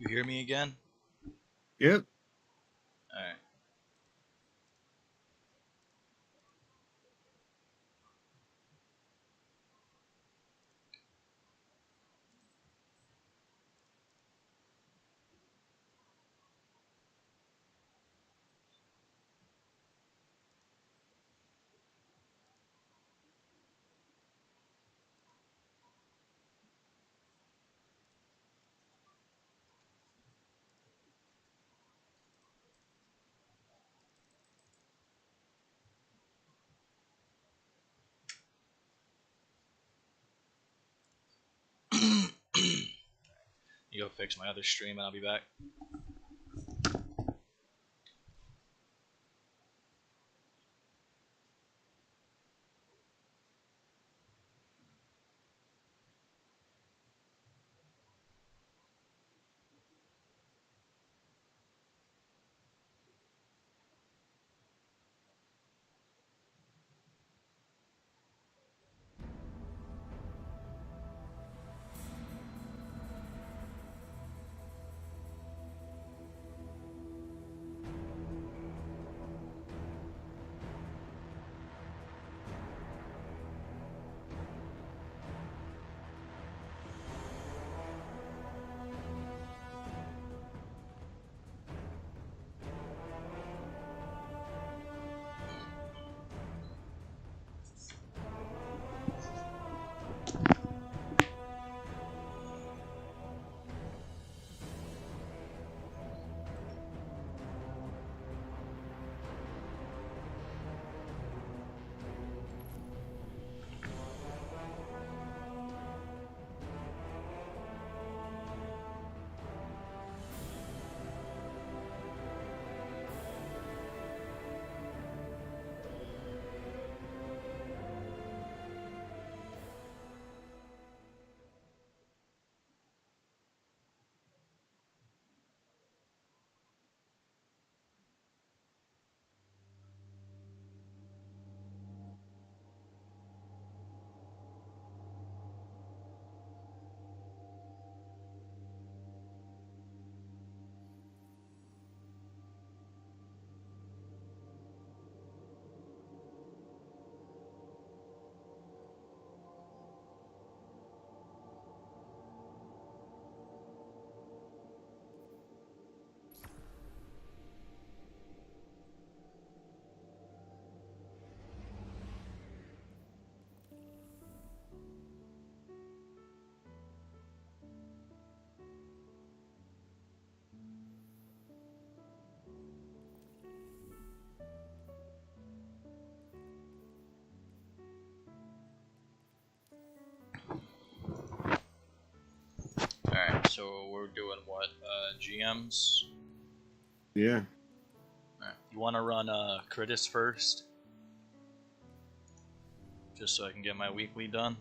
You hear me again? Yep. Alright. You go fix my other stream and I'll be back. Alright, so we're doing what? GMs? Yeah. Alright. You want to run Critis first? Just so I can get my weekly done?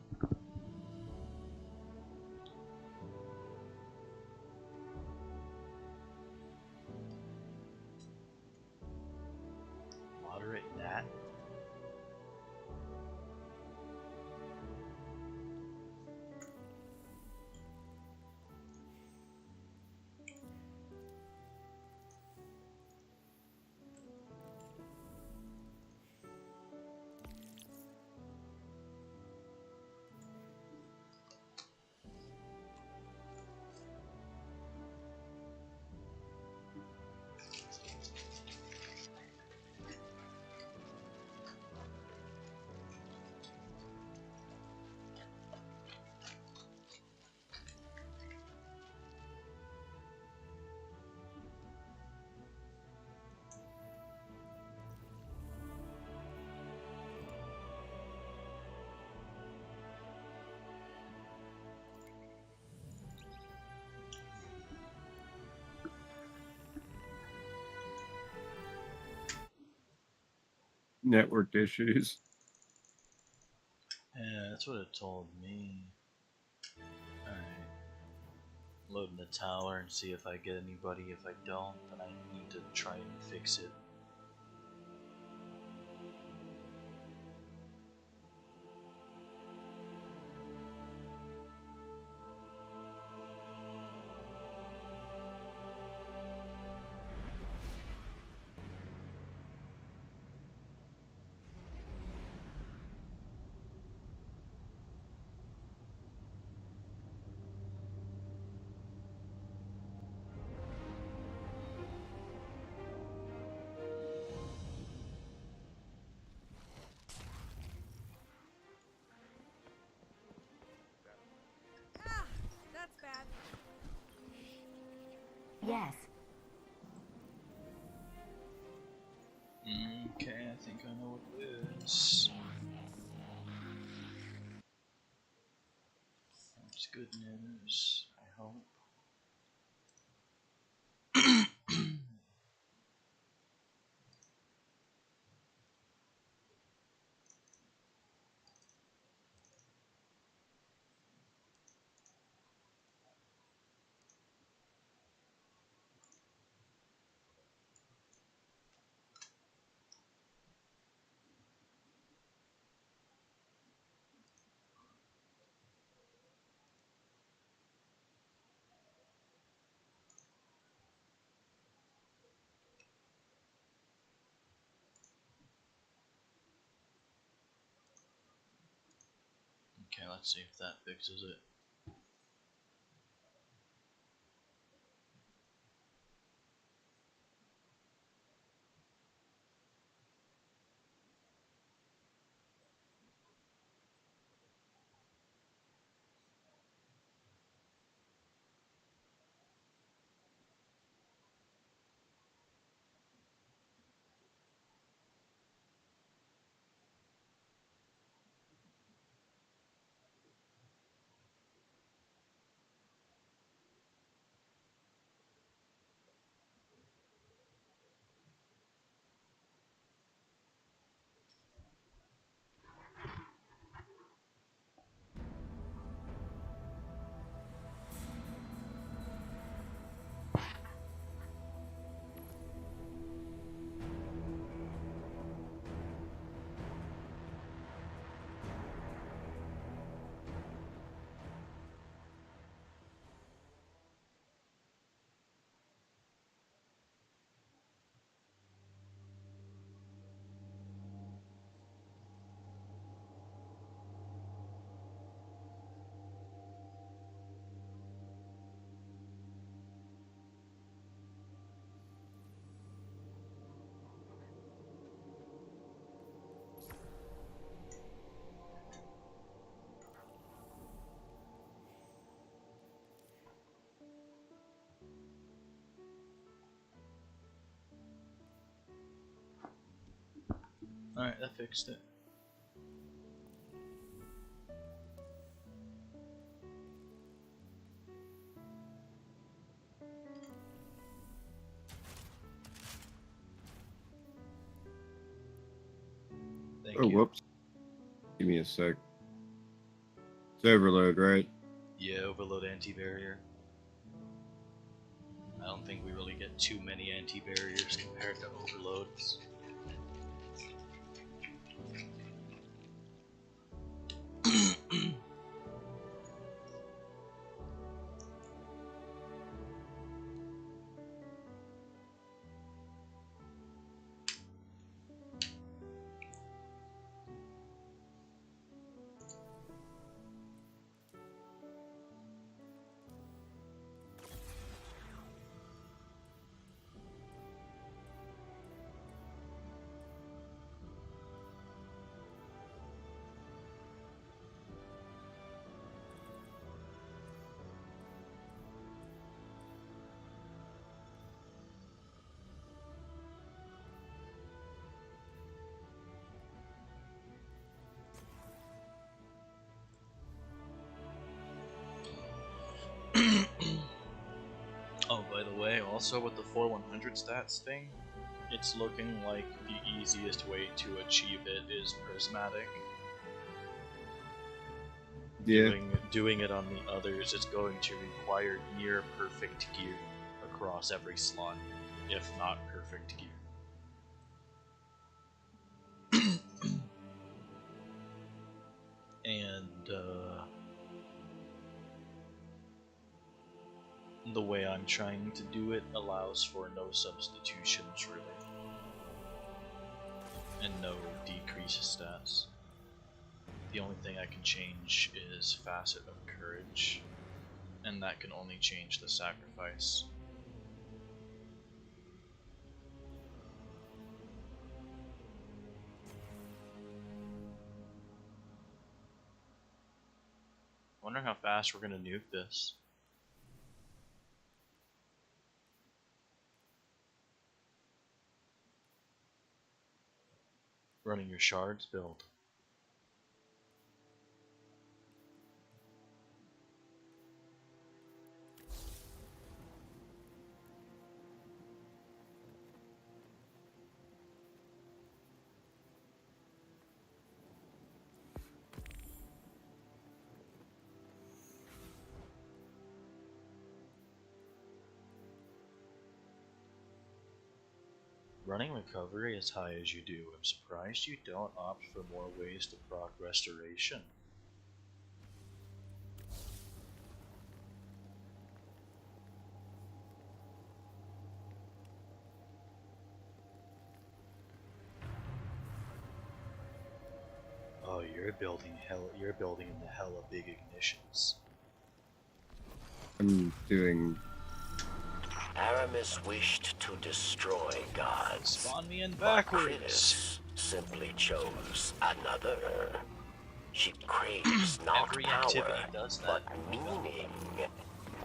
Moderate that. Network issues. Yeah, that's what it told me. Alright. Loading the tower and see if I get anybody. If I don't, then I need to try and fix it. think I know what it is. That's good news, I hope. Okay, let's see if that fixes it. Alright, that fixed it. Thank you. Whoops. Give me a sec. It's overload, right? Yeah, overload anti-barrier. I don't think we really get too many anti-barriers compared to overloads. Oh, by the way, also with the 4100 stats thing, it's looking like the easiest way to achieve it is prismatic. Yeah. Doing it on the others is going to require near perfect gear across every slot, if not perfect gear. And the way I'm trying to do it allows for no substitutions, really, and no decrease stats. The only thing I can change is Facet of Courage, and that can only change the sacrifice. I wonder how fast we're gonna nuke this. Running your shards build. Running recovery as high as you do, I'm surprised you don't opt for more ways to proc restoration. Oh, you're building in the hella big ignitions. I'm doing. Aramis wished to destroy gods. Spawn me in But backwards. Kritis simply chose another. She craves not Every power, activity does that. but meaning,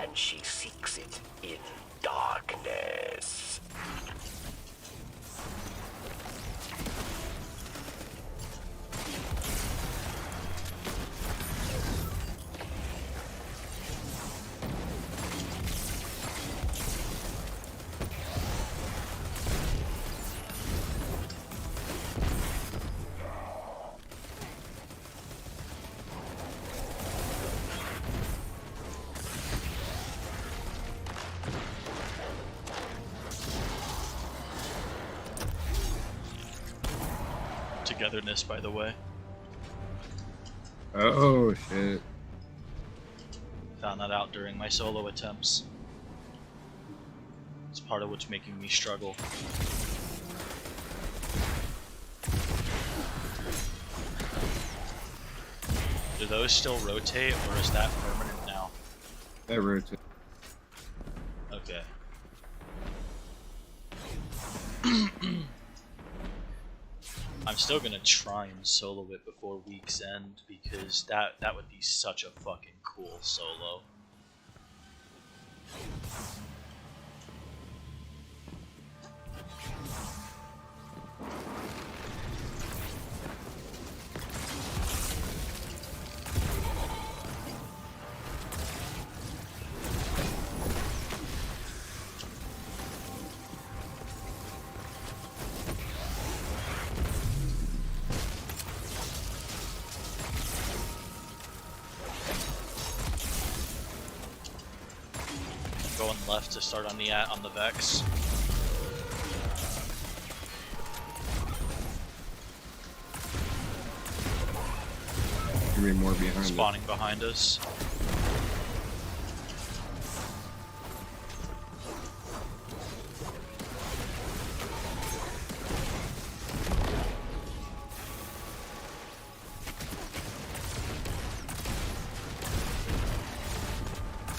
and she seeks it in darkness. Togetherness, by the way. Oh shit! Found that out during my solo attempts. It's part of what's making me struggle. Do those still rotate, or is that permanent now? That rotate. Okay. I'm still gonna try and solo it before week's end because that would be such a fucking cool solo. Going left to start on the Vex. Give me more behind. Spawning behind us.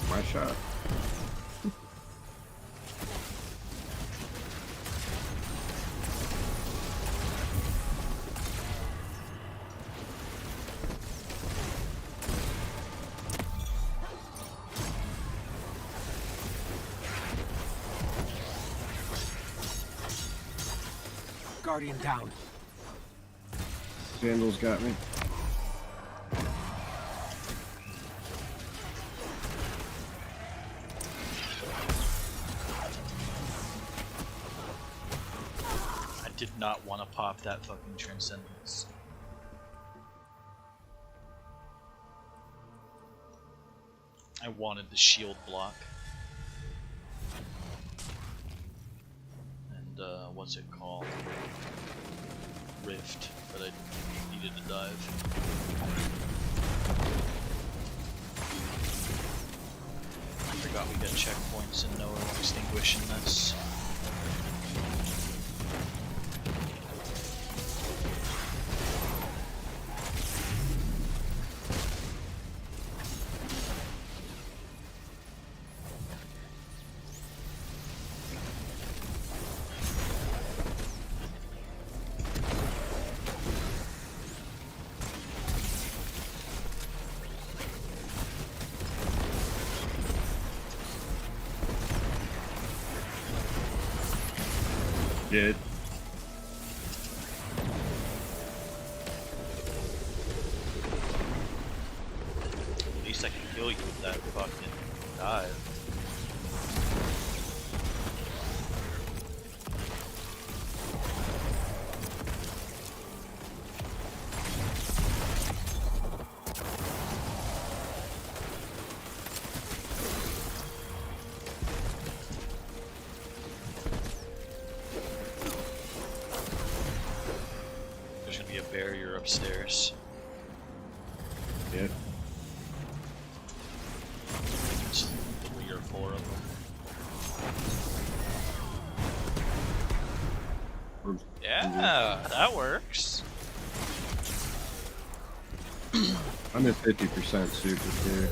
My shot. Guardian down. Sandals got me. I did not want to pop that fucking Transcendence. I wanted the shield block. And what's it called? Rift, but I needed to dive. I forgot we got checkpoints and no extinguish in this. Did. be a barrier upstairs. Yeah. Just 3 or 4 of them. Yeah, that works. I'm at 50% super too.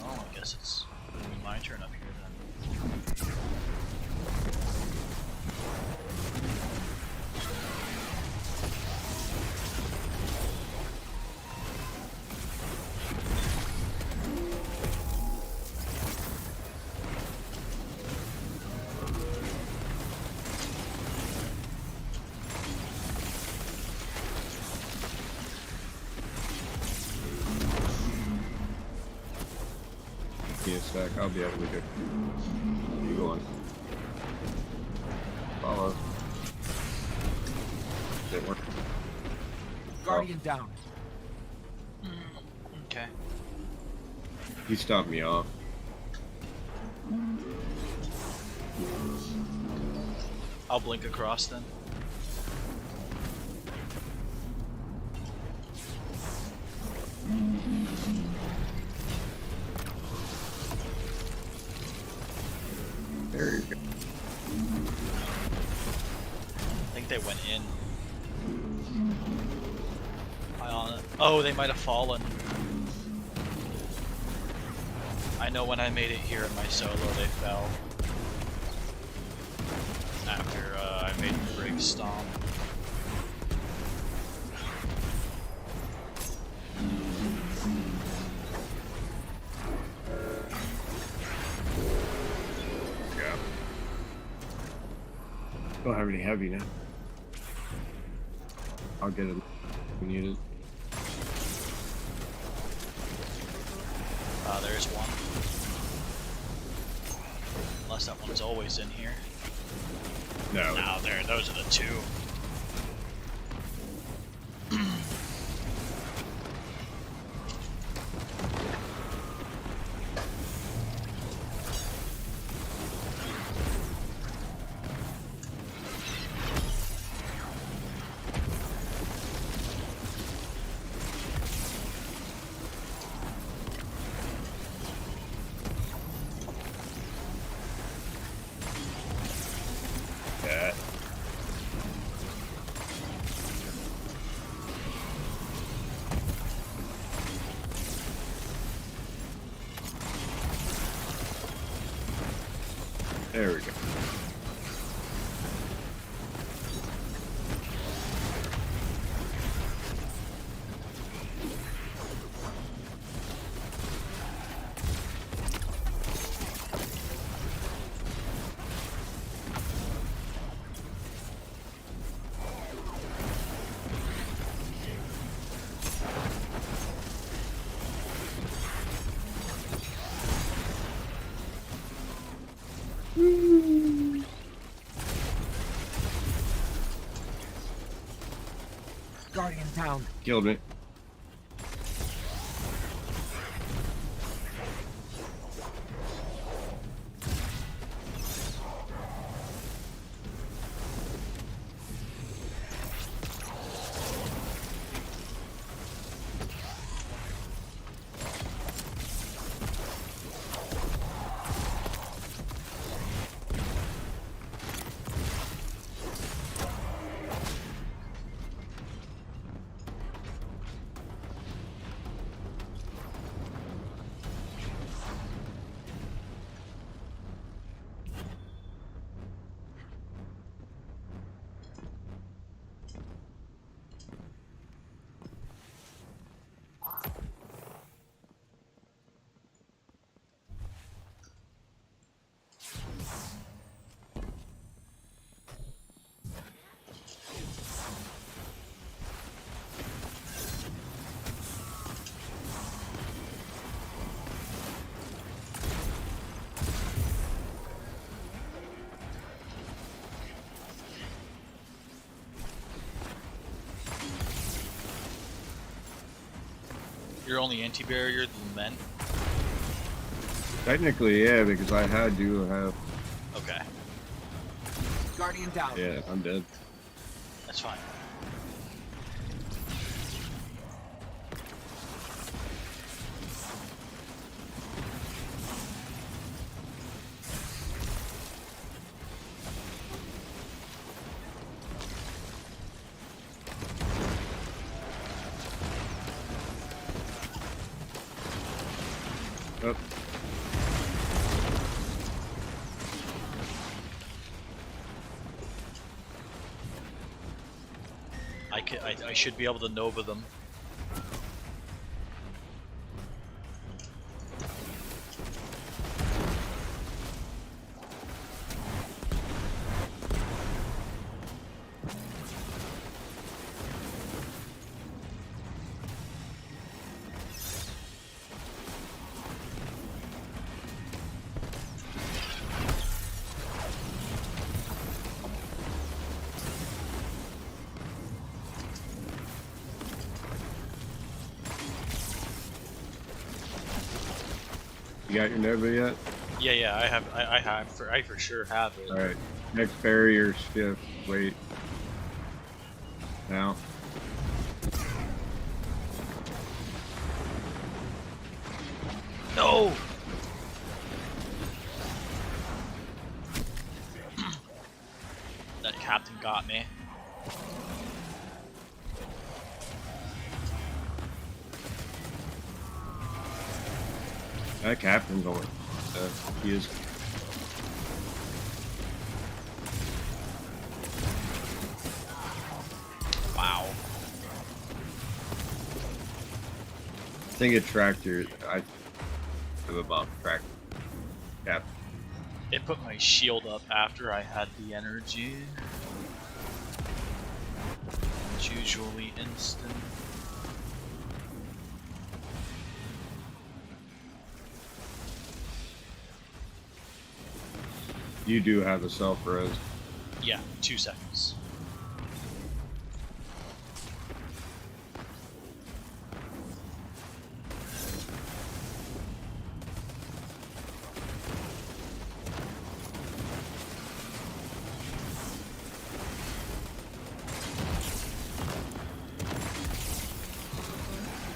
Oh, I guess it's my turn up here then. Give me a sec, I'll be able to get. You go on. Follow. Didn't work. Guardian down. Okay. He stopped me off. I'll blink across then. There you go. I think they went in. Oh, they might have fallen. I know when I made it here in my solo, they fell. After I made Brig Stomp. Yeah. Don't have any heavy now. I'll get it. We need it. There's one. Unless that one's always in here. No. No, there. Those are the 2. Yeah. There we go. Guardian down. Killed me. You're only anti-barrier than men? Technically, yeah, because I had to have Okay, Guardian down. Yeah, I'm dead. that's fine. Oh, I should be able to Nova them. you got your Nova yet? Yeah, I have. I for sure have it. All right. Next barrier shift. Wait. Now. No. That captain got me. That captain's going. He is. Wow. I think a tractor. I have about tractor. Cap. It put my shield up after I had the energy. It's usually instant. You do have a self res. Yeah, 2 seconds.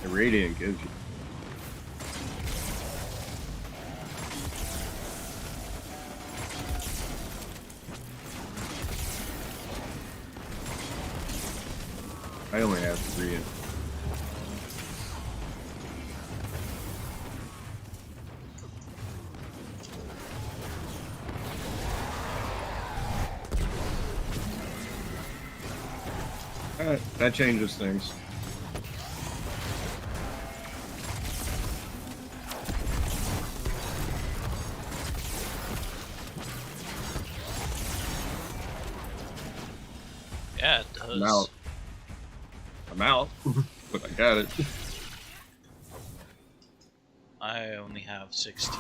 The radiant gives you. I only have 3 in. That changes things. Yeah, it does. I'm out. I'm out, but I got it. I only have 16.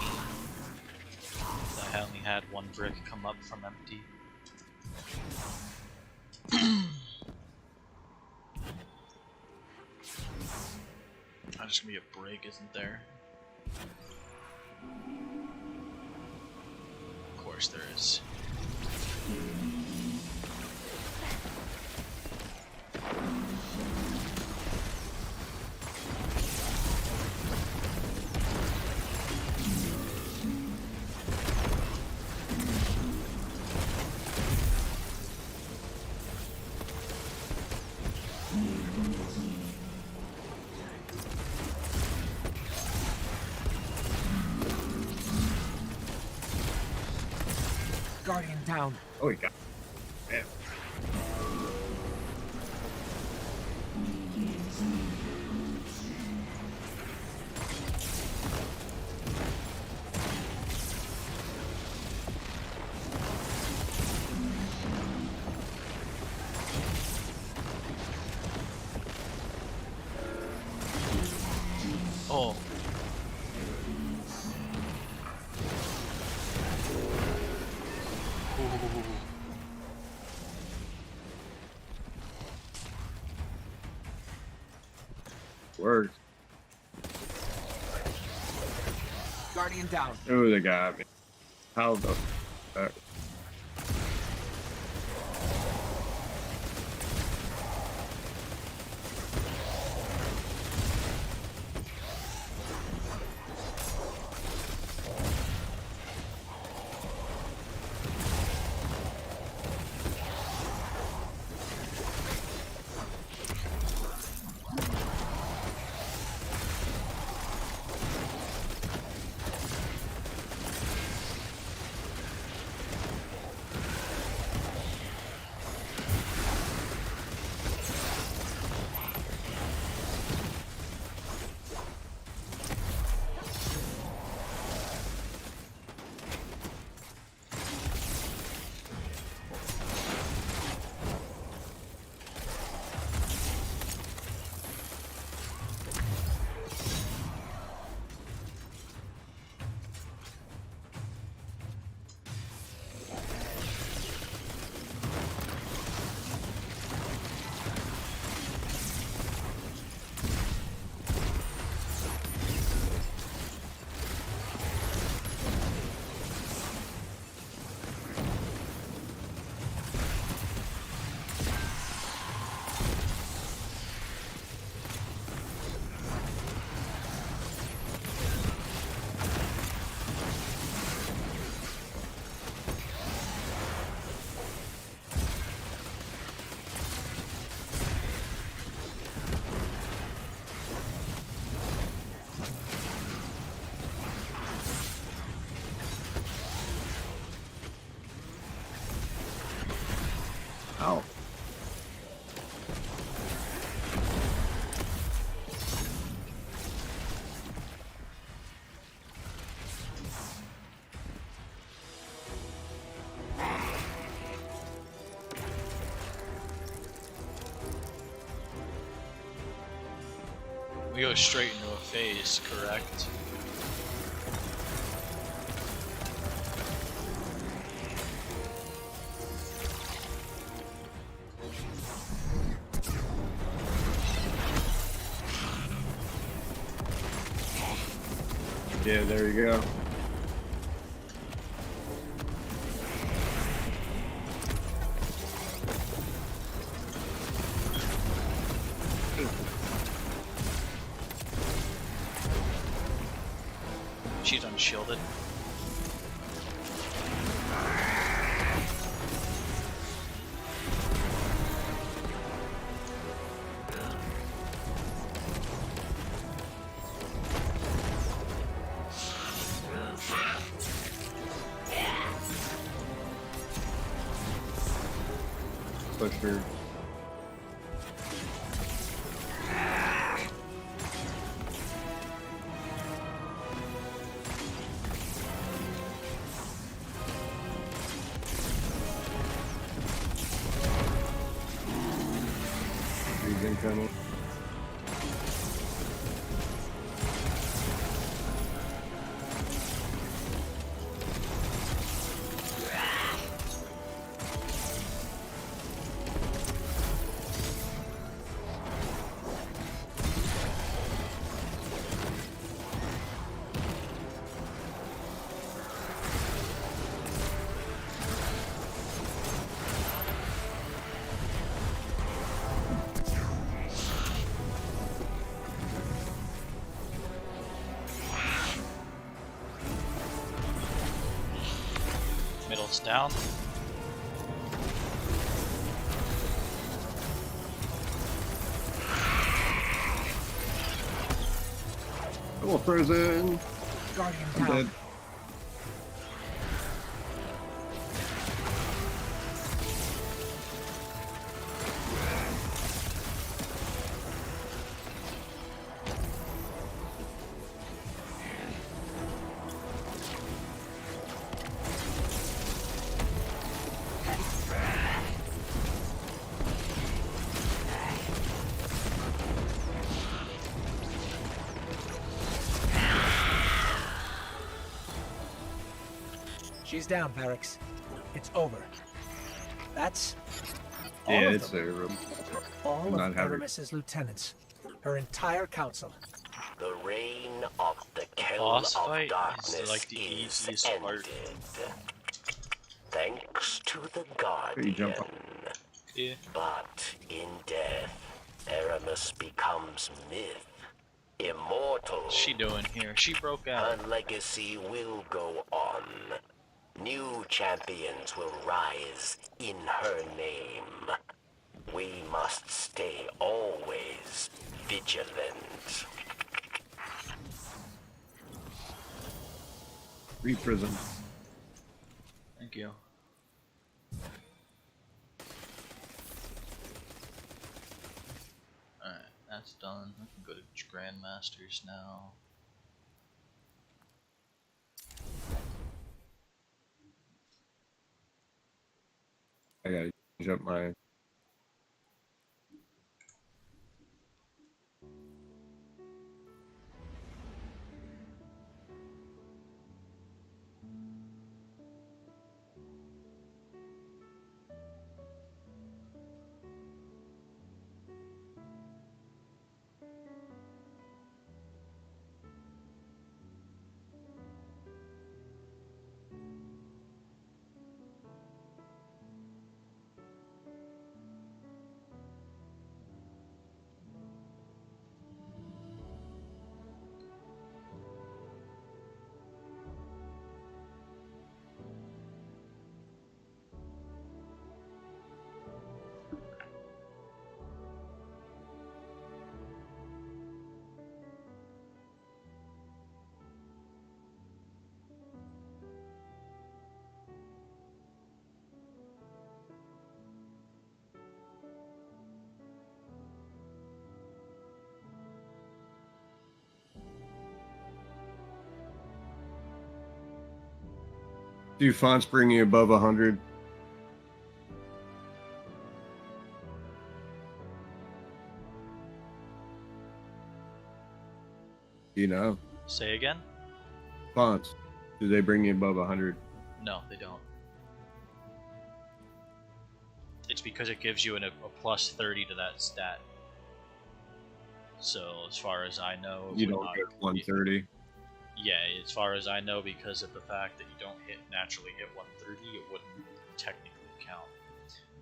I only had 1 brick come up from empty. There's gonna be a break, isn't there? Of course there is. Guardian down. Oh, he got. Damn. Oh. Ooh. Worked. Guardian down. Oh, they got me. How the Ow. We go straight into a phase, correct? Yeah, there you go. She's unshielded. Push her. He's incoming. Middle's down. Come on, frozen. Guardian I'm down. dead. She's down, Barracks. It's over. That's all Yeah, of it's them. a All not of have her. Aramis's lieutenants. Her entire council. The reign of the Kell Boss of fight is Darkness like the is easiest part. ended. thanks to the You jump Guardian. up. Yeah. But in death, Aramis becomes myth. Immortal. What's she doing here? She broke Her out. legacy will go on. New champions will rise in her name. We must stay always vigilant. 3 prisms. Thank you. Alright, that's done. I can go to GrandMasters now. I gotta jump my. Do fonts bring you above 100? You know, Say again? fonts. Do they bring you above 100? No, they don't. It's because it gives you a plus 30 to that stat. So as far as I know, You don't get 130. Yeah, as far as I know, because of the fact that you don't naturally hit 130, it wouldn't technically count.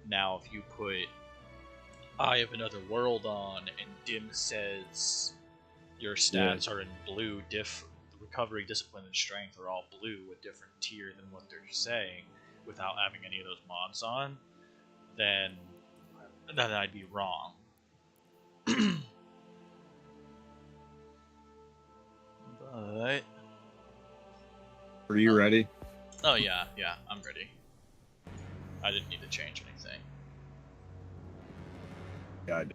Now, if you put Eye of Another World on and Dim says your stats are in blue, recovery, discipline, and strength are all blue, a different tier than what they're saying, without having any of those mods on, then I'd be wrong. But Are you ready? oh yeah, I'm ready. I didn't need to change anything. Yeah, I do.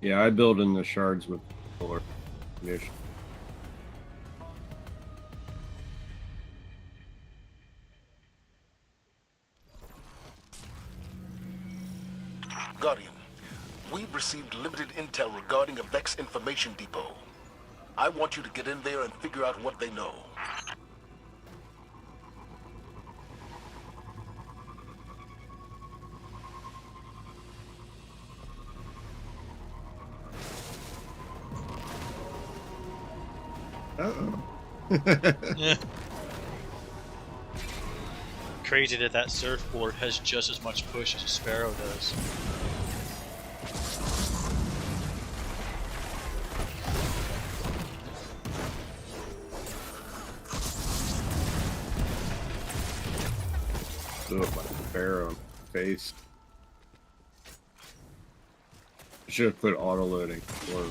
Yeah, I build in the shards with solar condition. Guardian, we've received limited intel regarding a Vex information depot. I want you to get in there and figure out what they know. Uh-oh. Crazy that surfboard has just as much push as a Sparrow does. Blew up my Sparrow face. Should have put auto loading. Or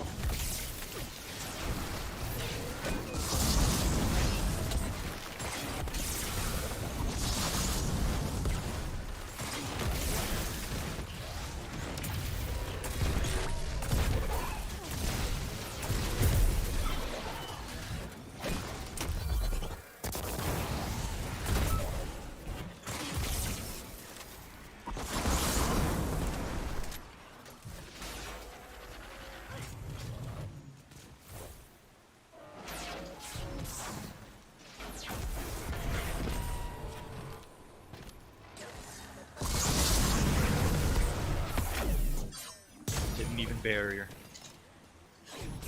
even barrier.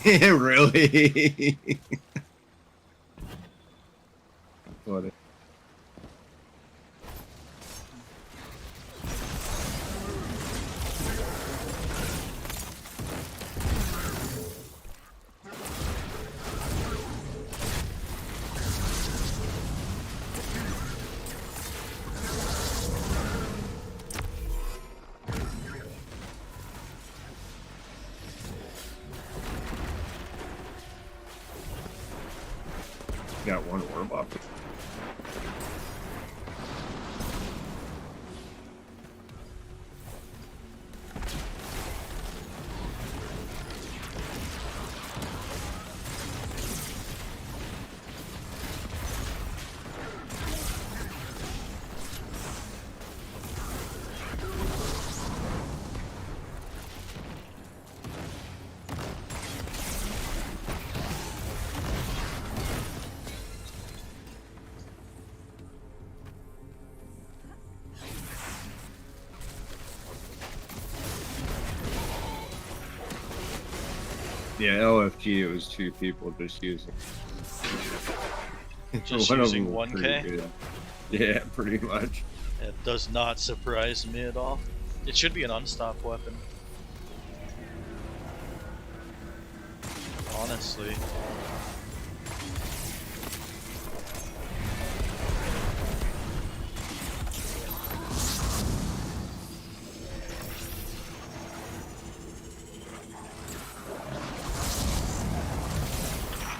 Really? What? Got one orb off. Yeah, LFG, it was 2 people just using. Just One of using them was 1K? pretty good. Yeah, pretty much. It does not surprise me at all. It should be an unstop weapon. Honestly.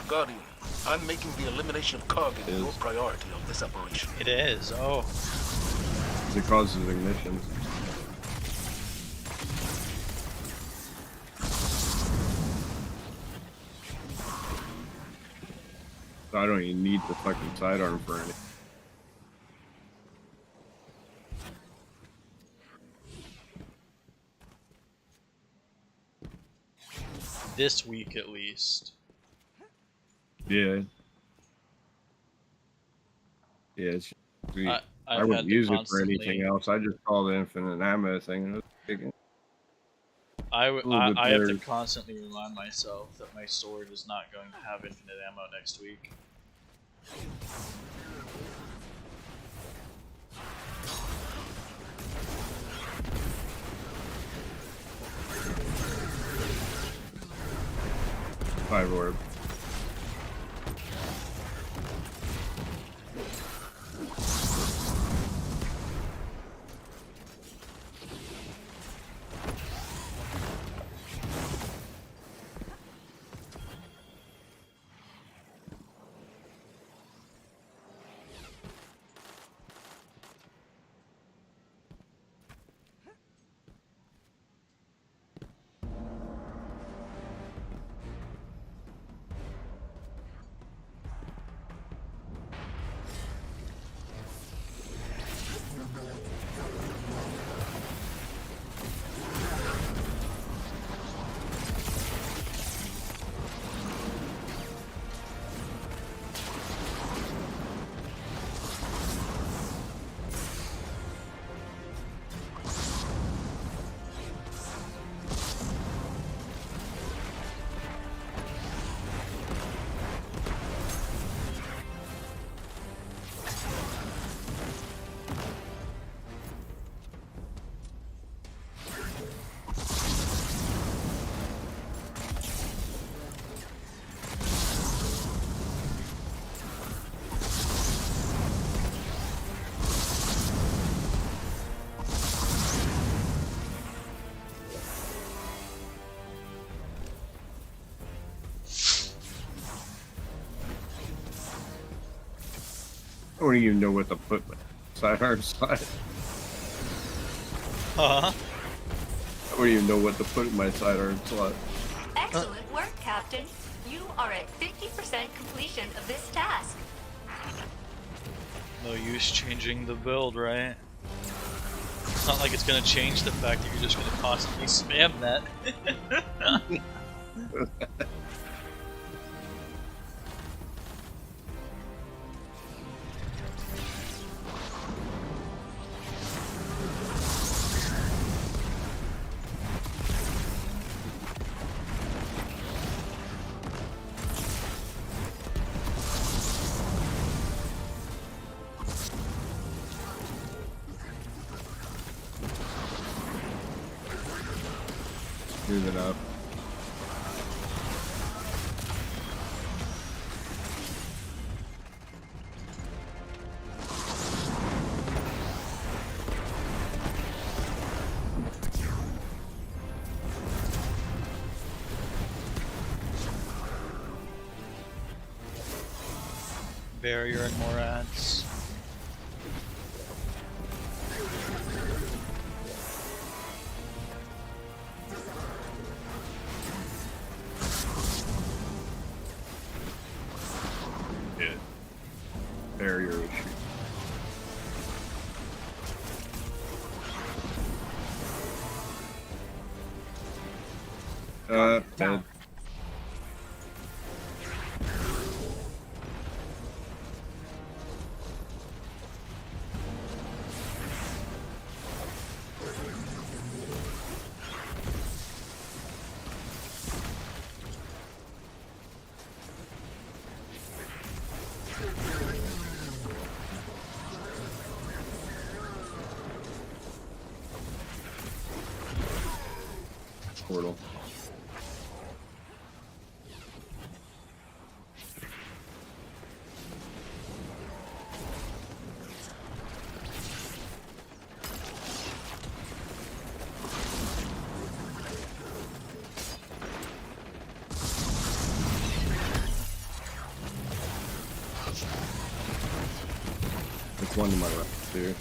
Guardian, I'm making the elimination of Kargan your priority on this operation. It is, oh. It causes ignition. So I don't even need the fucking sidearm for anything. This week at least. Yeah. Yeah, it's sweet. I I've wouldn't had to use it for constantly- anything else. I just call the infinite ammo thing. And it was big. I little bit have to better. constantly remind myself that my sword is not going to have infinite ammo next week. Five orb. I don't even know what to put my sidearm side. Huh? I don't even know what to put in my sidearm slot. Excellent work, Captain. You are at 50% completion of this task. No use changing the build, right? It's not like it's gonna change the fact that you're just gonna constantly spam that. Move it up. Barrier and more ads. Yeah. Barrier issue. Dead. Portal. There's one to my left too.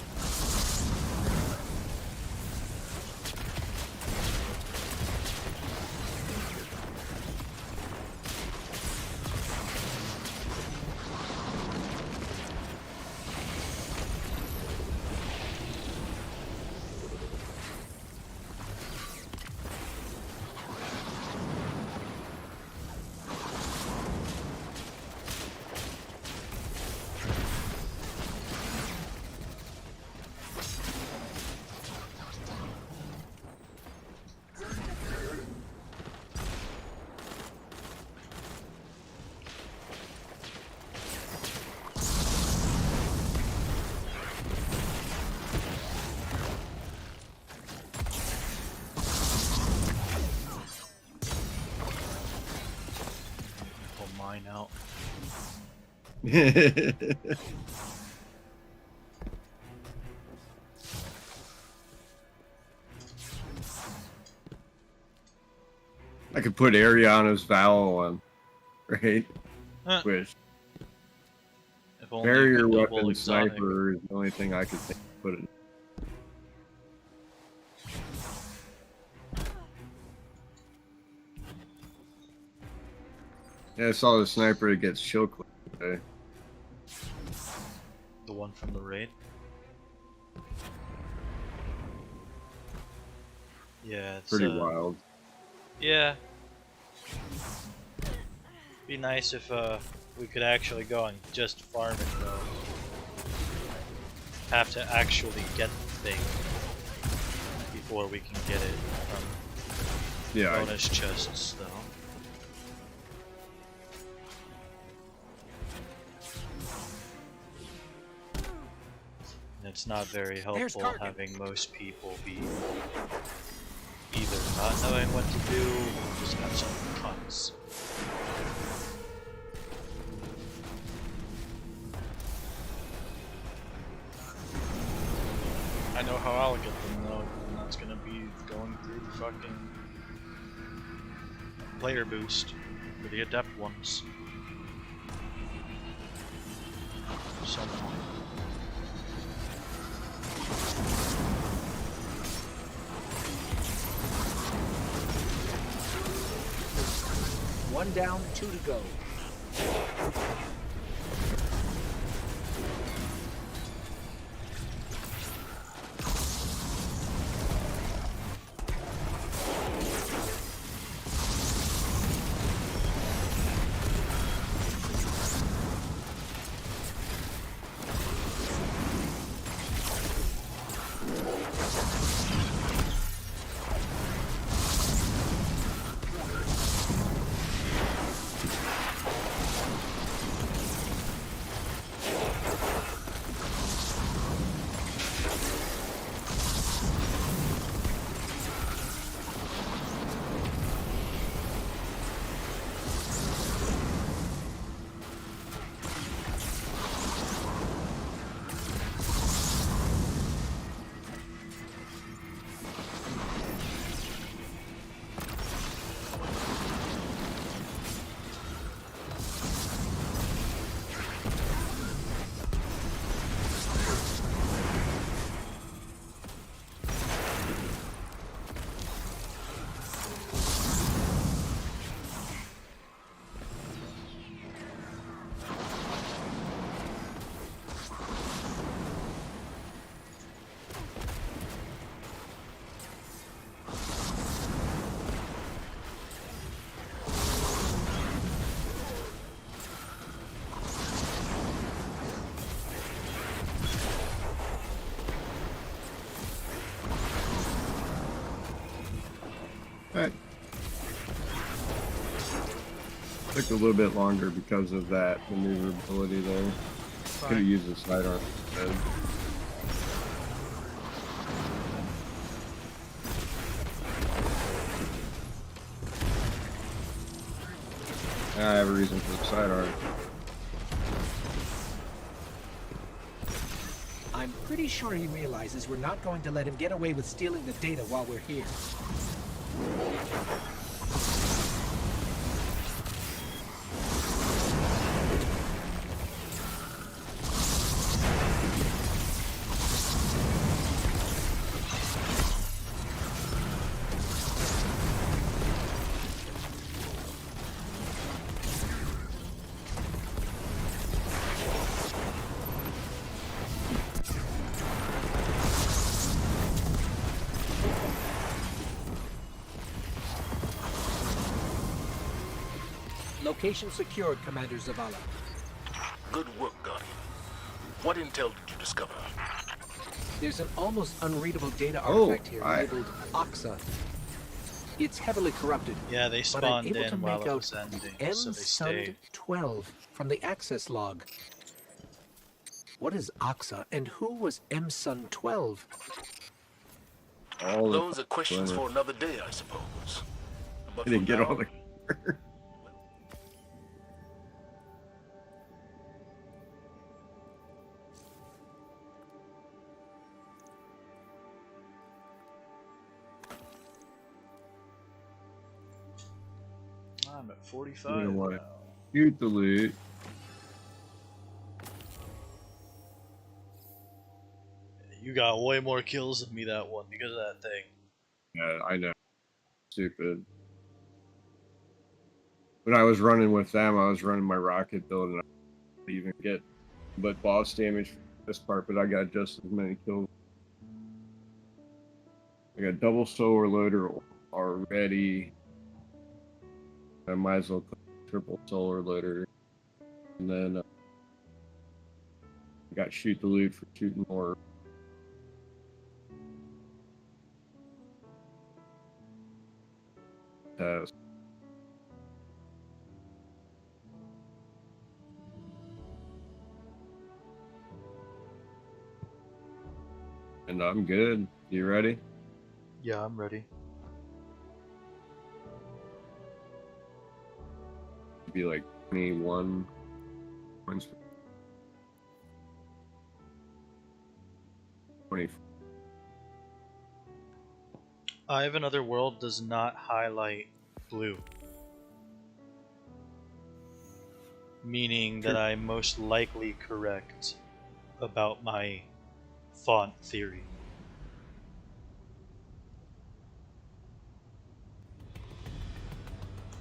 Pull mine out. I could put Ariana's vowel on, right? Huh. Wish. If only Barrier with double weapon exotic. sniper is the only thing I could think to put it. Yeah, I saw the sniper that gets chill clip today. The one from the raid. Yeah, it's Pretty wild. Yeah. Be nice if we could actually go and just farm it though. Have to actually get the thing before we can get it from Yeah, bonus chests though. And it's not very helpful having most people be either not knowing what to do or just absolute cunts. I know how I'll get them though, and that's gonna be going through the fucking player boost for the adept ones. Some point. One down, two to go. Alright. Took a little bit longer because of that maneuverability there. Could have used the sidearm instead. I have a reason for the sidearm. I'm pretty sure he realizes we're not going to let him get away with stealing the data while we're here. Location secured, Commander Zavala. Good work, Guardian. What intel did you discover? There's an almost unreadable data artifact here I- labeled Oxa. It's heavily corrupted. Yeah, they But I'm spawned able to in while make it out was ending, so they stayed. M-Sund-12 from the access log. What is Oxa, and who was M-Sund-12? All the Those are questions for another day, I suppose. But I didn't for get now, all the. I'm at 45 You know what? now. Shoot the loot. You got way more kills than me that one because of that thing. Yeah, I know. Stupid. When I was running with them, I was running my rocket build, and I didn't even get but boss damage for this part, but I got just as many kills. I got double solar loader already. I might as well put triple solar loader, and then I got shoot the loot for shooting more. Test. And I'm good. You ready? Yeah, I'm ready. Be like 21 points. 20. I Have Another World does not highlight blue. Meaning that I'm most likely correct about my font theory.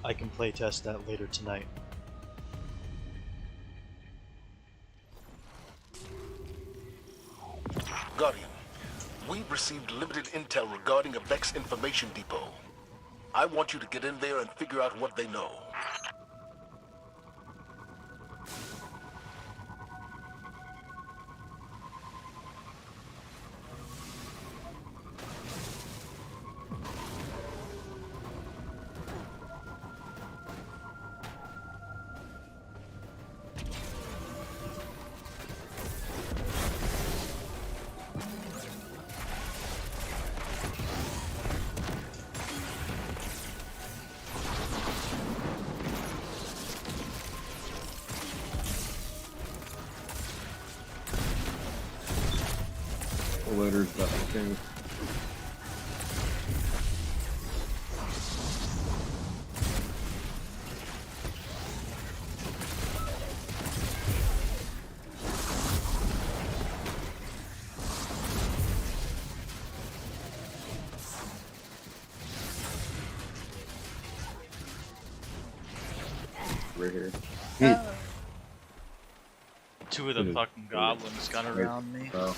I can playtest that later tonight. Guardian, we've received limited intel regarding a Vex information depot. I want you to get in there and figure out what they know. The loader's got the thing. Right here. Two of the fucking goblins got around me. Oh.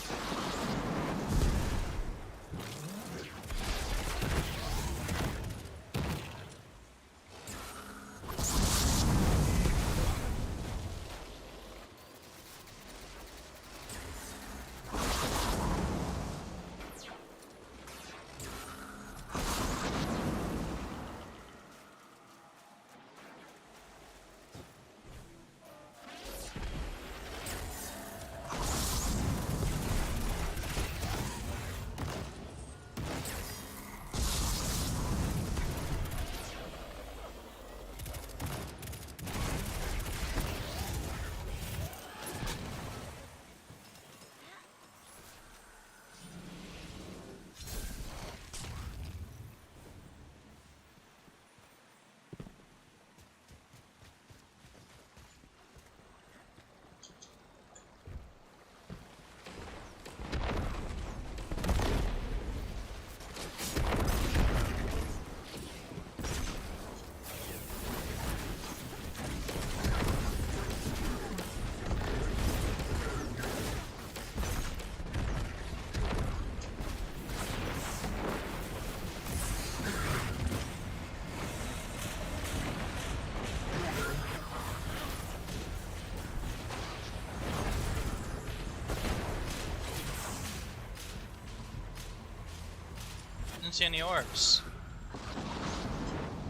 Didn't see any orbs.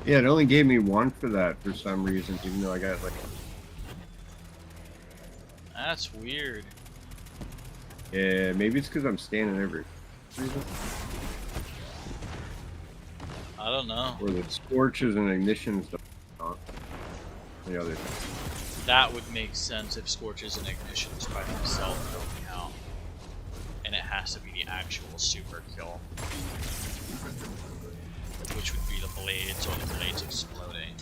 Yeah, it only gave me one for that for some reason, even though I got like. That's weird. Yeah, maybe it's because I'm standing over. I don't know. Or the scorches and ignitions don't. The other thing. That would make sense if scorches and ignitions by themselves don't count. And it has to be the actual super kill. Which would be the blades or the blades exploding.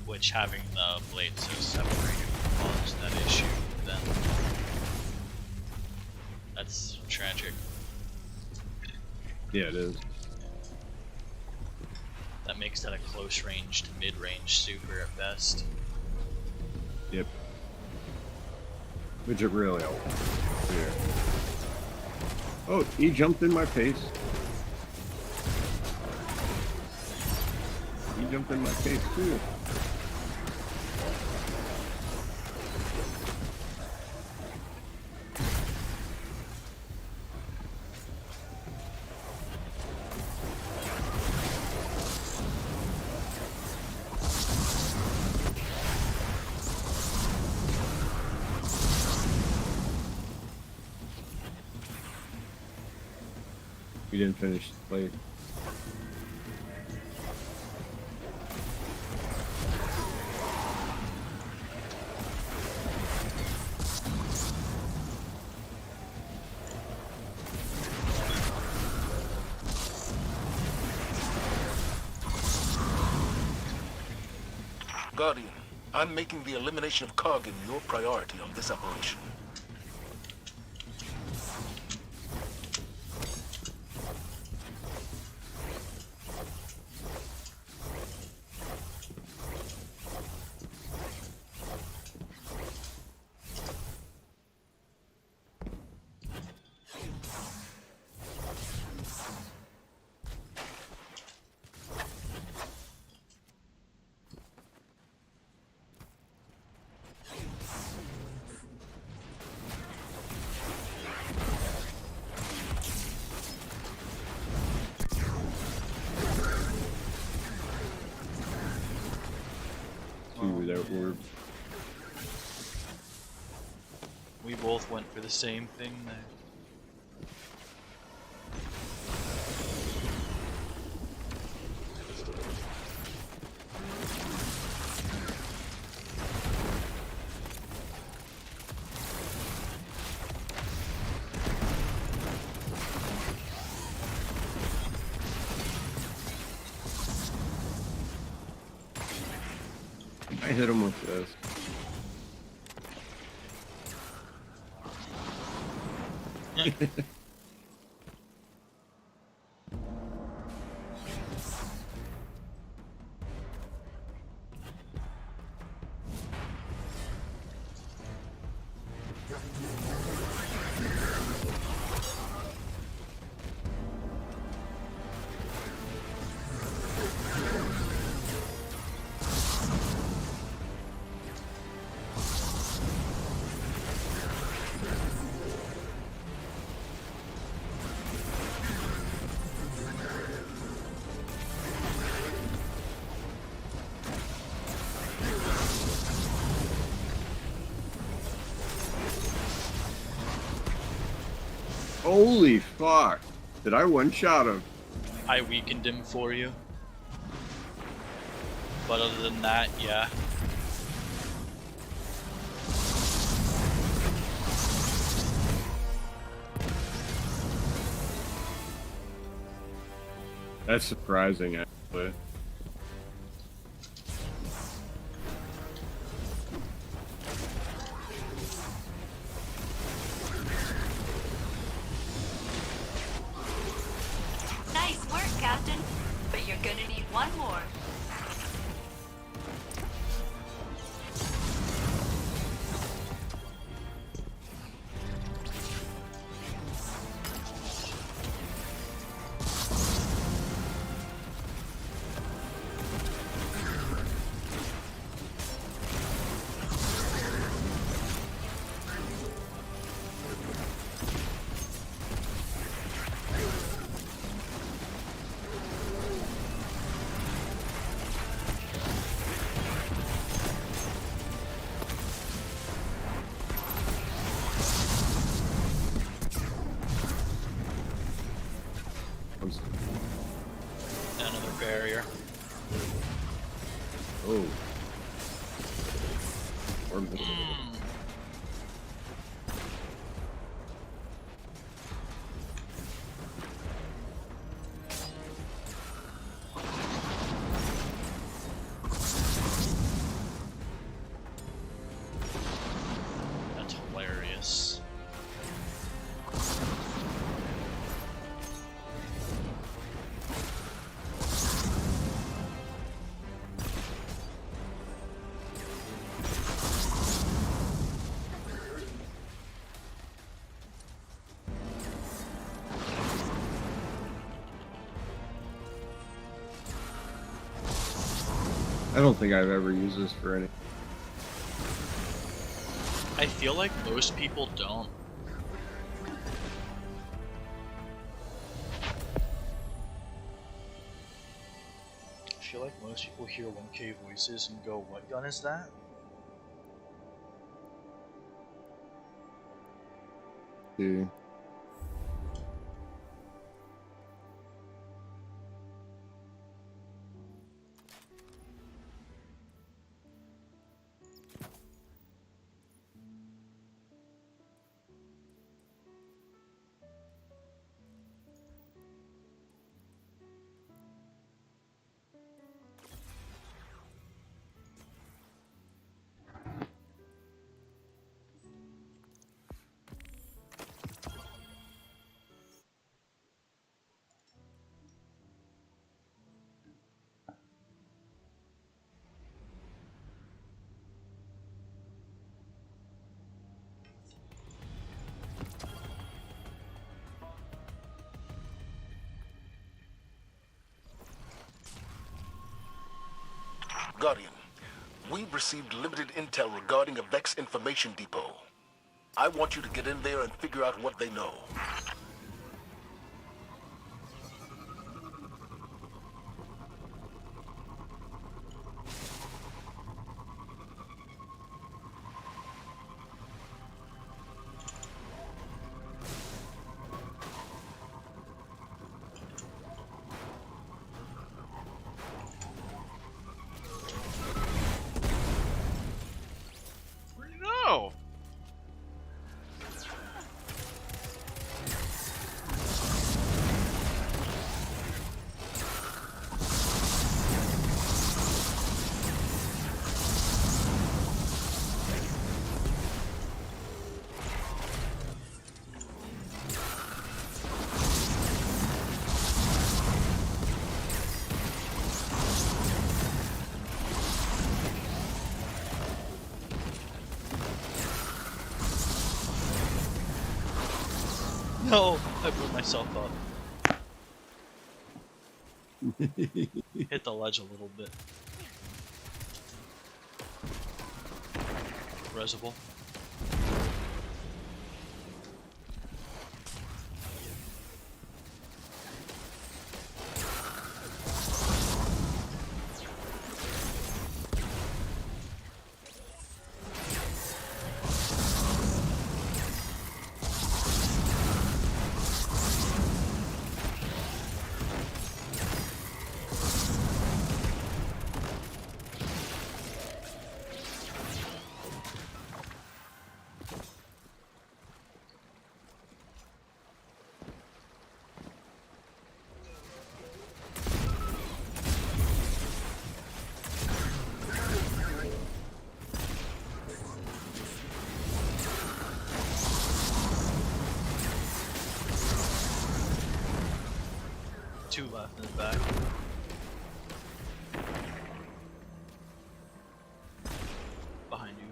Which having the blades so separated would cause that issue then. That's tragic. Yeah, it is. That makes that a close range to mid range super at best. Yep. Which it really helps. Yeah. Oh, he jumped in my face. He jumped in my face too. We didn't finish the plate. Guardian, I'm making the elimination of Kargan your priority on this operation. That word. We both went for the same thing there. I hit him with this. Holy fuck! Did I one-shot him? I weakened him for you. But other than that, yeah. That's surprising, actually. Nice work, Captain. But you're gonna need one more. or middle. That's hilarious. I don't think I've ever used this for any. I feel like most people don't. I feel like most people hear 1K voices and go, what gun is that? Yeah. Guardian, we've received limited intel regarding a Vex information depot. I want you to get in there and figure out what they know. No! No! I blew myself up. Hit the ledge a little bit. Reservoir. Two left in the back. Behind you.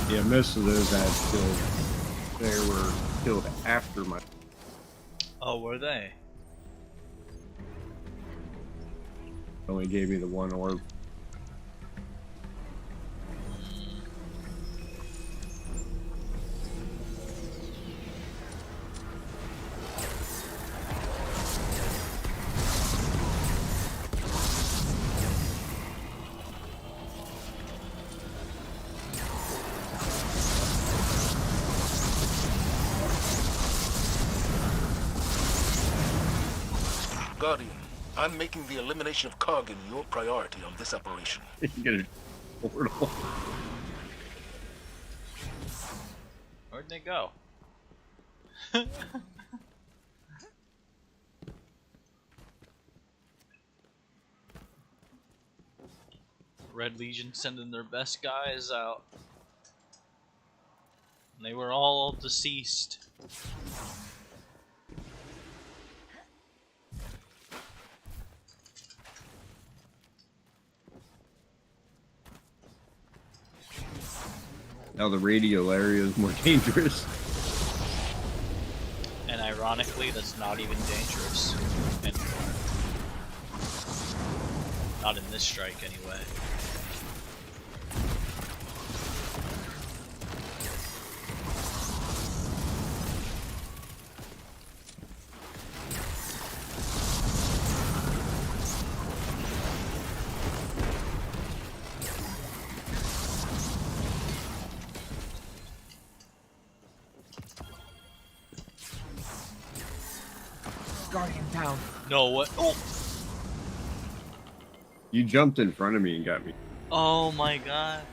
Yeah, most of those I had killed. They were killed after my. Oh, were they? Only gave me the one orb. Guardian, I'm making the elimination of Kargan your priority on this operation. You get a portal. Where'd they go? Red Legion sending their best guys out. And they were all deceased. Now the radial area is more dangerous. And ironically, that's not even dangerous anymore. Not in this strike, anyway. Guardian down. No, what? Oh! You jumped in front of me and got me. Oh my god.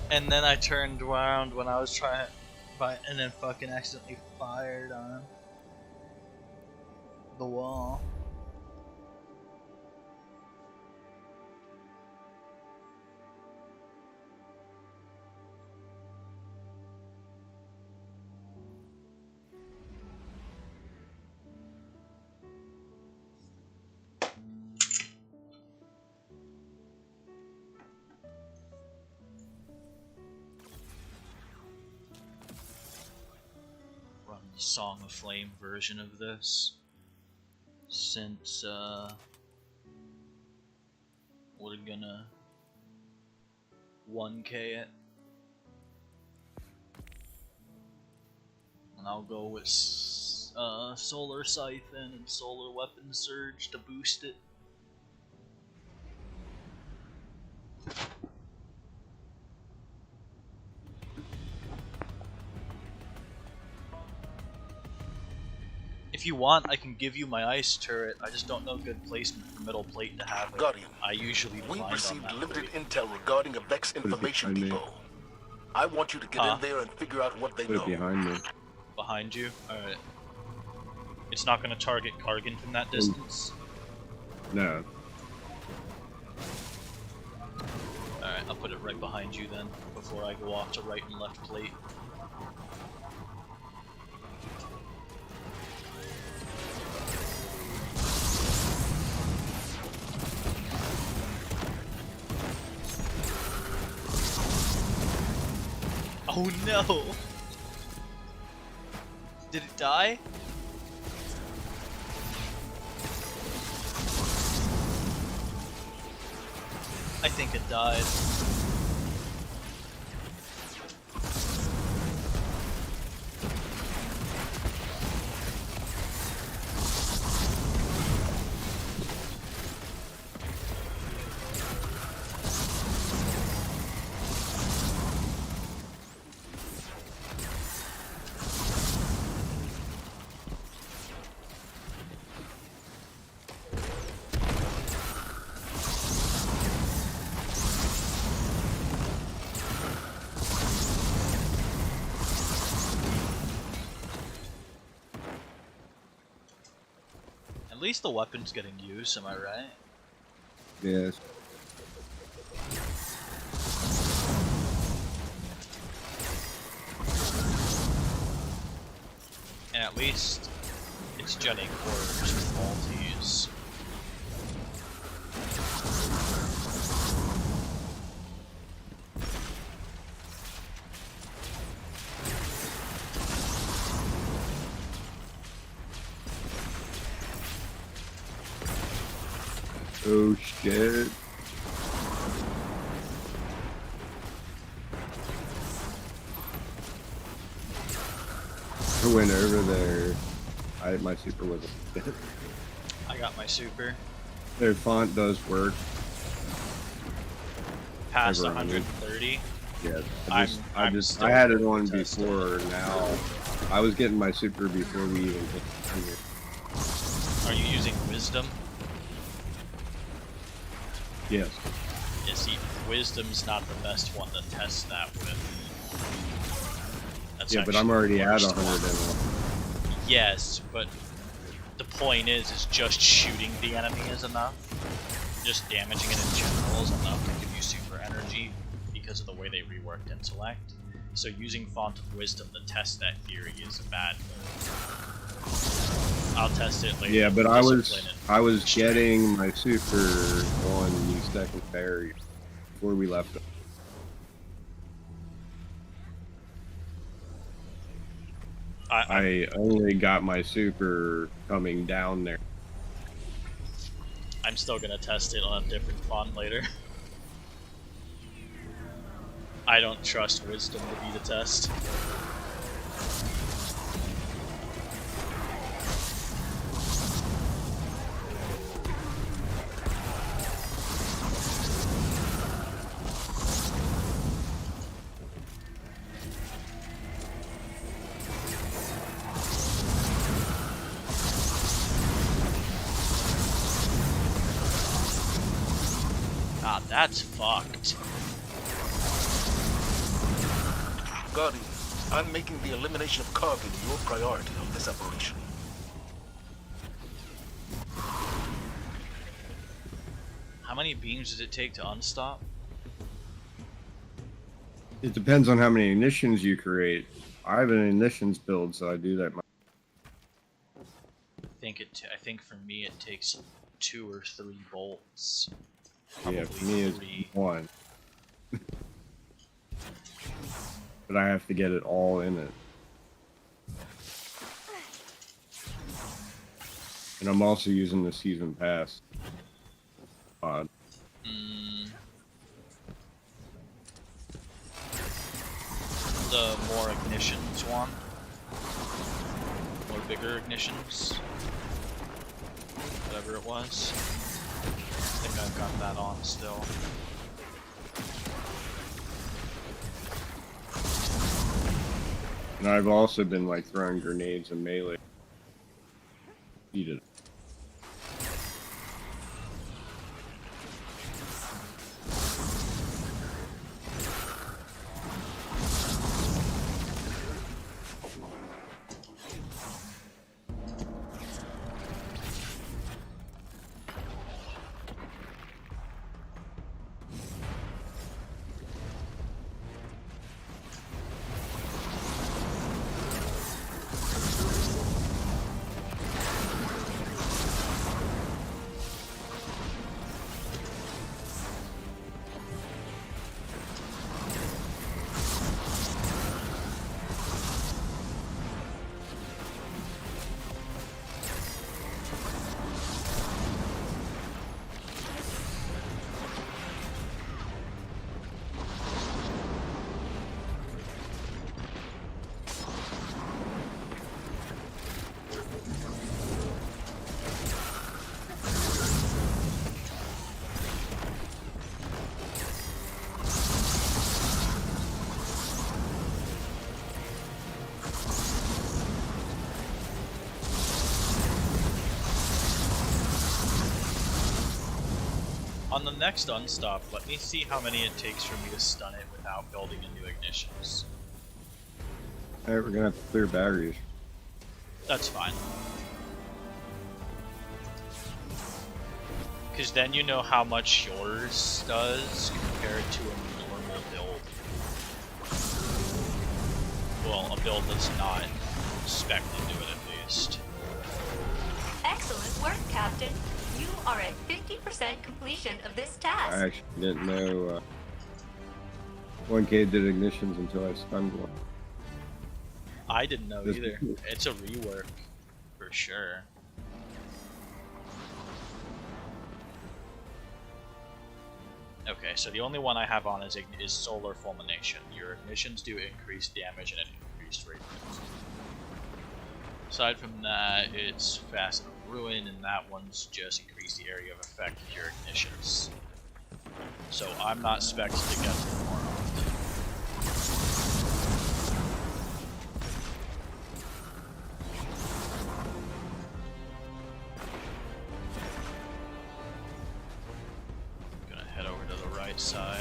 And then I turned around when I was trying to and then fucking accidentally fired on the wall. Run the Song of Flame version of this since we're gonna 1K it, and I'll go with Solar Siphon and Solar Weapon Surge to boost it. If you want, I can give you my ice turret. I just don't know good placement for middle plate to have it. Guardian, I usually we blind received on that limited plate. intel regarding a Vex information behind me. depot. I want you to get in there and figure out what they Put it know. behind me. Behind you? Alright. It's not going to target Kargan from that distance? No. Alright, I'll put it right behind you then, before I go off to right and left plate. Oh no! Did it die? I think it died. At least the weapon's getting use, am I right? Yes. And at least it's jetting quarters with Maltese. Oh shit. I went over there. My super wasn't. I got my super. Their font does work. Past Over 130. Yes. I'm I had it still on testing. before. Now I was getting my super before we even hit 100. Are you using wisdom? Yes. Yeah, see, wisdom's not the best one to test that with. That's Yeah, but actually I'm already the at worst 100 one. Yes, but the point is just shooting the enemy is enough. Just damaging it in general is enough to give you super energy because of the way they reworked intellect. So using Font of Wisdom to test that theory is a bad move. I'll test it later. Yeah, but Discipline I was and strength. getting my super on the second barrier before we left. I only got my super coming down there. I'm still gonna test it on a different font later. I don't trust Wisdom to be the test. Ah, that's fucked. Guardian, I'm making the elimination of Kargan your priority on this operation. How many beams does it take to unstop? It depends on how many ignitions you create. I have an ignitions build, so I do that. I think for me it takes 2 or 3 bolts. Yeah, Probably for me 3. it's 1. But I have to get it all in it. And I'm also using the season pass. The more ignitions one. More bigger ignitions. Whatever it was. I think I've got that on still. And I've also been like throwing grenades and melee. Eat it. On the next unstop, let me see how many it takes for me to stun it without building into ignitions. Alright, we're gonna have to clear batteries. That's fine. Because then you know how much yours does compared to a normal build. Well, a build that's not spec'd into it at least. Excellent work, Captain. You are at 50% completion of this task. I actually didn't know 1K did ignitions until I stunned one. I didn't know either. It's a rework, for sure. Okay, so the only one I have on is Solar Fulmination. Your ignitions do increase damage and an increased rate. Aside from that, it's Fast of Ruin, and that one's just increase the area of effect of your ignitions. So I'm not spec'd to get them more often. I'm gonna head over to the right side.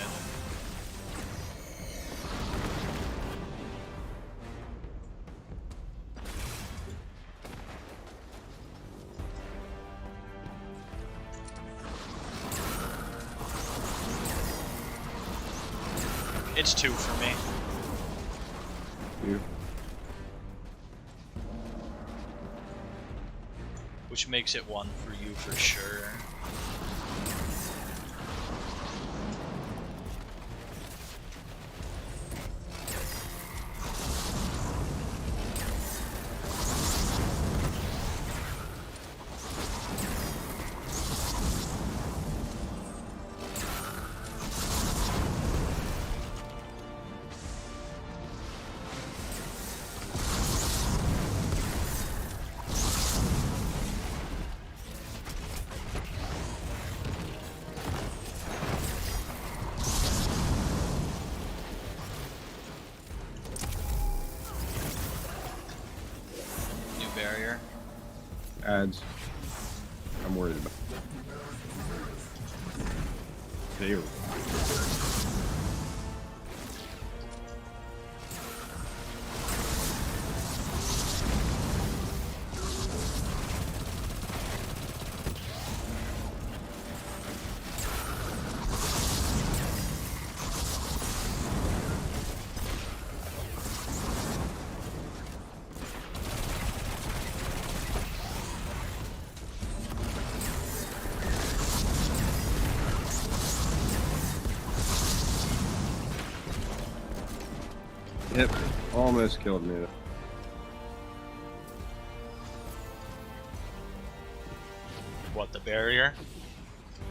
It's 2 for me. You. Which makes it 1 for you for sure. Barrier. Ads. I'm worried about. There. Yep, almost killed me. What, the barrier?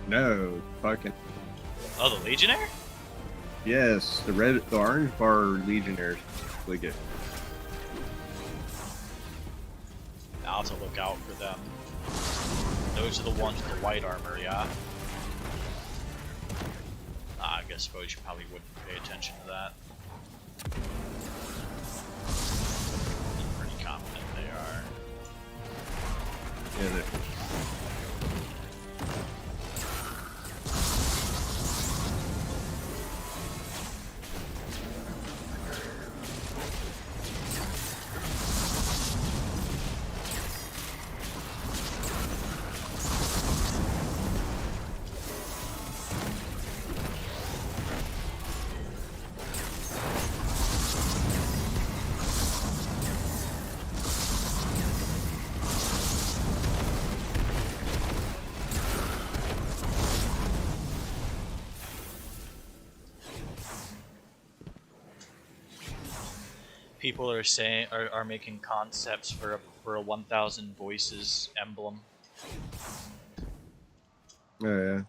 No, fucking Oh, the Legionnaire? yes. The orange bar legionnaires. Like it. I'll have to look out for them. Those are the ones with the white armor, yeah? I suppose you probably wouldn't pay attention to that. I'm pretty confident they are. Yeah, People are saying are making concepts for a 1,000 voices emblem. Oh yeah.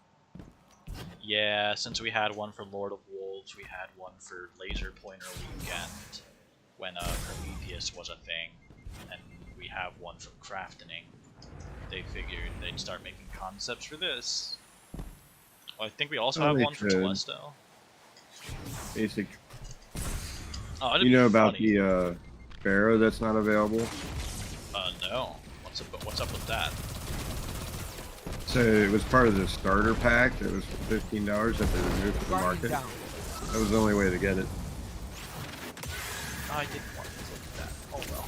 Yeah, since we had one for Lord of Wolves, we had one for Laser Pointer Weekend when Prometheus was a thing, and we have one for crafting. They figured they'd start making concepts for this. Well, I think we also have they one for could. Telesto. Basic. Oh, it'd You be know about funny. the Pharaoh that's not available? No. What's up with that? So it was part of the starter pack. It was $15 that they removed from the market. Down. That was the only way to get it. I didn't want to look at that. Oh well.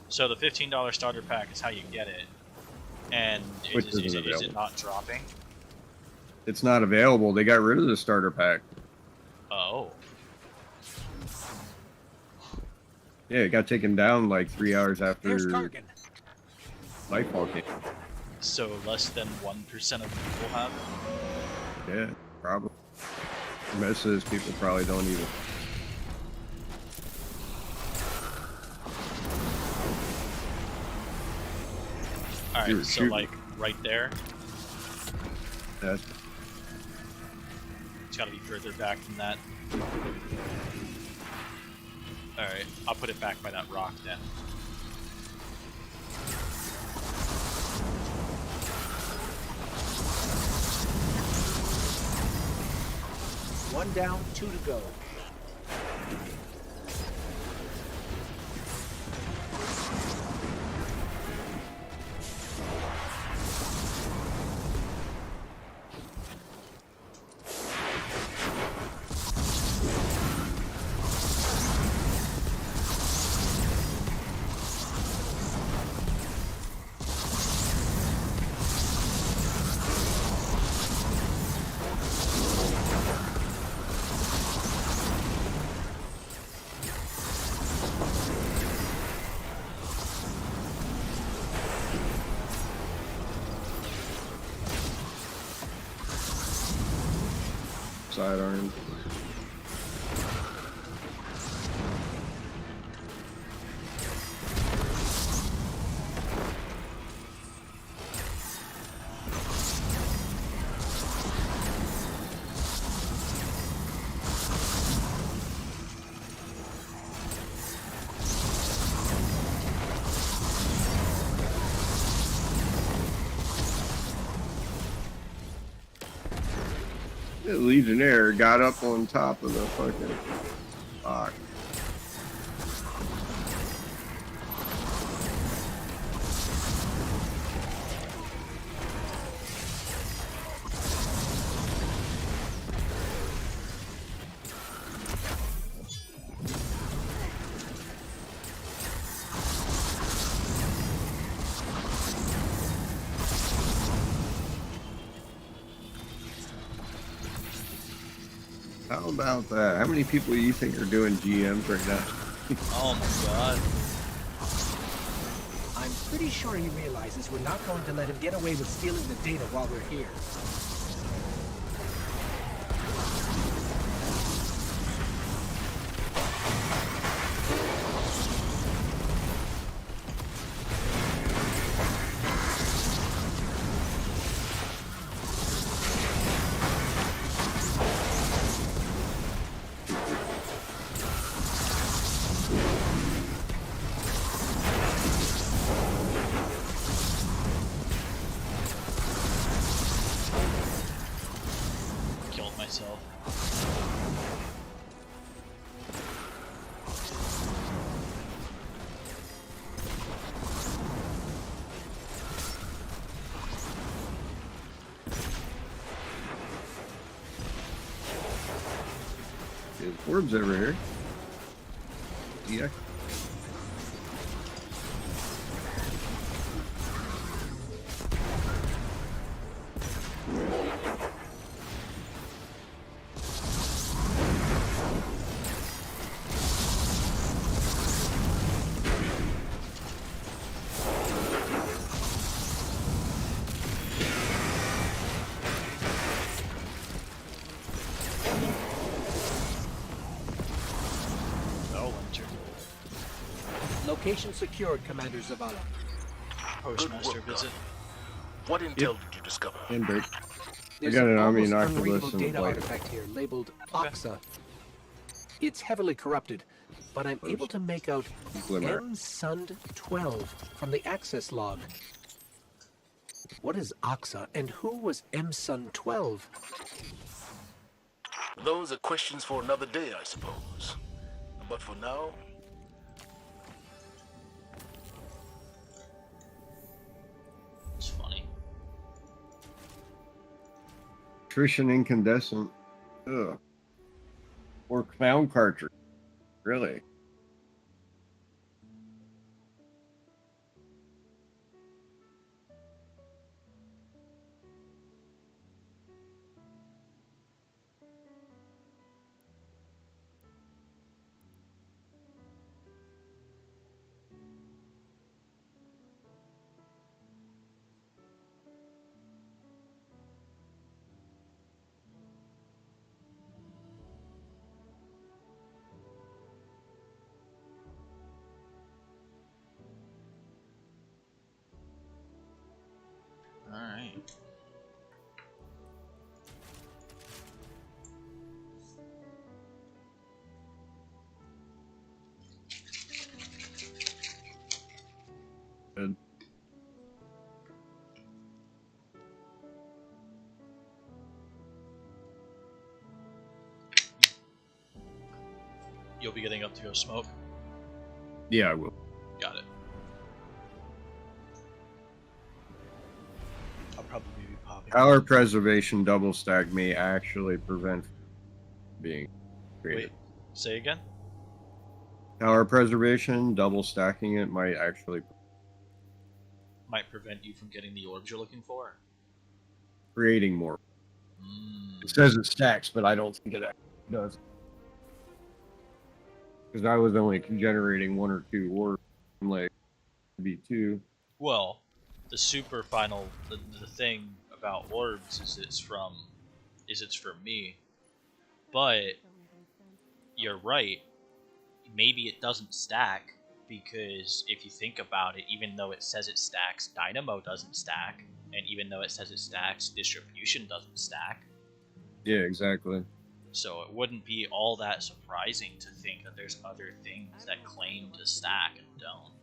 So the $15 starter pack is how you get it, and Which is isn't it available. not dropping? It's not available. They got rid of the starter pack. Oh. Yeah, it got taken down like 3 hours after There's Kargan. Nightfall came. So less than 1% of people have it? Yeah, probably. Most of those people probably don't even. Alright, You were so shooting. like right there. That's It's gotta be further back than that. Alright, I'll put it back by that rock then. One down, 2 to go. sidearm. The Legionnaire got up on top of the fucking rock. How about that? How many people do you think are doing GMs right now? Oh my god. I'm pretty sure he realizes we're not going to let him get away with stealing the data while we're here. Killed myself. There's orbs over here. Yeah. Oh, Winter. Location secured, Commander Zavala. Postmaster Good work, visit. What intel did you discover? Handbrake. There's got an an Omni almost Inoculus unreadable and data Blight. artifact here labeled Oxa. It's heavily corrupted, but I'm able to make out Glimmer. M-Sund-12 from the access log. What is Oxa, and who was M-Sund-12? Those are questions for another day, I suppose. But for now, It's funny. Attrition incandescent. Ugh. Or clown cartridge. Really? You'll be getting up to go smoke? Yeah, I will. Got it. I'll probably be popping. Power preservation double stack may actually prevent being created. Wait, say again? Power preservation double stacking it might actually Might prevent you from getting the orbs you're looking for? creating more. Mm. It says it stacks, but I don't think it actually does. Because I was only generating 1 or 2 orbs, like maybe 2. Well, the super final, the thing about orbs is it's from me. But you're right. Maybe it doesn't stack because if you think about it, even though it says it stacks, Dynamo doesn't stack, and even though it says it stacks, Distribution doesn't stack. Yeah, exactly. So it wouldn't be all that surprising to think that there's other things that claim to stack and don't.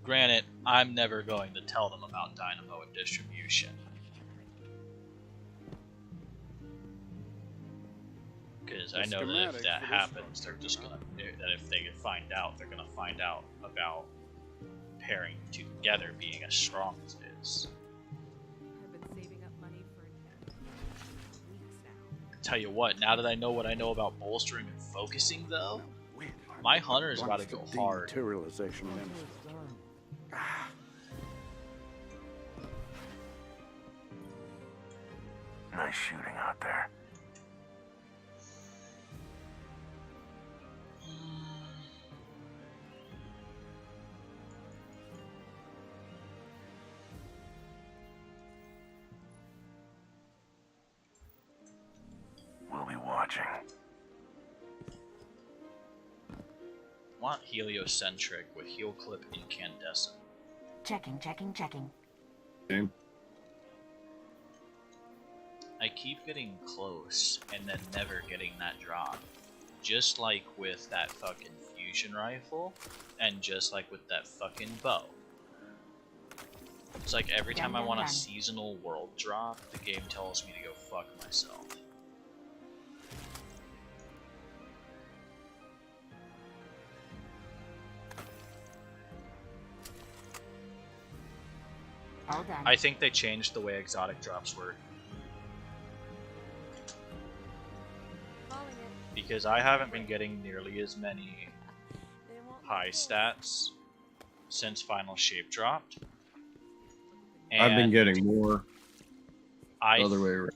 Granted, I'm never going to tell them about Dynamo and Distribution. Because I know that if that happens, they're just gonna, that if they find out, they're gonna find out about pairing the two together being as strong as it is. I've been saving up money for weeks now. Tell you what, now that I know what I know about bolstering and focusing though, my hunter is about to go hard. Dematerialization. Nice shooting out there. We'll be watching. Want heliocentric with heel clip incandescent. Checking. Same. I keep getting close and then never getting that drop. Just like with that fucking fusion rifle, and just like with that fucking bow. It's like every time I want a seasonal world drop, the game tells me to go fuck myself. All done. I think they changed the way exotic drops work. Because I haven't been getting nearly as many high stats since Final Shape dropped. And I've been getting more the other way around.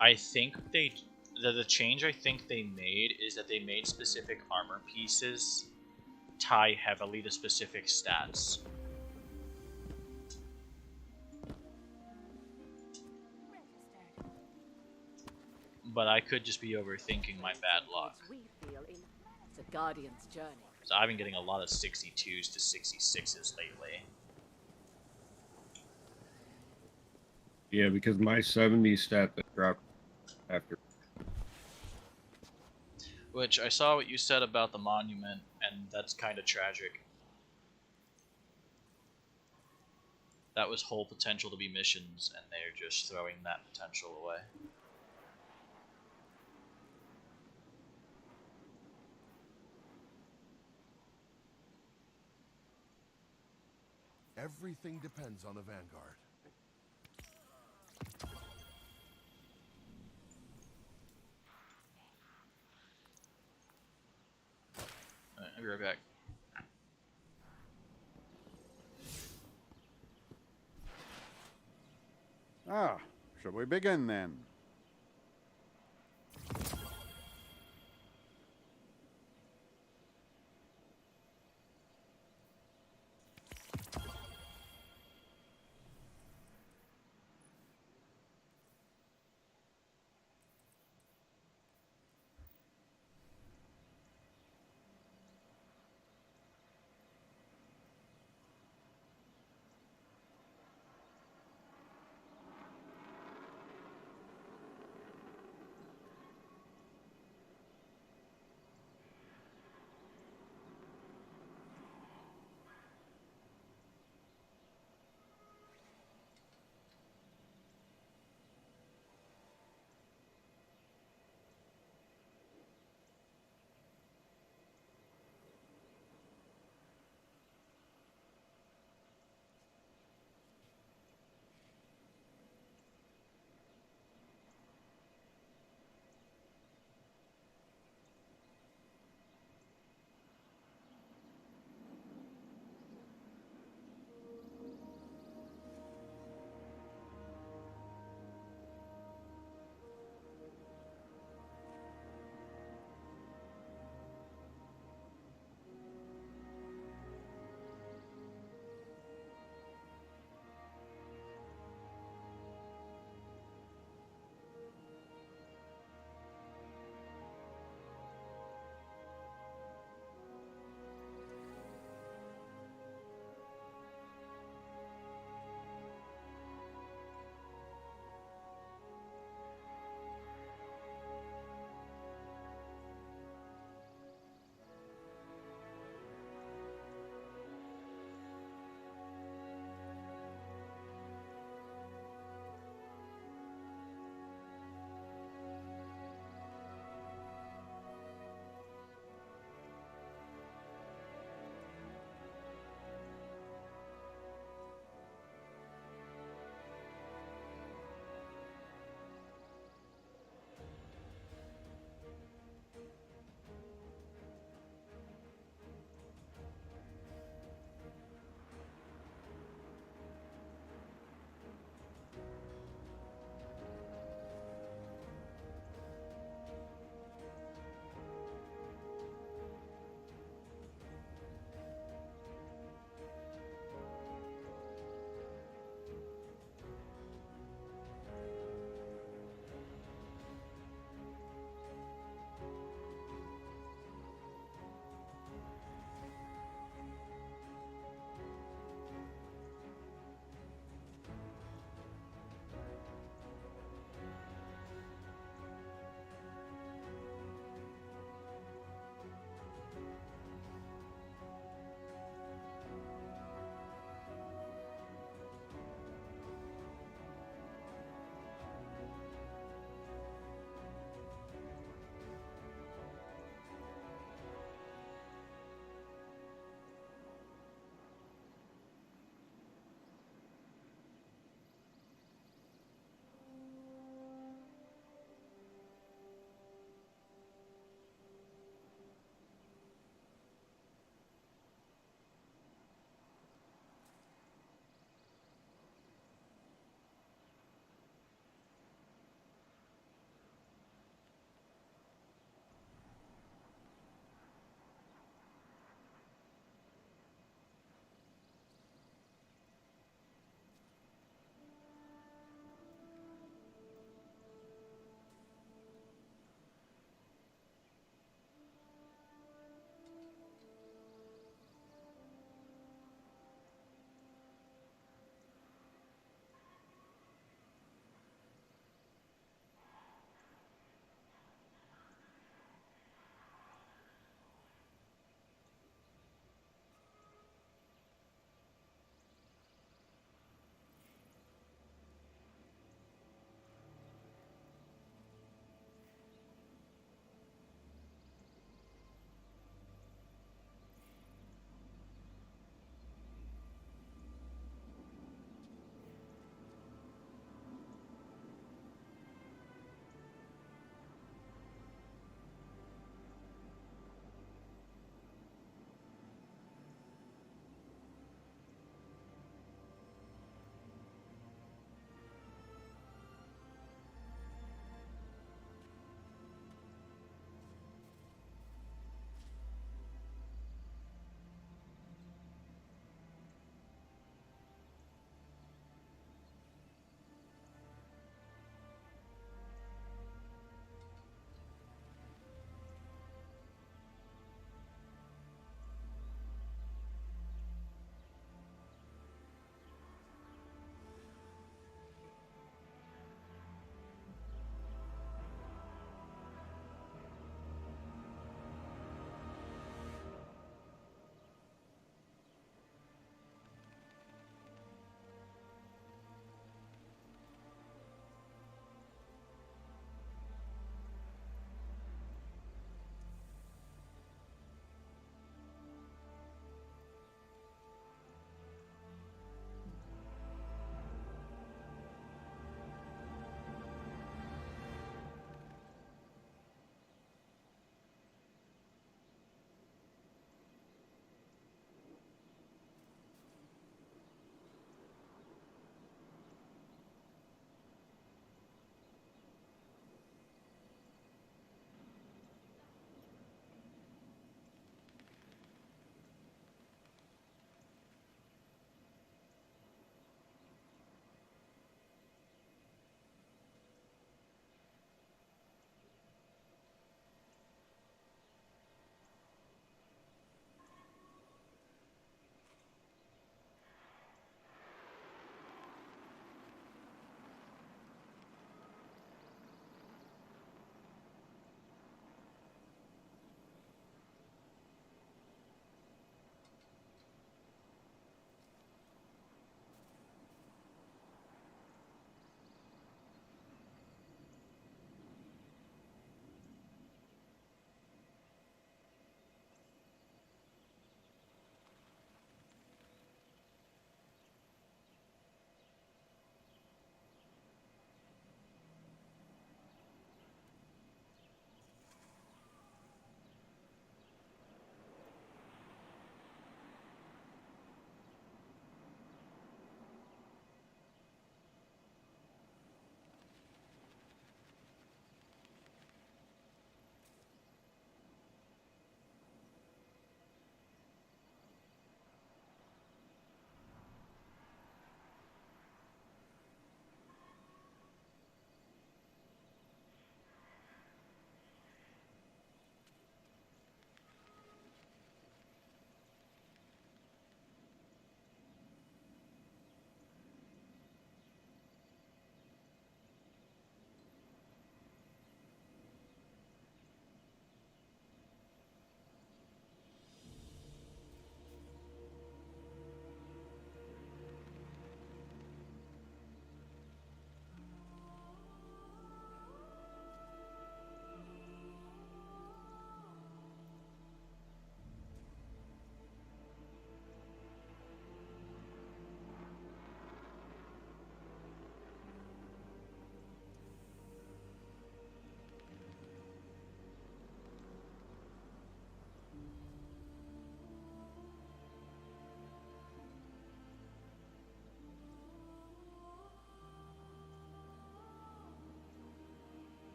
I think the change I think they made is that they made specific armor pieces tie heavily to specific stats. But I could just be overthinking my bad luck. It's a guardian's journey. So I've been getting a lot of 62s to 66s lately. Yeah, because my 70 stat that dropped after. Which I saw what you said about the monument, and that's kind of tragic. That was whole potential to be missions, and they're just throwing that potential away. Everything depends on the Vanguard. Alright, I'll be right back. Shall we begin then?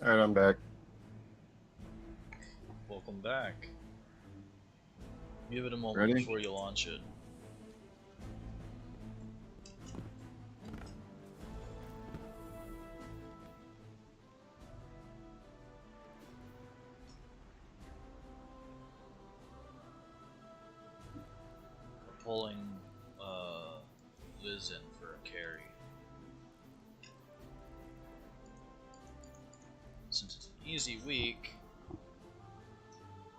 Alright, I'm back. Welcome back. Give it a moment Ready? before you launch it. We're pulling Liz in for a carry. Since it's an easy week,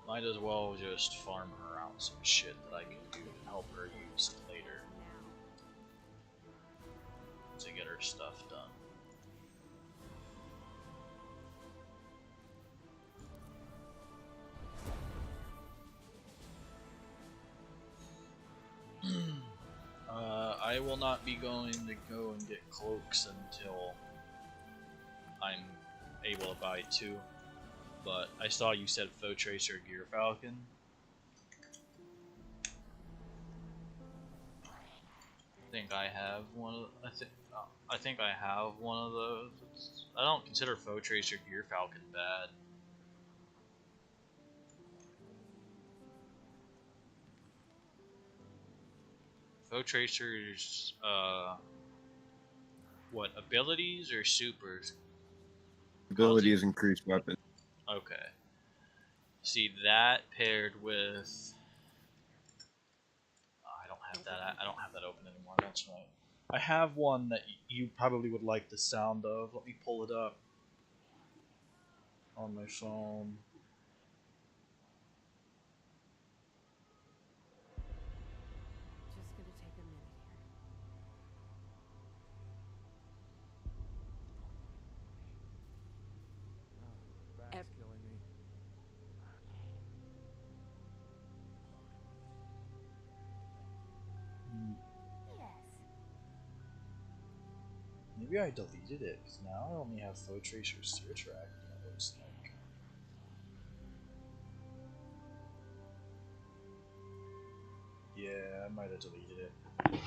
might as well just farm her out some shit that I can do and help her use later to get her stuff done. I will not be going to go and get cloaks until I'm able to buy 2. But I saw you said Foe Tracer Gear Falcon. I think I have one of. I think I have one of those. I don't consider Foe Tracer Gear Falcon bad. Foe Tracer's what, abilities or supers? Abilities increase weapons. Okay. See that paired with. I don't have that. I don't have that open anymore. That's right. I have one that you probably would like the sound of. Let me pull it up on my phone. Just gonna take a minute here. Back's killing me. Maybe I deleted it because now I only have Foe Tracer Seer Track. It looks like. Yeah, I might have deleted it. No,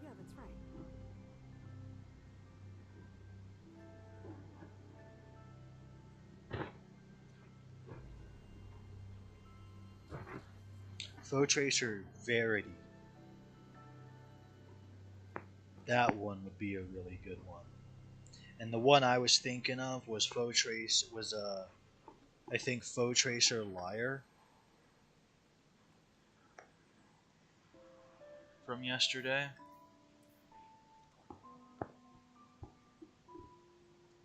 yeah, that's right. Foe Tracer Verity. That one would be a really good one. And the one I was thinking of was I think Foe Tracer Liar from yesterday.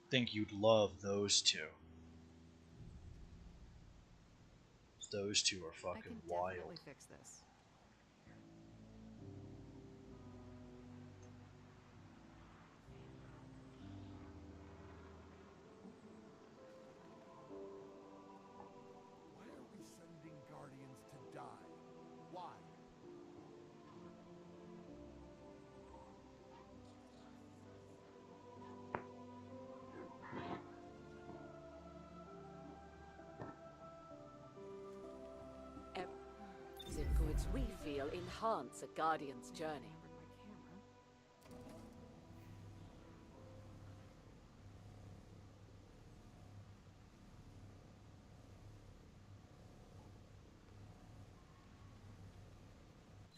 Think you'd love those two. Those two are I fucking can wild. definitely fix this. Why are we sending Guardians to die? Why? The goods we feel enhance a Guardian's journey.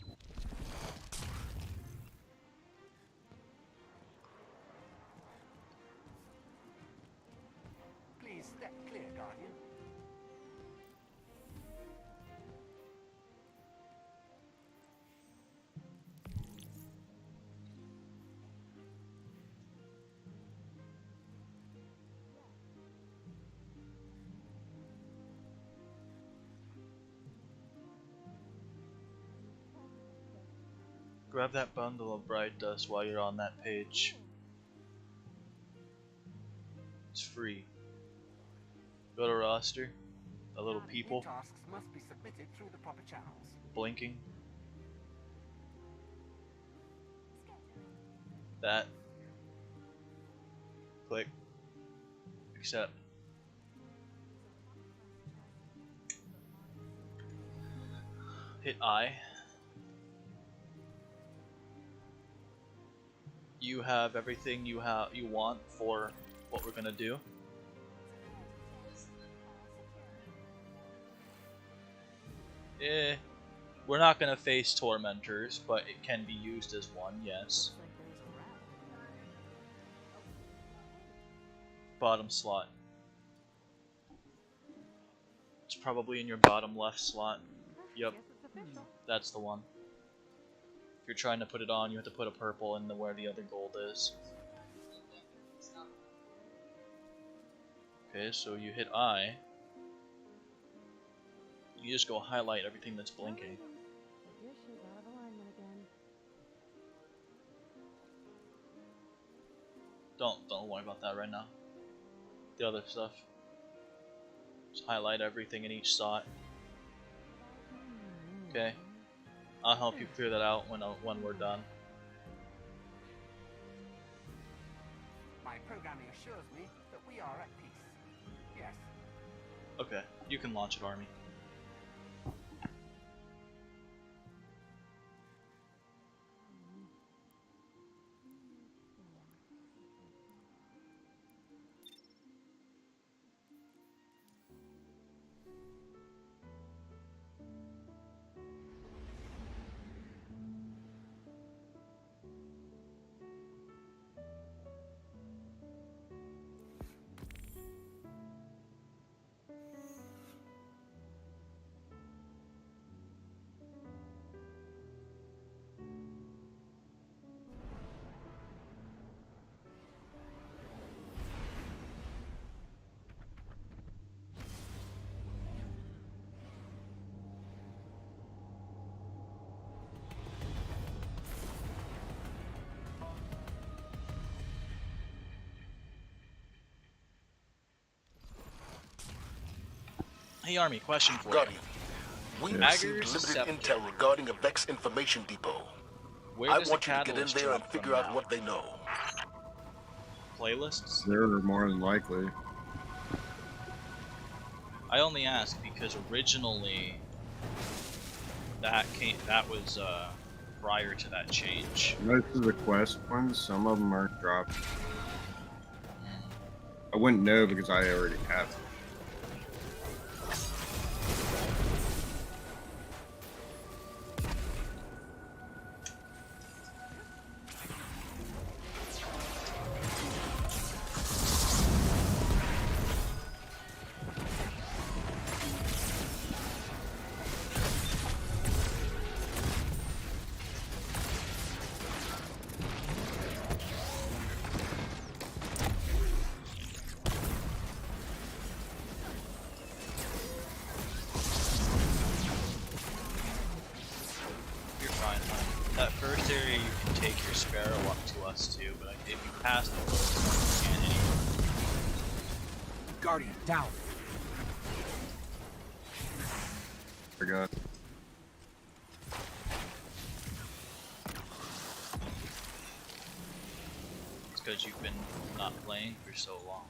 My camera. Please step clear, Guardian. Grab that bundle of bright dust while you're on that page. It's free. Go to roster. A little people Tasks must be submitted through the proper channels. blinking. That. Click. Accept. Hit I. You have everything you want for what we're gonna do. We're not gonna face tormentors, but it can be used as one, yes. Bottom slot. It's probably in your bottom left slot. Yep. That's the one. If you're trying to put it on, you have to put a purple in where the other gold is. Okay, so you hit I. You just go highlight everything that's blinking. Don't worry about that right now. The other stuff. Just highlight everything in each slot. Okay. I'll help you clear that out when we're done. My programming assures me that we are at peace. Yes. Okay, you can launch it, Army. Hey Army, question for Guardian, we you. received Agger's limited Scepter. intel regarding a Vex information depot. Where I does want the you to get in catalyst there and drop figure from out now? what they know. Playlists? They're more than likely. I only ask because originally that was prior to that change. Most of the quest ones, some of them aren't dropped. I wouldn't know because I already have them. You're fine, hon. That first area you can take your Sparrow up to us too, but if you pass the close, you can't anymore. Guardian, down. Forgot. It's because you've been not playing for so long.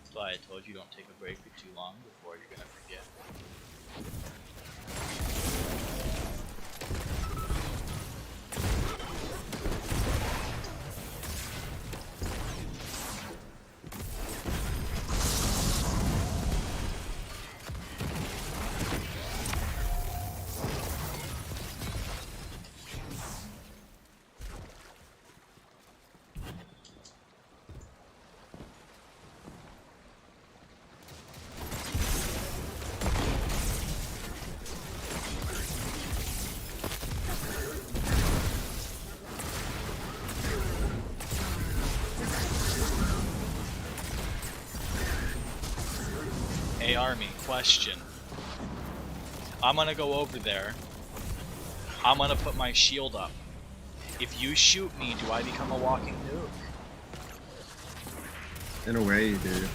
That's why I told you don't take a break for too long before you're gonna forget. Hey Army, question. I'm gonna go over there. I'm gonna put my shield up. If you shoot me, do I become a walking nuke? In a way, you do.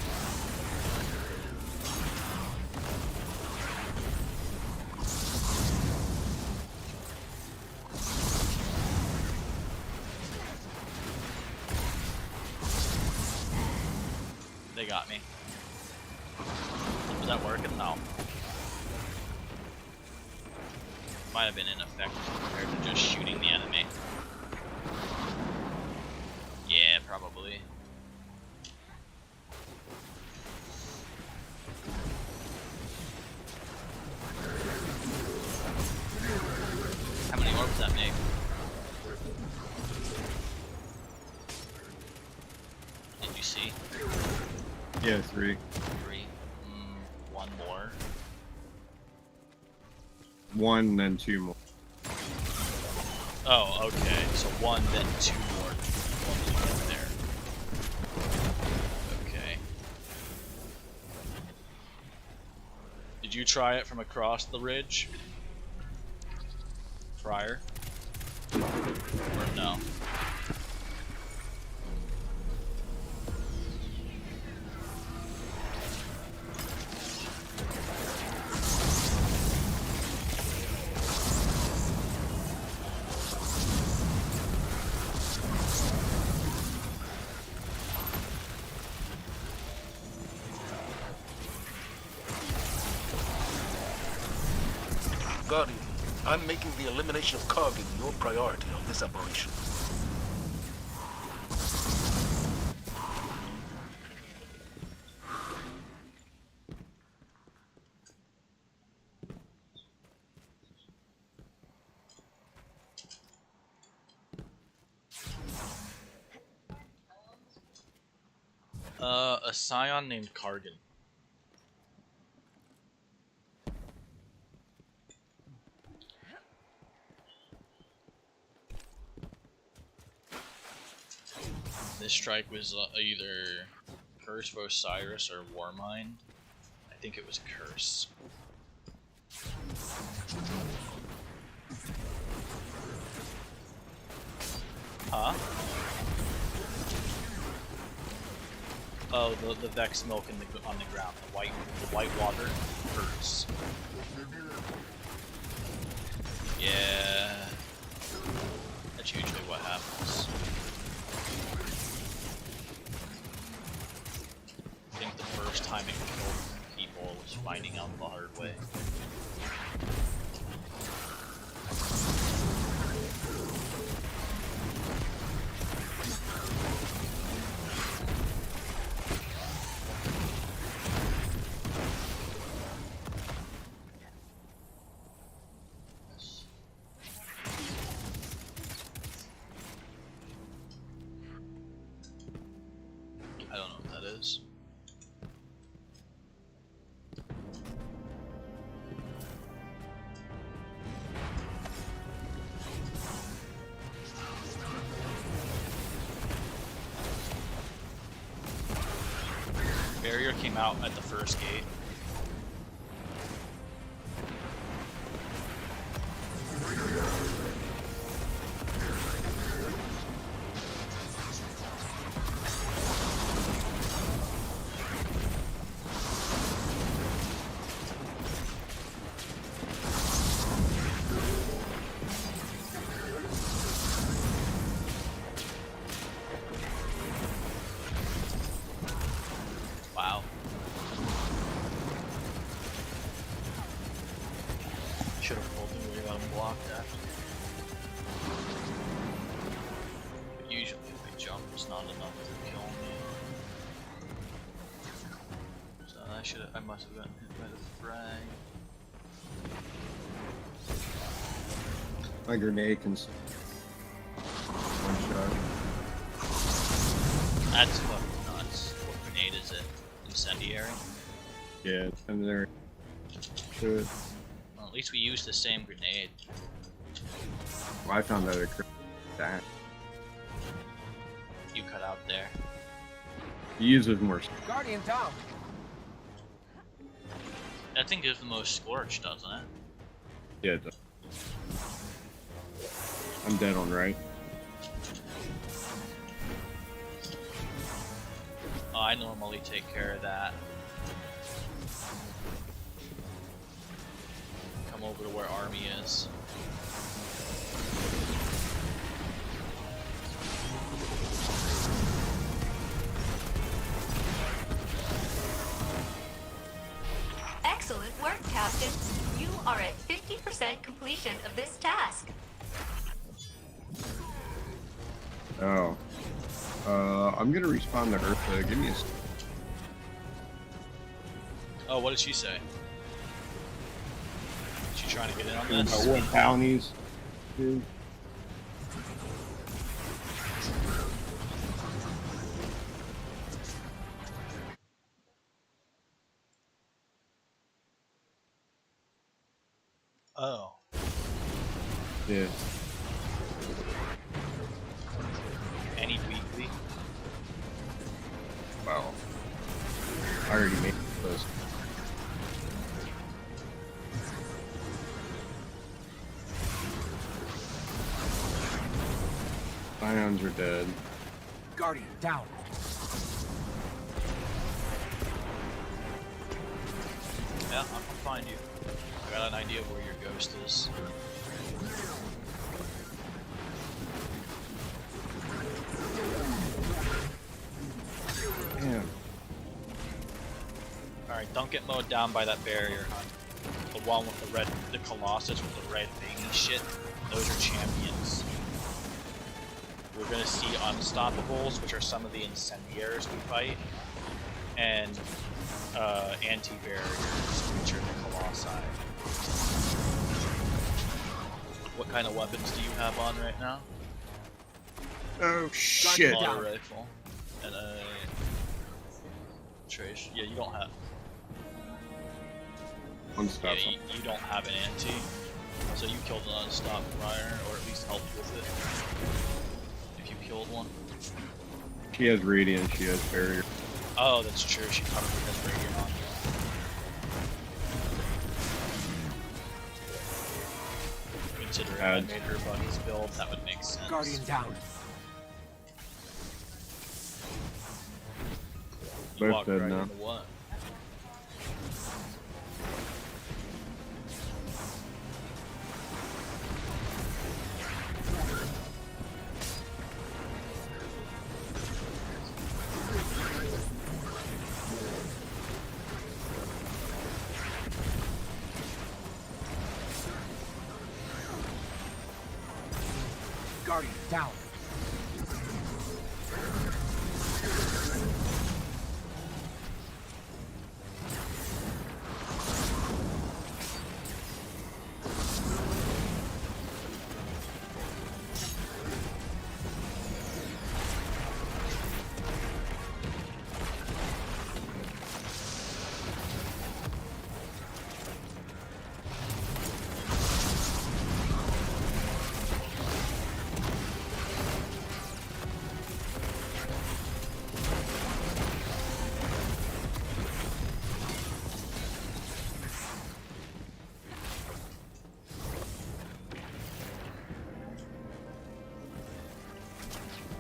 they got me. Was that working? No. Might have been ineffective compared to just shooting the enemy. Yeah, probably. How many orbs does that make? Did you see? Yeah, 3. 3. One more. 1, then 2 more. Oh, okay. So 1, then 2 more. Once you get there. Okay. Did you try it from across the ridge? Prior? Or no? Guardian, I'm making the elimination of Kargan your priority on this operation. A scion named Kargan. This strike was either Curse of Osiris or Warmind. I think it was Curse. Huh? Oh, the Vex milk on the ground. The white water. Curse. Yeah. That's usually what happens. I think the first time it killed people was finding out the hard way. I don't know what that is. Barrier came out at the first gate. Wow. Should have pulled him when he got him blocked after. But usually if I jump, it's not enough to kill me. So I must have gotten hit by the frag. My grenade can one shot. That's fucking nuts. What grenade is it? Incendiary? Yeah, I'm there. Do it. Well, at least we used the same grenade. Well, I found that that You cut out there. he uses more. Guardian down. That thing gives the most scorch, doesn't it? Yeah, it does. I'm dead on right. Oh, I normally take care of that. Come over to where Army is. work, Captain. You are at 50% completion of this task. Oh. I'm gonna respawn to Earth. Give me a. Oh, what did she say? Is she trying to get in on this? What bounties? Dude. Oh. Yeah. Any weekly? Wow. I already made this. Ions are dead. Guardian down. Yeah, I'll find you. I got an idea of where your ghost is. Damn. Alright, don't get mowed down by that barrier, huh? The one with the Colossus with the red veiny shit. Those are champions. We're gonna see Unstoppables, which are some of the incendiaries we fight, and anti-barriers, which are the Colossi. What kind of weapons do you have on right now? Oh shit! Auto rifle and a trace. Yeah, you don't have. Unstoppable. Yeah, you don't have an anti, so you killed an unstopped prior, or at least helped with it. If you killed one. She has radiant. She has barrier. Oh, that's true. She probably has radiant on. Considering I made her buddy's build, that would make sense. Guardian down. You Both walked dead right now. into what? Guardian down.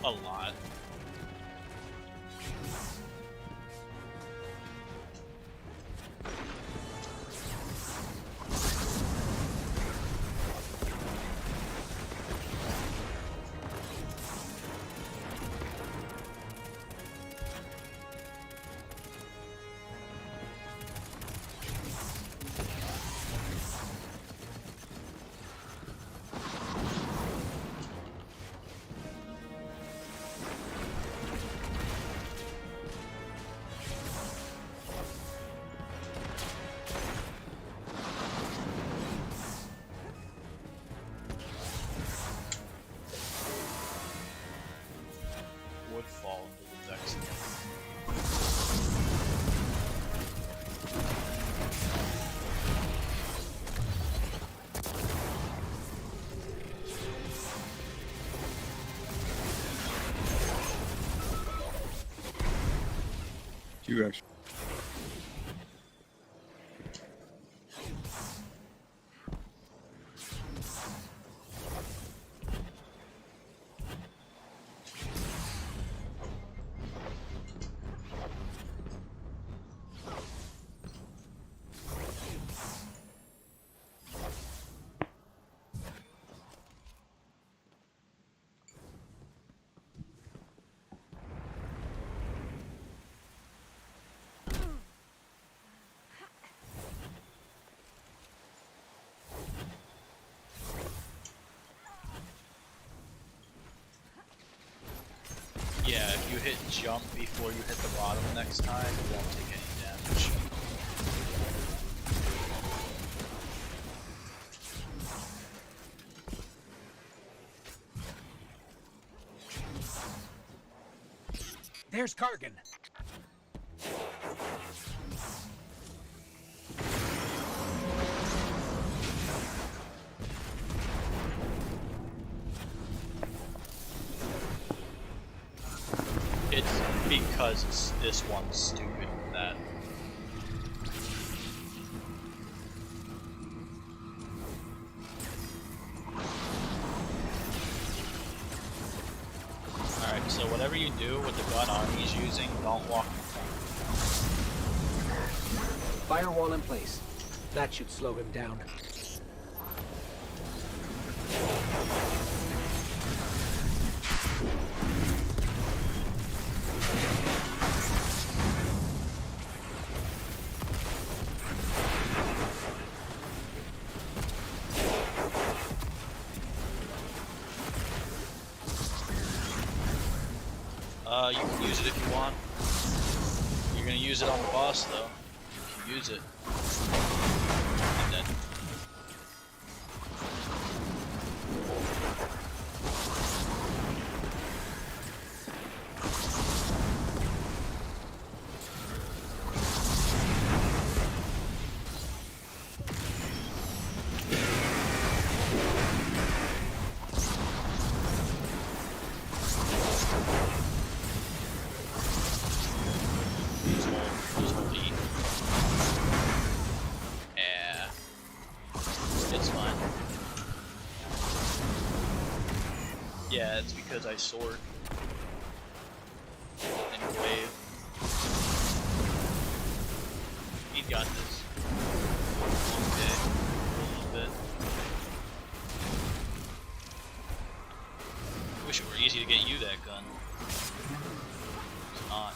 A lot. Would fall into the decks again. Two extra. you hit jump before you hit the bottom next time, you won't take any damage. There's Kargan. It's because this one's stupid that. Alright, so whatever you do with the gun Army's using, don't walk in front. Firewall in place. That should slow him down. You can use it if you want. You're gonna use it on the boss though. You can use it. And then use hold E. Yeah. It's fine. Yeah, it's because I sword. And wave. He got this. Okay. A little bit. Wish it were easy to get you that gun. It's not.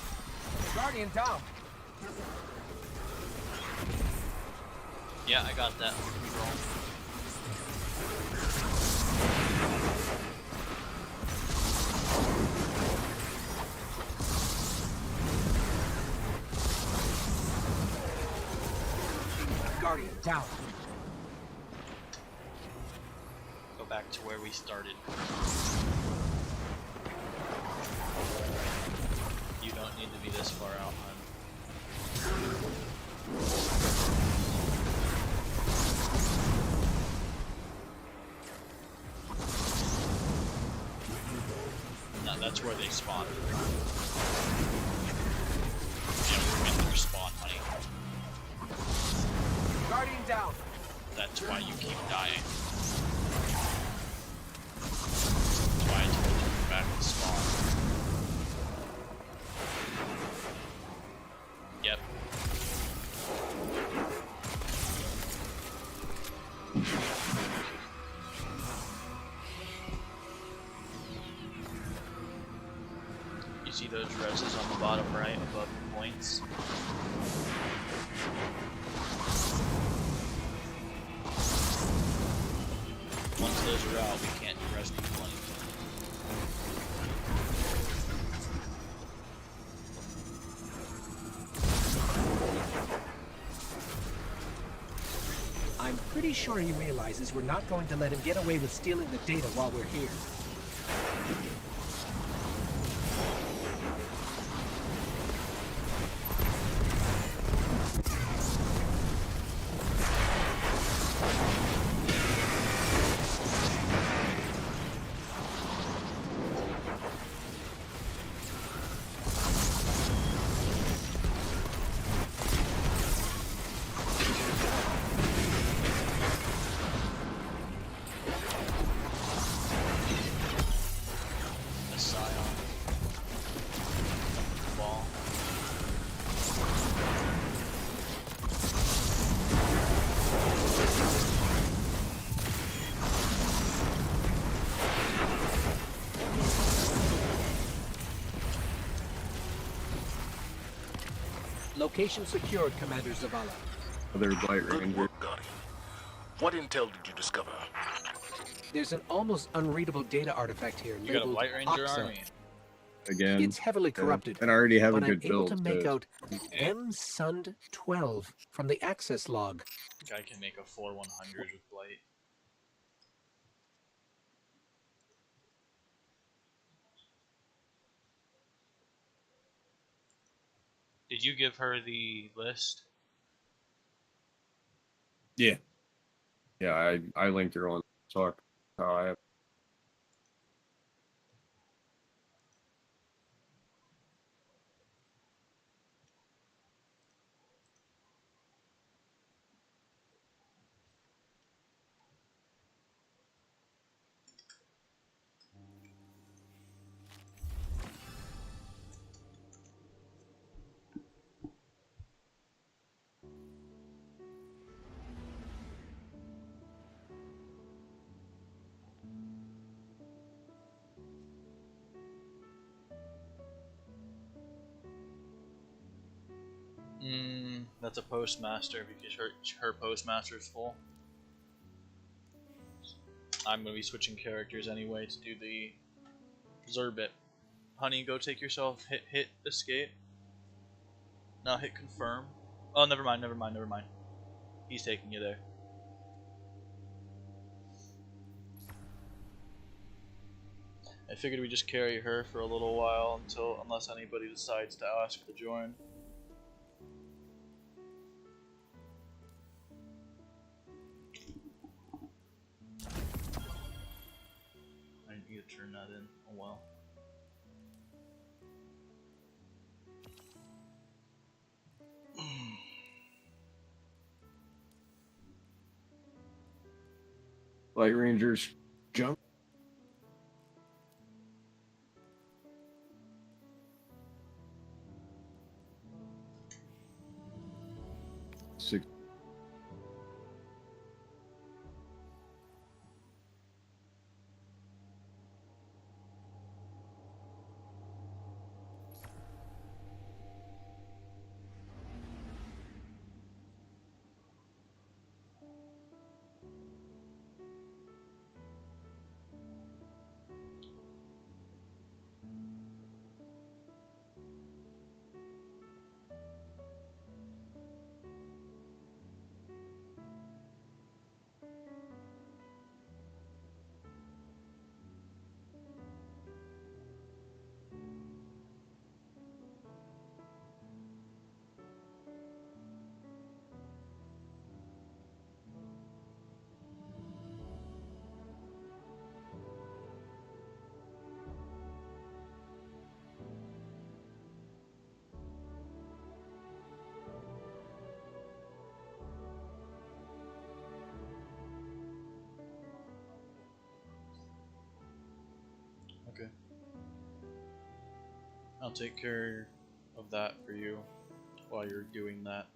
Guardian down. Yeah, I got that. Wrong. Guardian down. Go back to where we started. You don't need to be this far out, hun. No, that's where they spawn. Yeah, we respawn, honey. Guardian down. That's why you keep dying. That's why I told you to go back and spawn. Yep. You see those reses on the bottom right above the points? Once those are out, we can't do rescue plenty. I'm pretty sure he realizes we're not going to let him get away with stealing the data while we're here. The Scion. Ball. Location secured, Commander Zavala. Other Blight Good Ranger. work, Guardian. What intel did you discover? There's an almost unreadable data artifact here You got a labeled White Ranger Oxa. army. again. It's heavily corrupted, And I already have a but I'm good able build. to make so out M-Sund 12 from the access log. Guy can make a 4-100 with Blight. Did you give her the list? yeah. Yeah, I linked her on Talk. I have. That's a postmaster because her postmaster is full. I'm gonna be switching characters anyway to do the Zerbit. Honey, go take yourself. Hit escape. No, hit confirm. Oh, never mind. He's taking you there. I figured we just carry her for a little while unless anybody decides to ask to join. I need to turn that in. Oh well. Light Rangers jump. Six. Okay. I'll take care of that for you while you're doing that.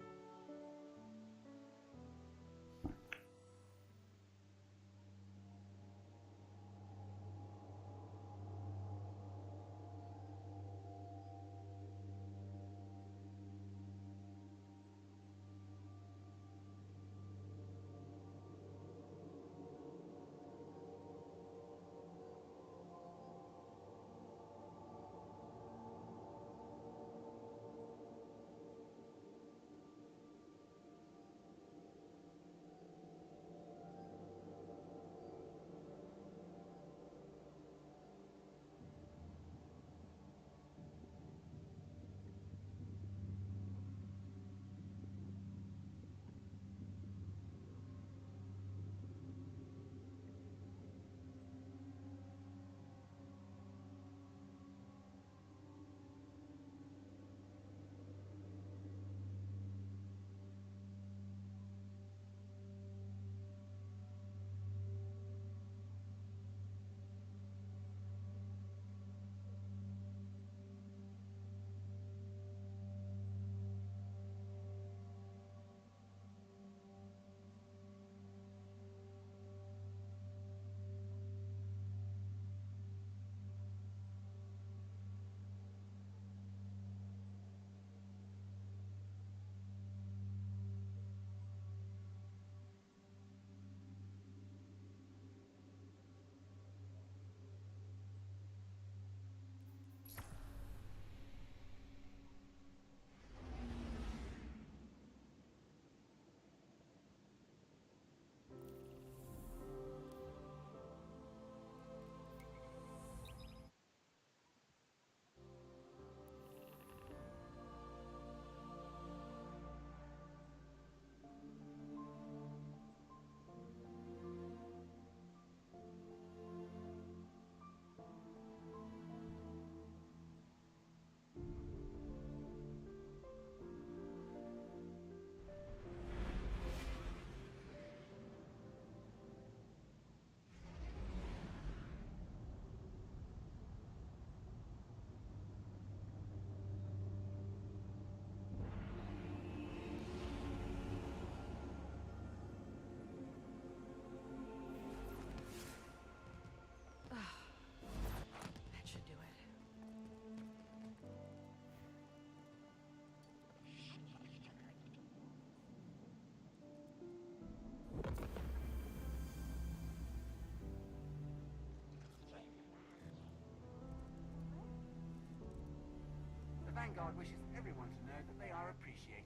Vanguard wishes everyone to know that they are appreciated.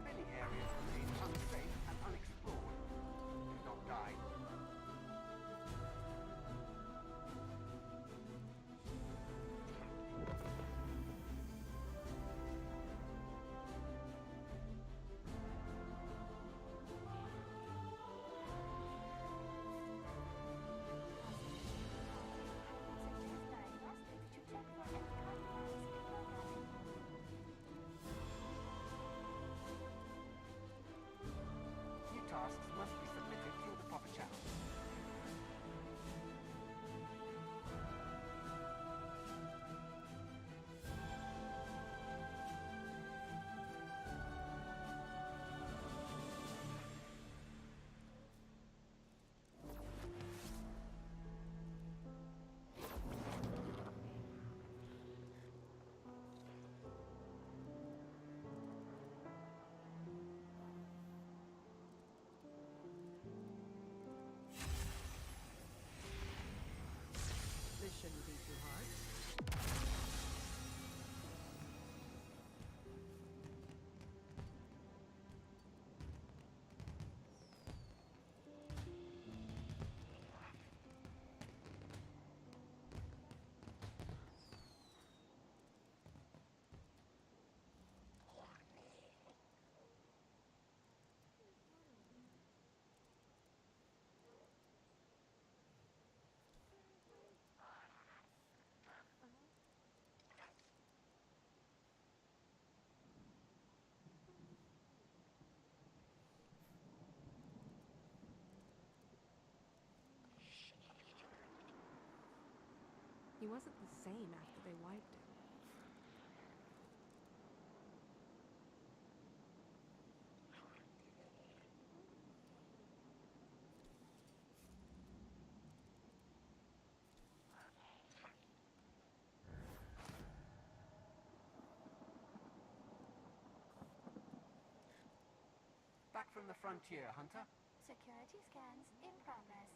Many areas remain unsafe and unexplored. Do not die. New tasks must be submitted through the proper channel. This shouldn't be too hard. He wasn't the same after they wiped him. Back from the frontier, Hunter. Security scans in progress.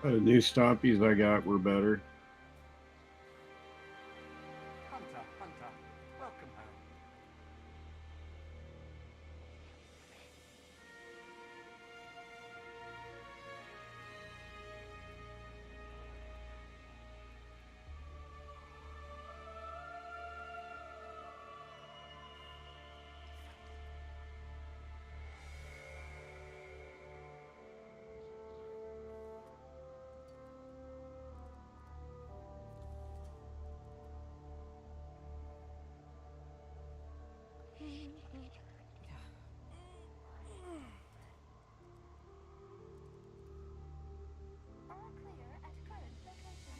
The new stompies I got were better. Hunter, Hunter, welcome home. All clear at current location.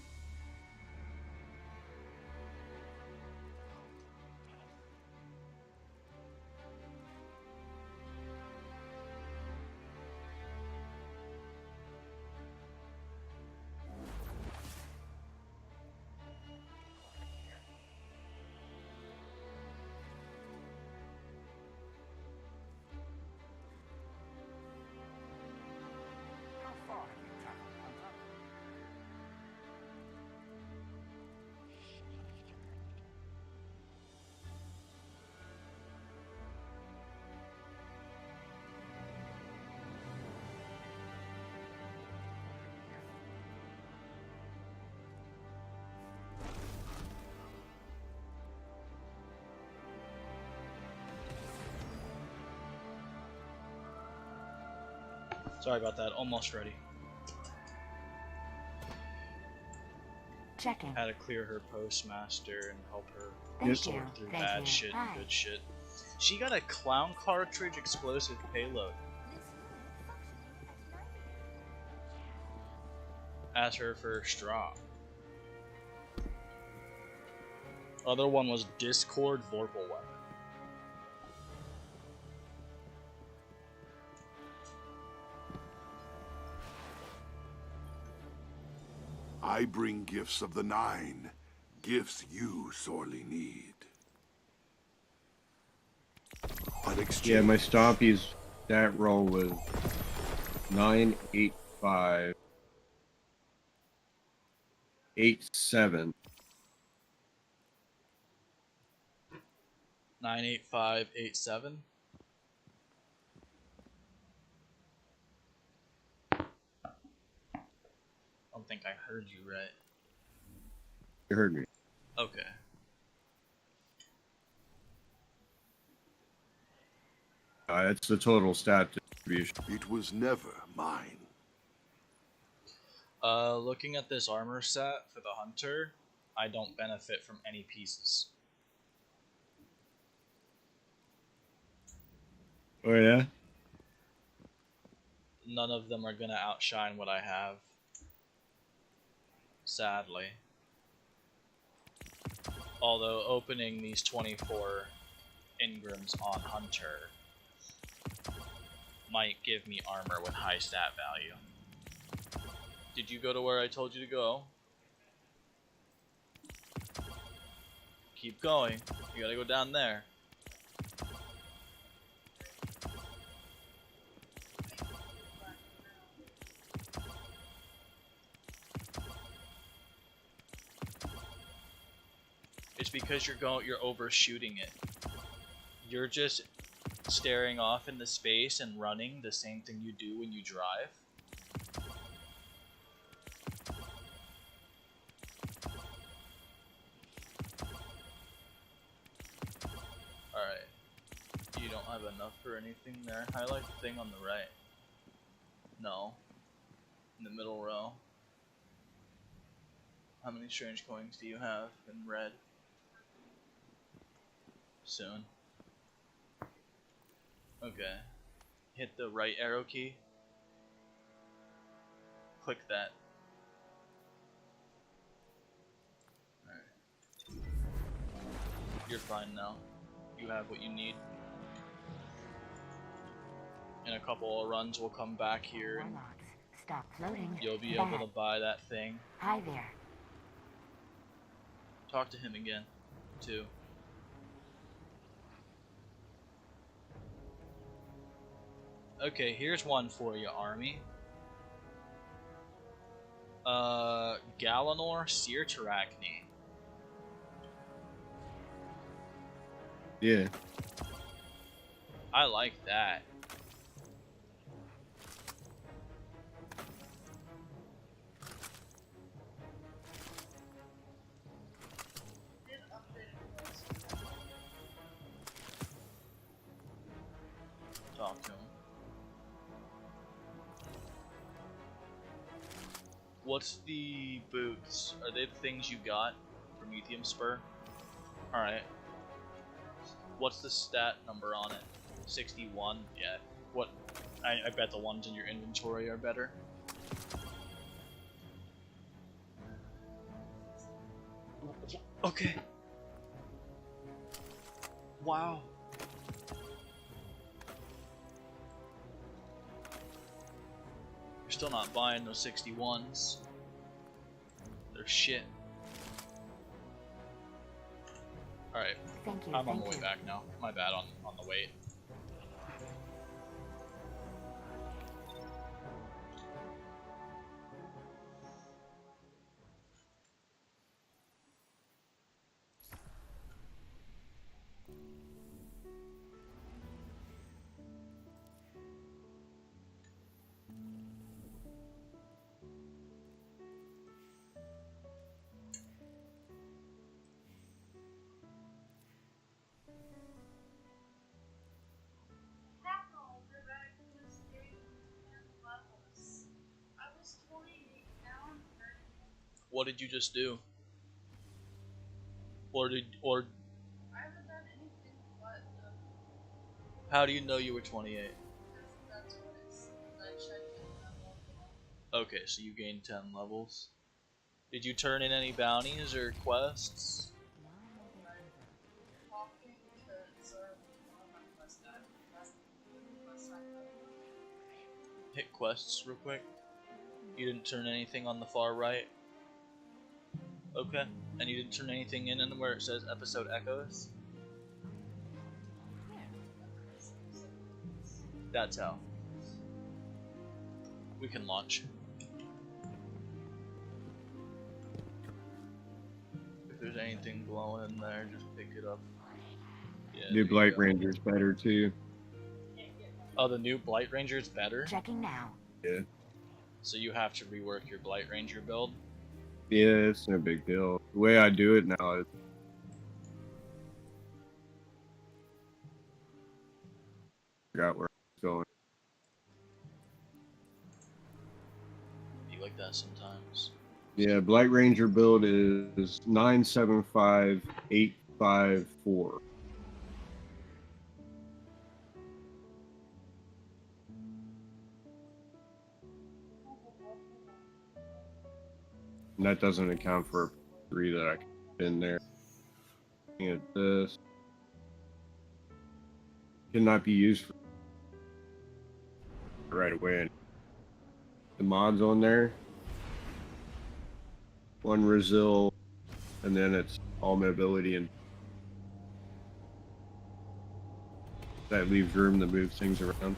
How far have you traveled, Hunter? Sorry about that. Almost ready. Checking. Had to clear her postmaster and help her Thank sort you. through Thank bad you. shit Hi. and good shit. She got a clown cartridge explosive payload. This unit functioning at 90. Asked her for straw. Other one was Discord Vorpal weapon. I bring gifts of the Nine. Gifts you sorely need. But exchange. Yeah, my stompies stat roll was 985 87. 98587. I don't think I heard you right. You heard me. Okay. That's the total stat distribution. It was never mine. Looking at this armor set for the hunter, I don't benefit from any pieces. Oh yeah? None of them are gonna outshine what I have. Sadly. Although opening these 24 engrams on hunter might give me armor with high stat value. Did you go to where I told you to go? Keep going. You gotta go down there. It's because you're overshooting it. You're just staring off into space and running the same thing you do when you drive. Alright. You don't have enough for anything there. Highlight the thing on the right. No. In the middle row. How many strange coins do you have in red? Soon. Okay. Hit the right arrow key. Click that. Alright. You're fine now. You have what you need. In a couple of runs, we'll come back here and Warlocks. Stop floating. you'll be Bad. able to buy that thing. Hi there. Talk to him again, too. Okay, here's one for you, Army. Galanor Seer Terracne. Yeah. I like that. Talk to him. What's the boots? Are they the things you got from Prometheum Spur? Alright. What's the stat number on it? 61? Yeah. What? I bet the ones in your inventory are better. Okay. Wow. You're still not buying those 61s. They're shit. Alright. Thank you. I'm on the way thank you. back now. My bad on the wait. What did you just do? Or I haven't done anything but how do you know you were 28? that's what it says. I checked in that level. Okay, so you gained 10 levels. Did you turn in any bounties or quests? Talking to Zora on my quest app. That's the quest I got. Hit quests real quick. You didn't turn anything on the far right? Okay. And you didn't turn anything in where it says episode echoes? That's how. We can launch. If there's anything glowing in there, just pick it up. Yeah, New there you Blight go. Ranger's better too. Oh, the new Blight Ranger is better? Checking now. Yeah. So you have to rework your Blight Ranger build? Yeah, it's no big deal. The way I do it now is I forgot where it's going. Be like that sometimes. Yeah, Blight Ranger build is 975854. And that doesn't account for 3 that I can put in there. Looking at this. Cannot be used for right away. The mods on there. 1 Resil, and then it's all mobility, and that leaves room to move things around.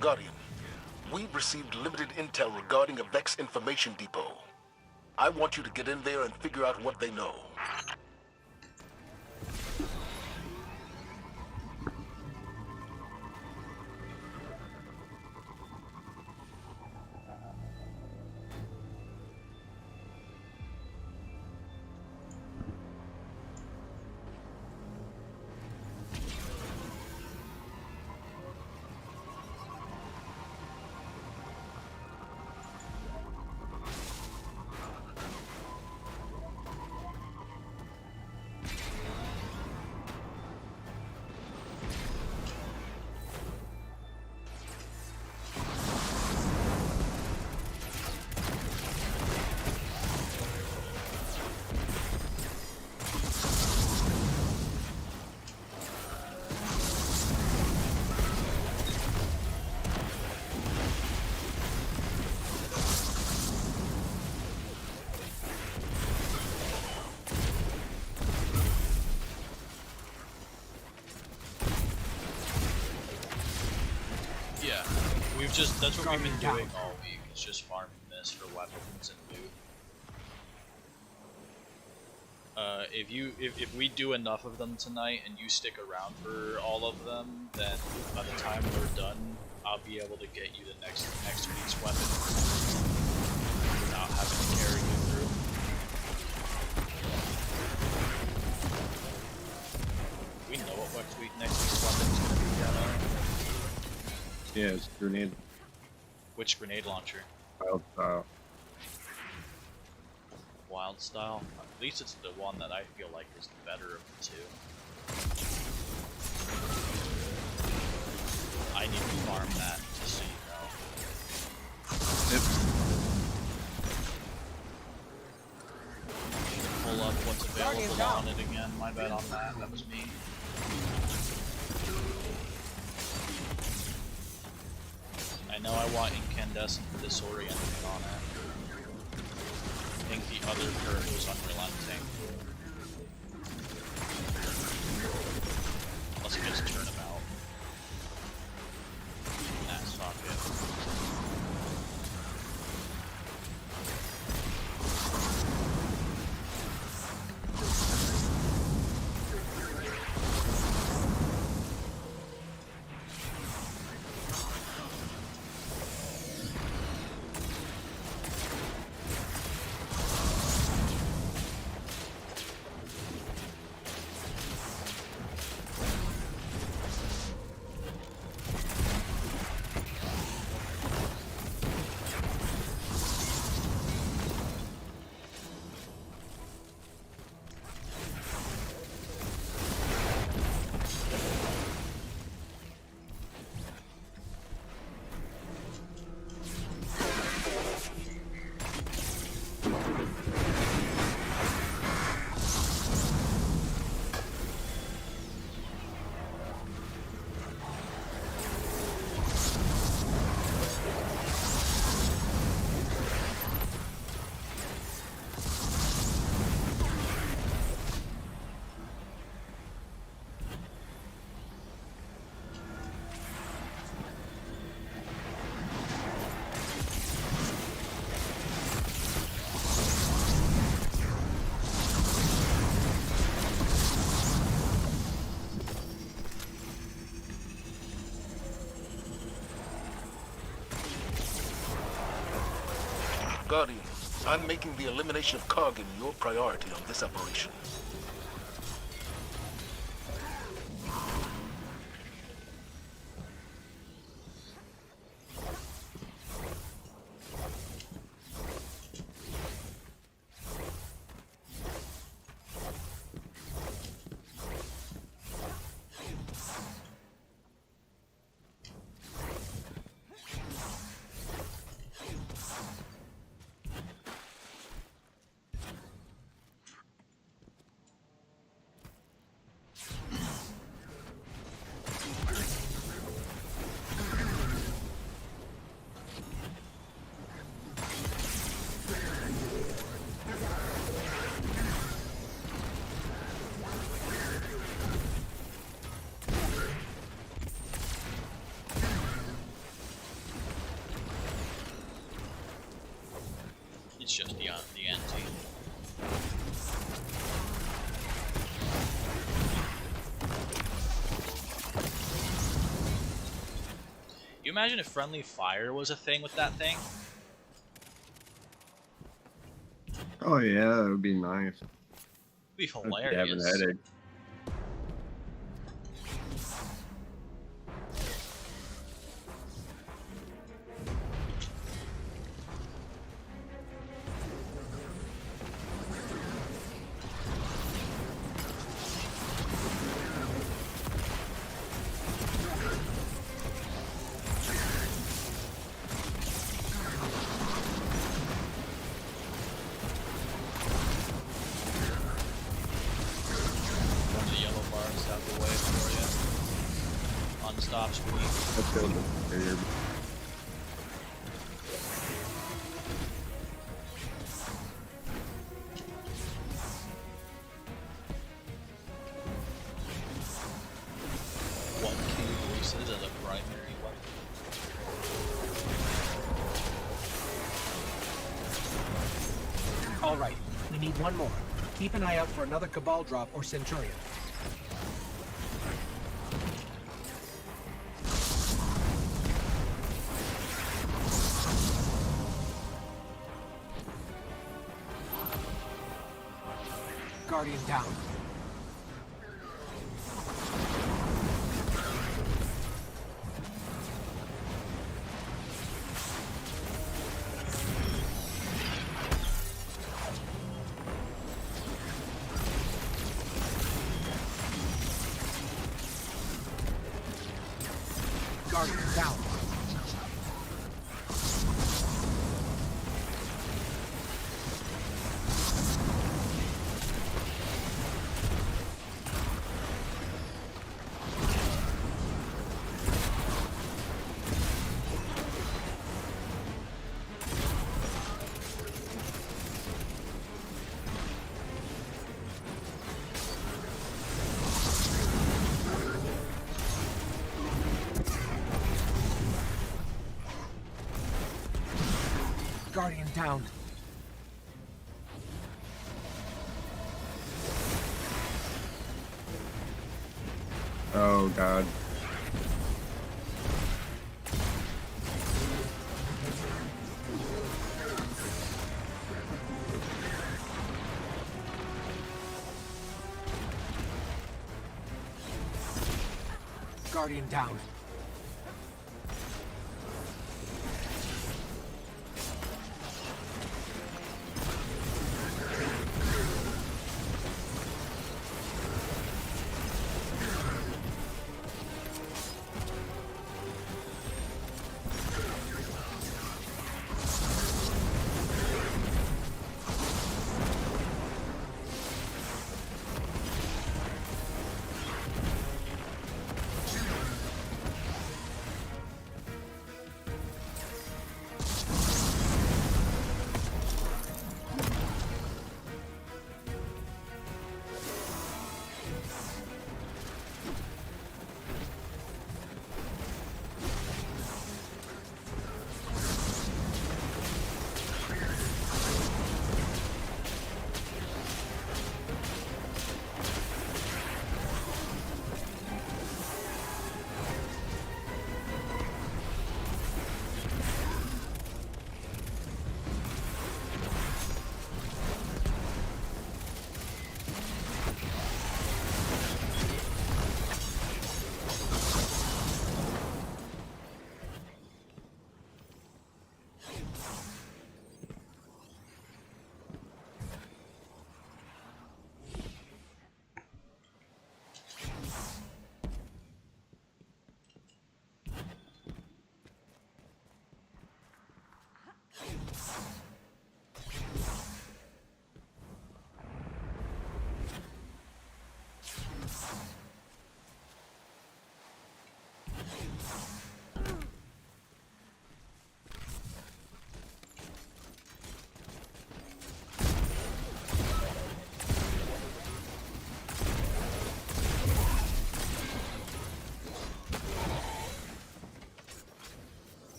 Guardian, we've received limited intel regarding a Vex information depot. I want you to get in there and figure out what they know. that's what we've been doing all week. It's just farming this for weapons and loot. If we do enough of them tonight and you stick around for all of them, then by the time we're done, I'll be able to get you the next week's weapon without having to carry you through. We know what next week's weapon is going to be, Yeah, it's grenade. Which grenade launcher? Wild style. Wild style? At least it's the one that I feel like is the better of the two. I need to farm that to see though. Yep. Pull up what's available on it again. My bad on that. That was me. I know I want incandescent for disorienting on it. I think the other perk was unrelenting. Let's just turn him out. Nah, fuck it. Guardian, I'm making the elimination of Kargan your priority on this operation. It's just the NT. You imagine if friendly fire was a thing with that thing? Oh yeah, that would be nice. It'd be I'd be hilarious. having a headache. Let's go to the One key voices as a primary weapon. need one more. Keep an eye out for another Cabal drop or Centurion. Guardian down. Guardian down. Guardian down. Oh god. Guardian down.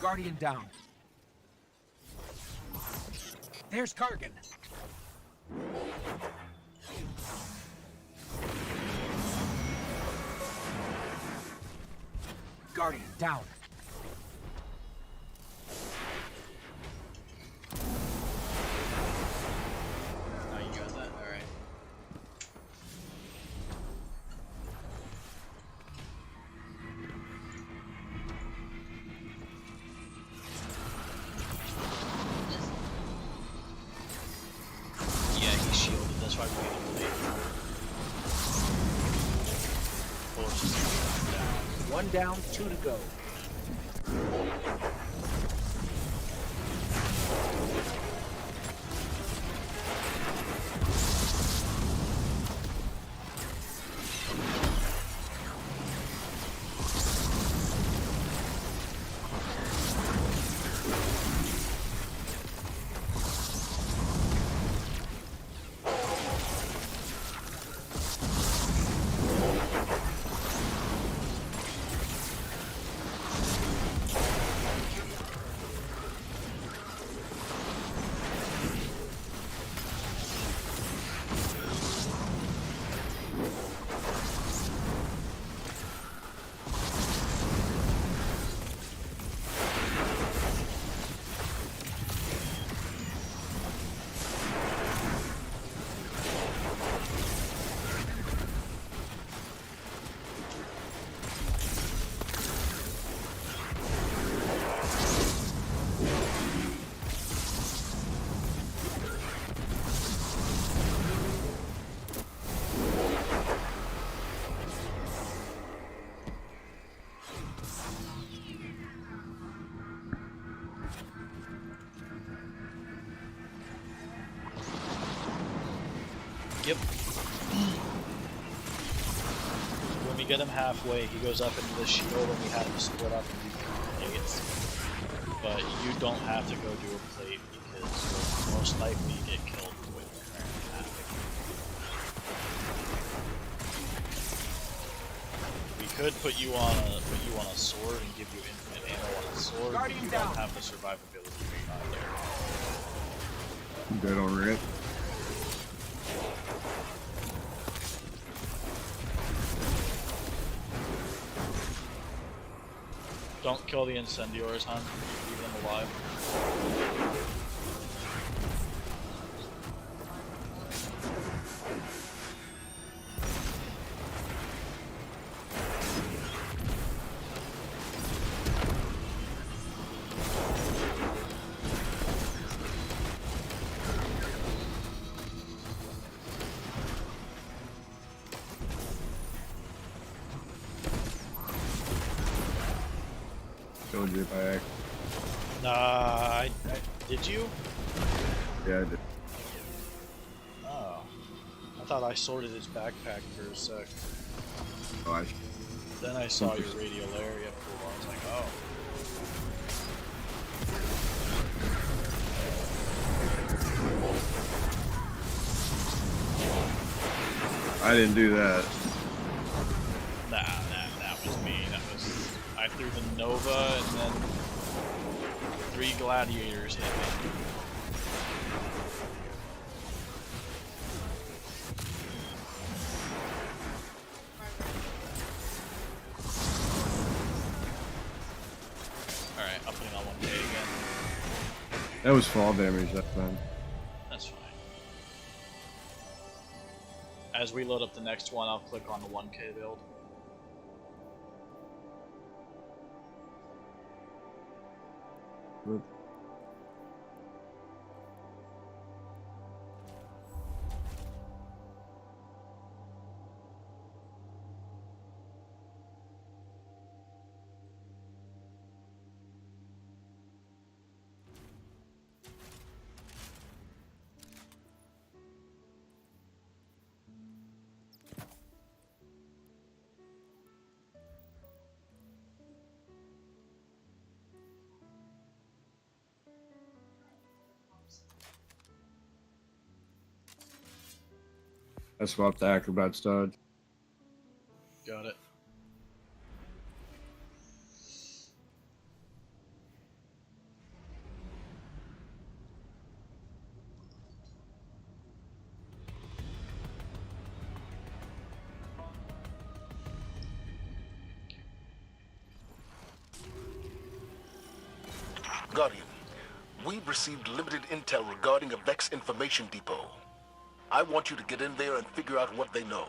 Guardian down. There's Kargan. Guardian down. Oh, you got that? Alright. Yeah, he's shielded, that's why we get him late. Forces him down. One down, two to go. Yep. When we get him halfway, he goes up into the shield and we have to split up and do plates. But you don't have to go do a plate because you'll most likely get killed with the current havoc. We could put you on a sword and give you infinite ammo on a sword, but you don't have the survivability rate either. I'm dead already. Don't kill the incendiaries, hon. Leave them alive. Killed you by accident. Nah, did you? Yeah, I did. Oh. I thought I sorted his backpack for a sec. Oh, Then I saw your radial area pool. I was like, oh. I didn't do that. Nah, that was me. I threw the Nova and then 3 gladiators hit me. Alright, I'm putting on 1K again. That was fall damage that time. That's fine. As we load up the next one, I'll click on the 1K build. Good. I swapped the acrobat stud. Got it. Guardian, we've received limited intel regarding a Vex information depot. I want you to get in there and figure out what they know.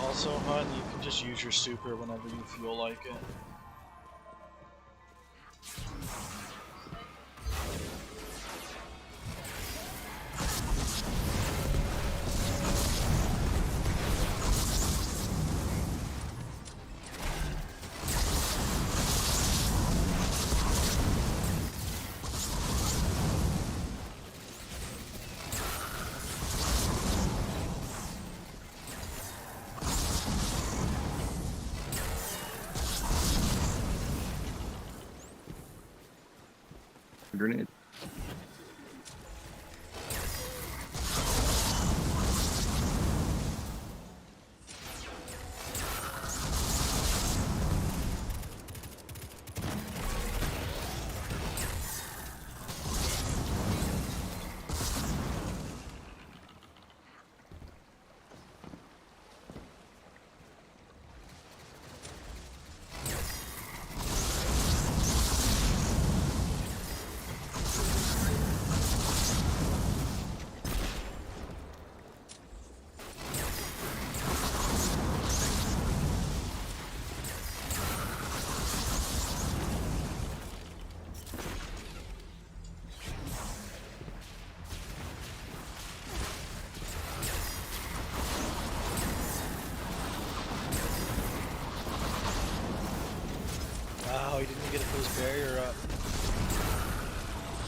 Also, hun, you can just use your super whenever you feel like it. Grenade.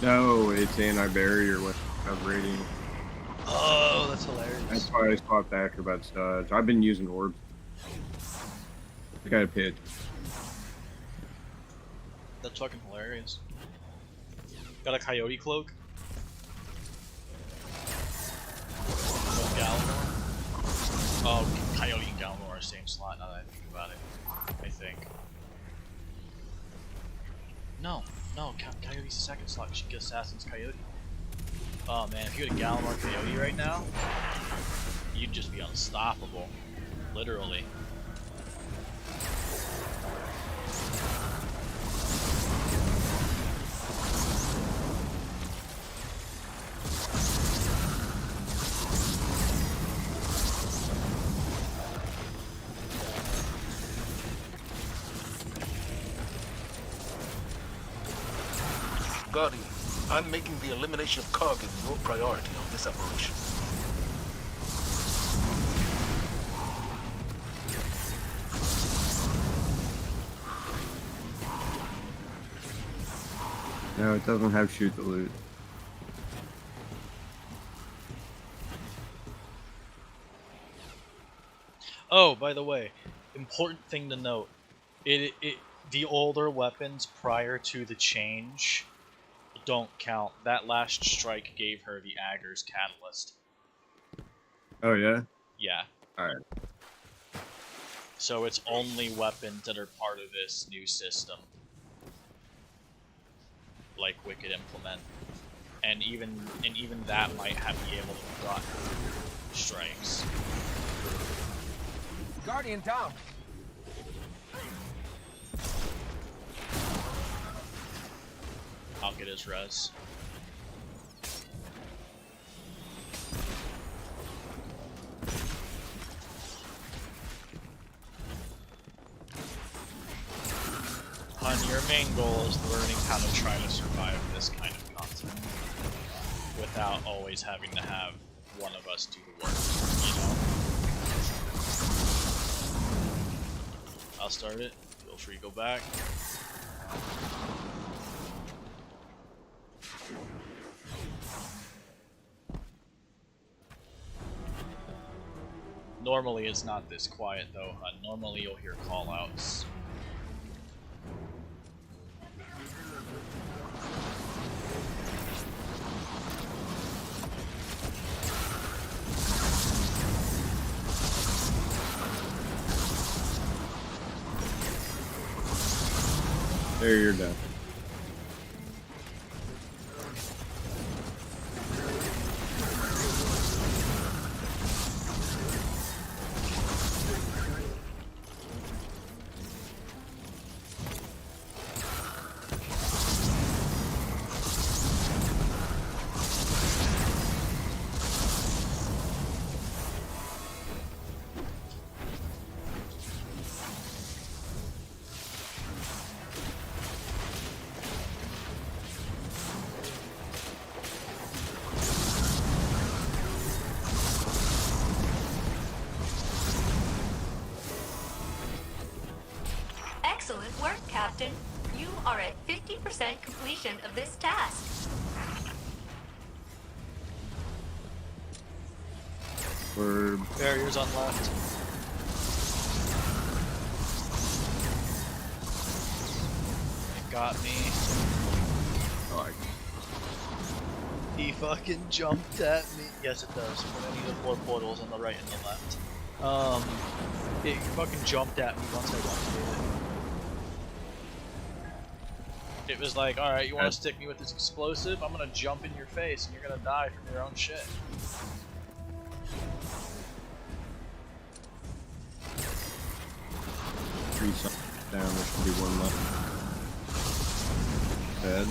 No, it's anti-barrier with rating. Oh, that's hilarious. That's why I swapped Acrobat's dodge. I've been using orbs. I got a pitch. That's fucking hilarious. Got a coyote cloak. With Galanor. Oh, coyote and Galanor are same slot now that I think about it. I think. No, Coyote's the second slot. You should get Assassin's Coyote. Oh man, if you had a Galanor Coyote right now, you'd just be unstoppable. Literally. Guardian, I'm making the elimination of Kargan your priority on this operation. No, it doesn't have shoot the loot. Oh, by the way, important thing to note: the older weapons prior to the change don't count. That last strike gave her the Agger's Catalyst. Oh yeah. Yeah. All right. So it's only weapons that are part of this new system, like Wicked Implement, and even that might have be able to block strikes. Guardian down. I'll get his res. Hun, your main goal is learning how to try to survive this kind of content without always having to have one of us do the work, you know? I'll start it. Feel free to go back. Normally it's not this quiet though. Normally you'll hear call-outs. There, you're done. Excellent work, Captain. You are at 50% completion of this task. We're Barriers on left. It got me. oh, He fucking jumped at me. Yes, it does. But I need the 4 portals on the right and the left. It fucking jumped at me once I went through it. It was like, alright, you want to stick me with this explosive? I'm gonna jump in your face and you're gonna die from your own shit. three something down. There should be one left. Dead.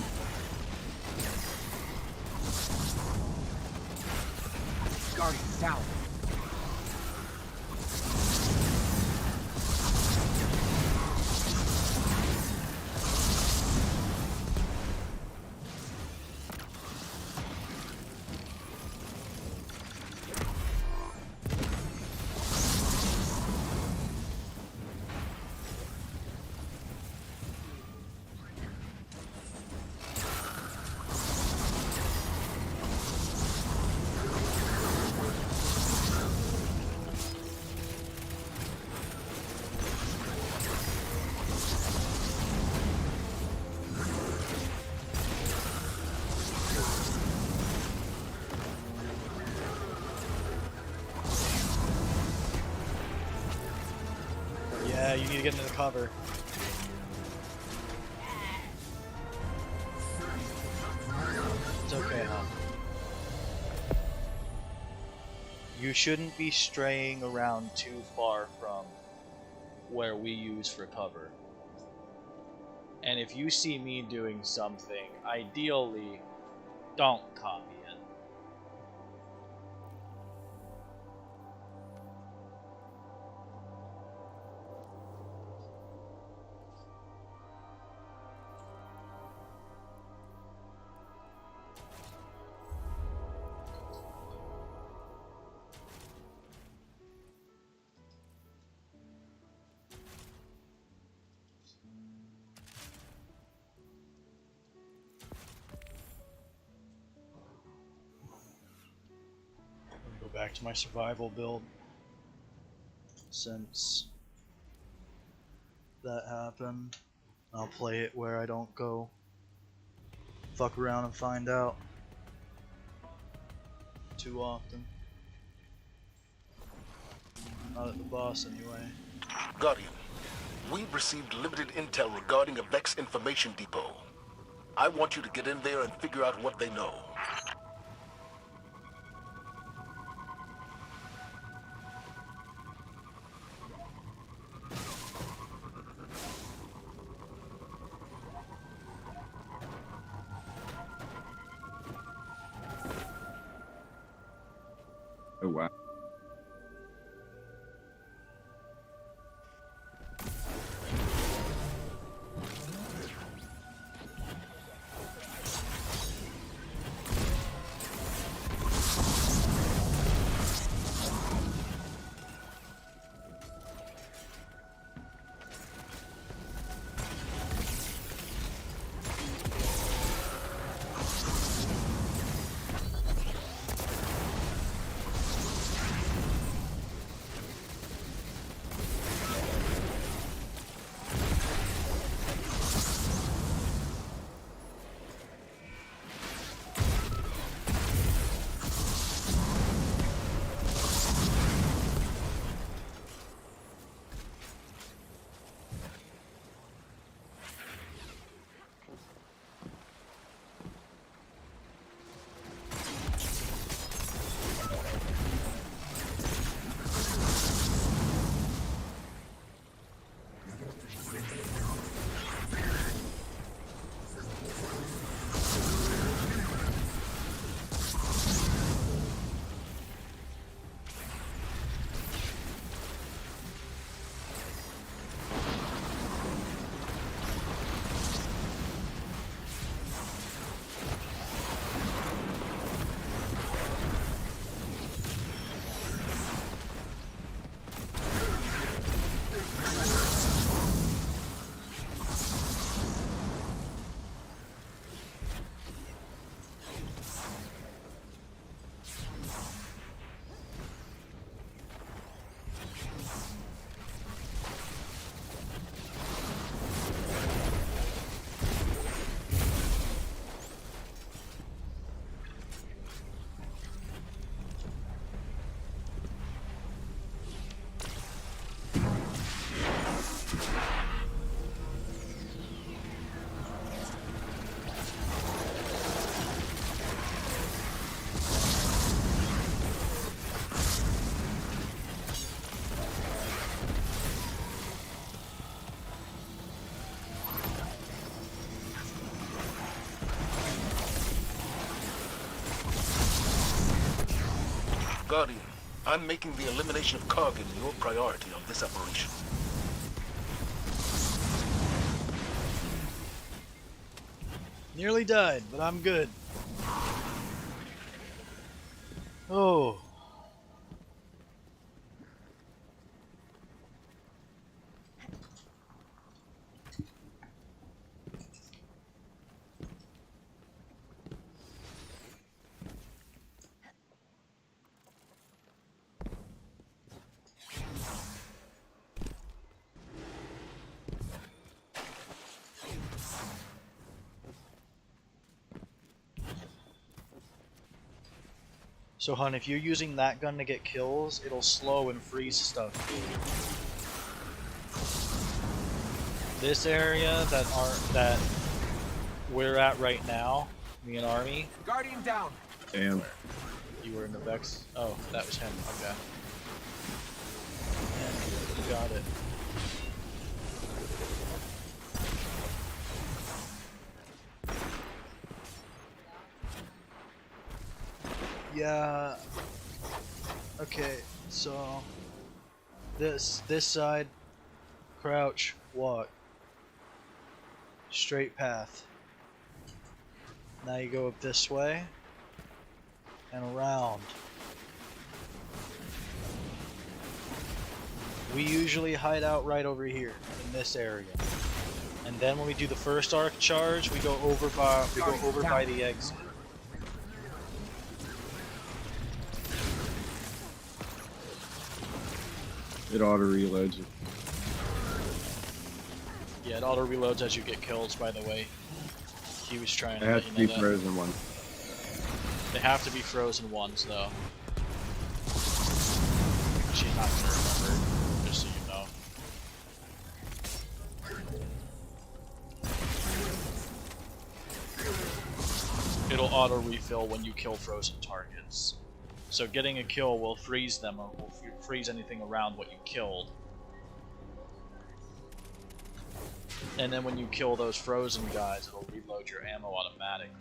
Guardian down. Yeah, you need to get into the cover. It's okay, huh? You shouldn't be straying around too far from where we use for cover. And if you see me doing something, ideally, don't copy it. Go back to my survival build. Since that happened, I'll play it where I don't go fuck around and find out too often. Not at the boss anyway. Guardian, we've received limited intel regarding a Vex information depot. I want you to get in there and figure out what they know. Oh wow. Guardian, I'm making the elimination of Kargan your priority on this operation. Nearly died, but I'm good. Oh. So, hun, if you're using that gun to get kills, it'll slow and freeze stuff. This area that we're at right now, me and Army. Guardian down. Damn. You were in the Vex. Oh, that was him. Okay. And you got it. Yeah. Okay, so this side, crouch, walk, straight path. Now you go up this way and around. We usually hide out right over here in this area, and then when we do the first arc charge, we go over by the exit. It auto reloads it. Yeah, it auto reloads as you get kills, by the way. He was trying It to has let to you be know that. frozen one. They have to be frozen ones, though. She's not gonna remember, just so you know. It'll auto refill when you kill frozen targets. So getting a kill will freeze them, or will freeze anything around what you killed. And then when you kill those frozen guys, it'll reload your ammo automatically.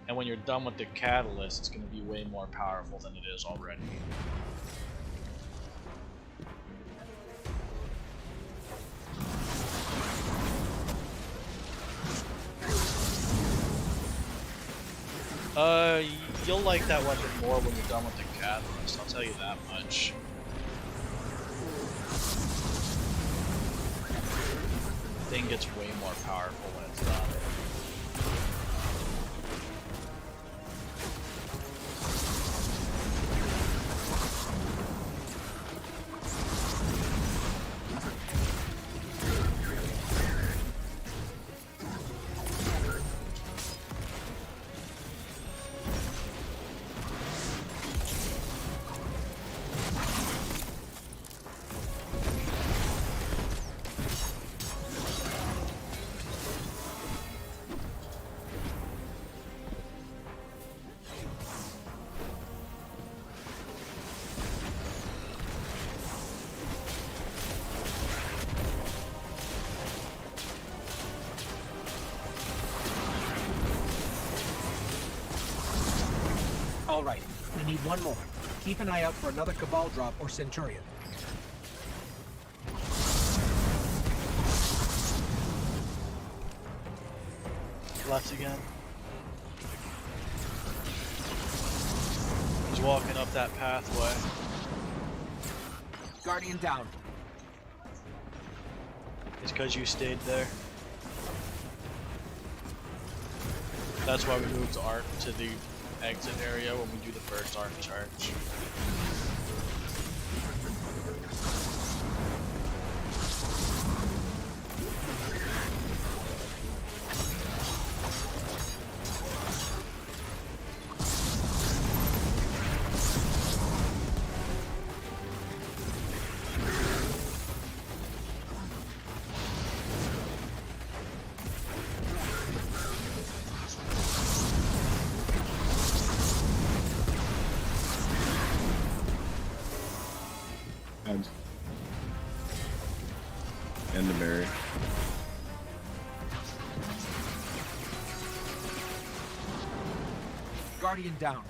And when you're done with the catalyst, it's going to be way more powerful than it is already. You'll like that weapon more when you're done with the catalyst, I'll tell you that much. Thing gets way more powerful when it's done. All right, we need one more. Keep an eye out for another Cabal drop or Centurion. Left again. He's walking up that pathway. Guardian down. It's because you stayed there. That's why we moved Arc to the exit area when we do the first Arc charge. And the berry. Guardian down.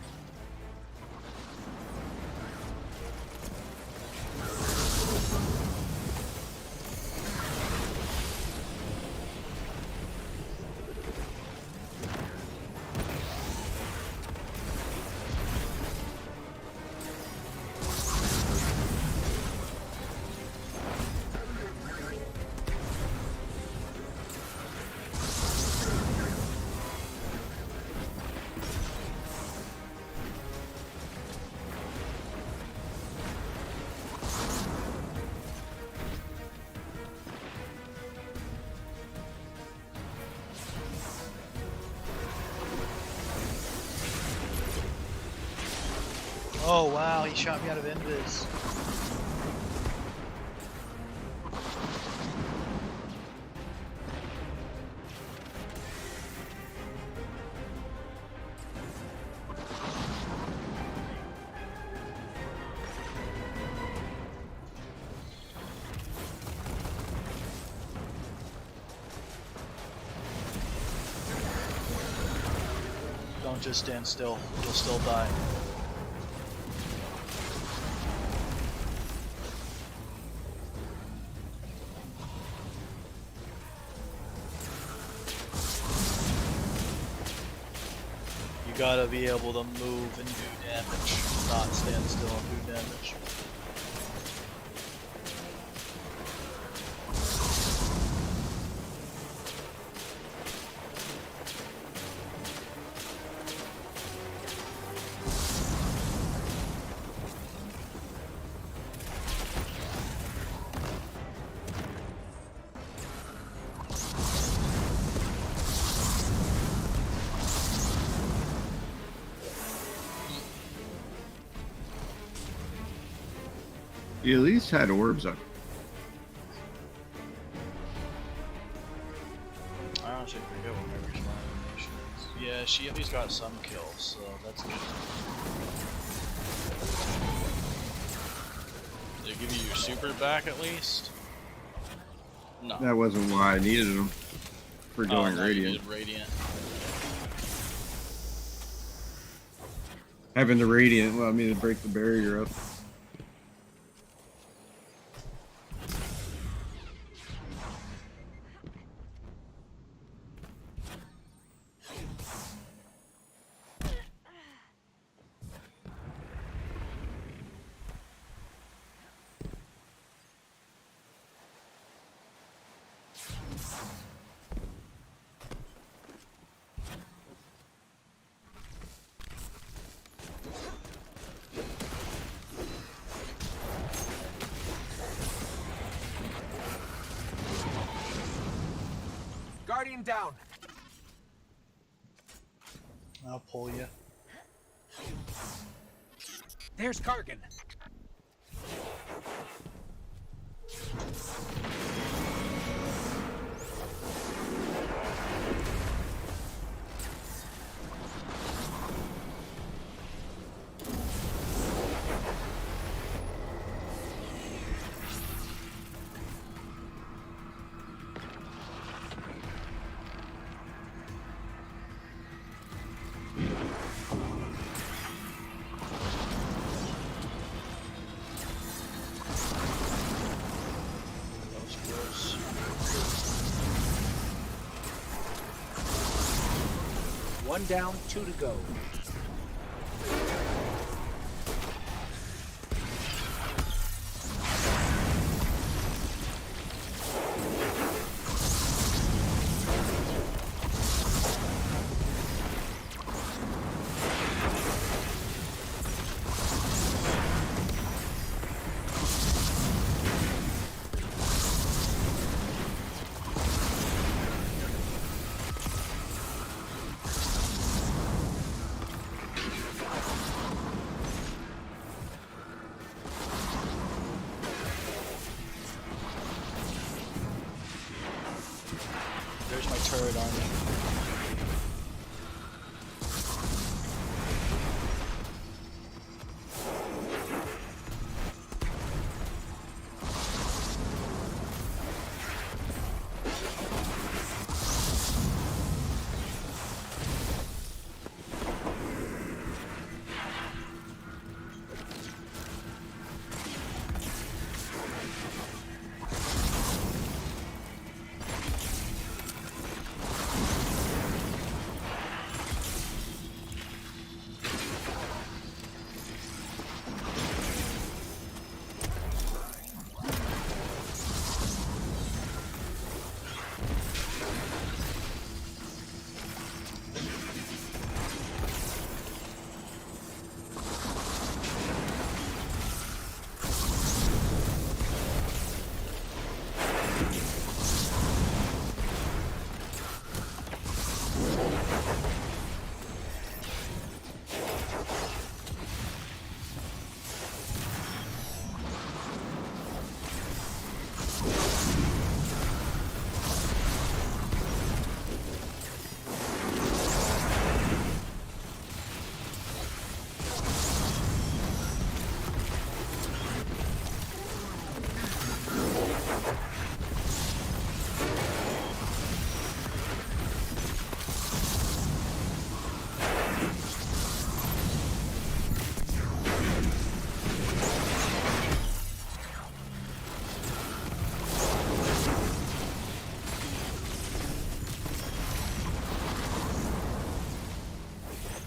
Oh wow, he shot me out of invis. Don't just stand still. You'll still die. You gotta be able to move and do damage, not stand still and do damage. You at least had orbs up. I honestly forget what my original animation is. Yeah, she at least got some kills, so that's good. Did it give you your super back at least? No. That wasn't why I needed them. For going no, radiant. You did radiant. Having the radiant allowed me to break the barrier up. Guardian down. I'll pull you. There's Kargan. One down, two to go. There's my turret army.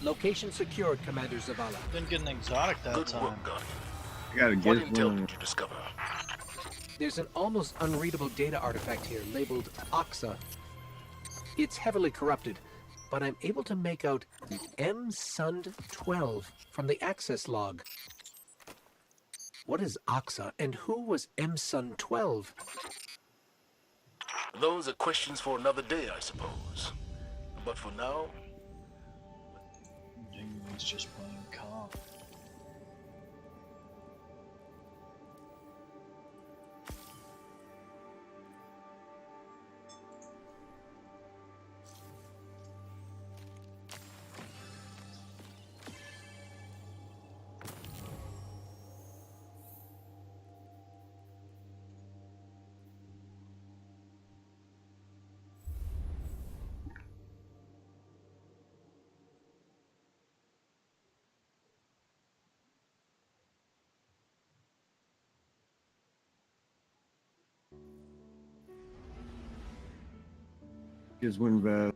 Location secured, Commander Zavala. Didn't get an exotic that Good time. work, Guardian. I gotta What get intel one. did you discover? There's an almost unreadable data artifact here labeled Oxa. It's heavily corrupted, but I'm able to make out M-Sund 12 from the access log. What is Oxa, and who was M-Sund 12? Those are questions for another day, I suppose. But for now, He's just playing calm. Is when bad.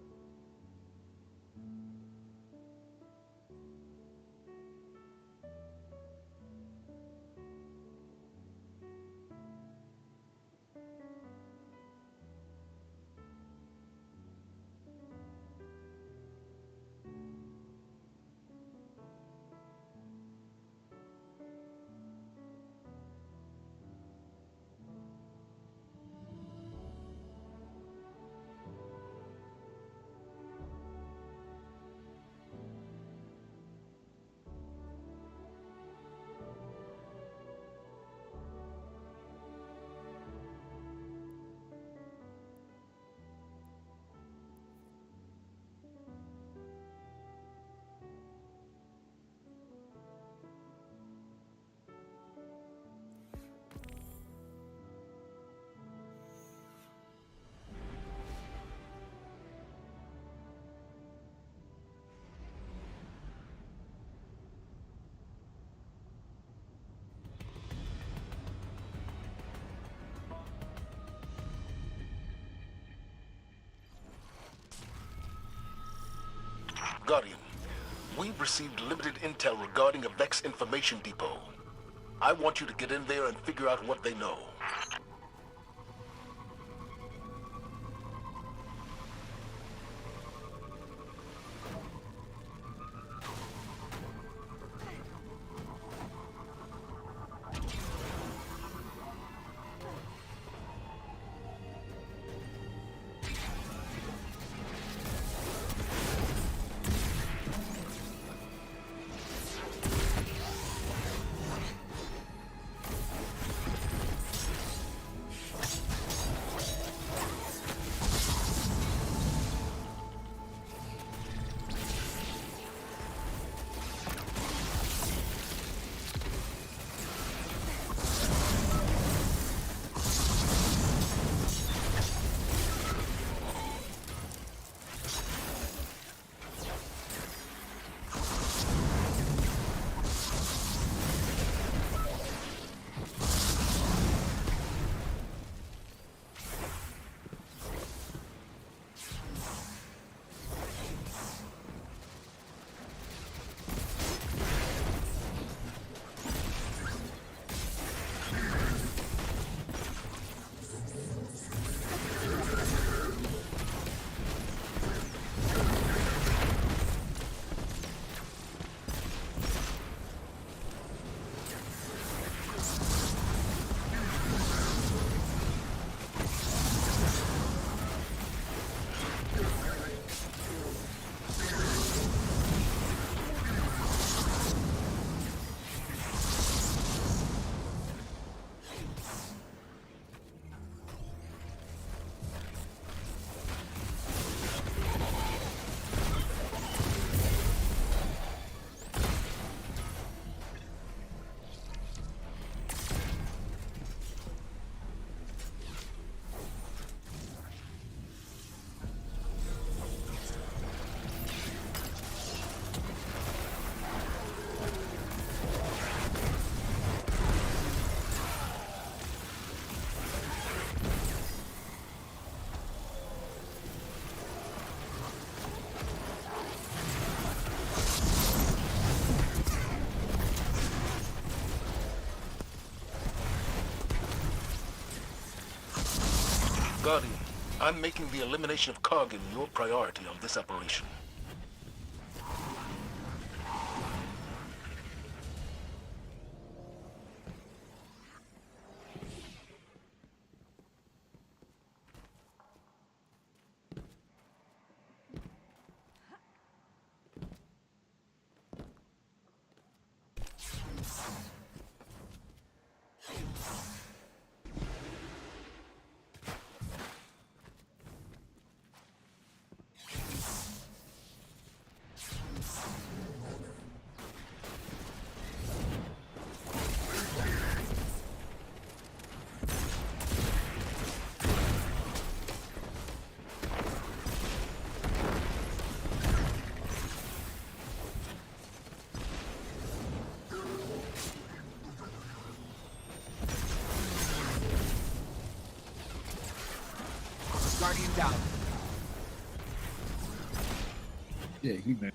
Guardian, we've received limited intel regarding a Vex information depot. I want you to get in there and figure out what they know. Guardian, I'm making the elimination of Kargan your priority on this operation. Guardian down. Yeah, he made.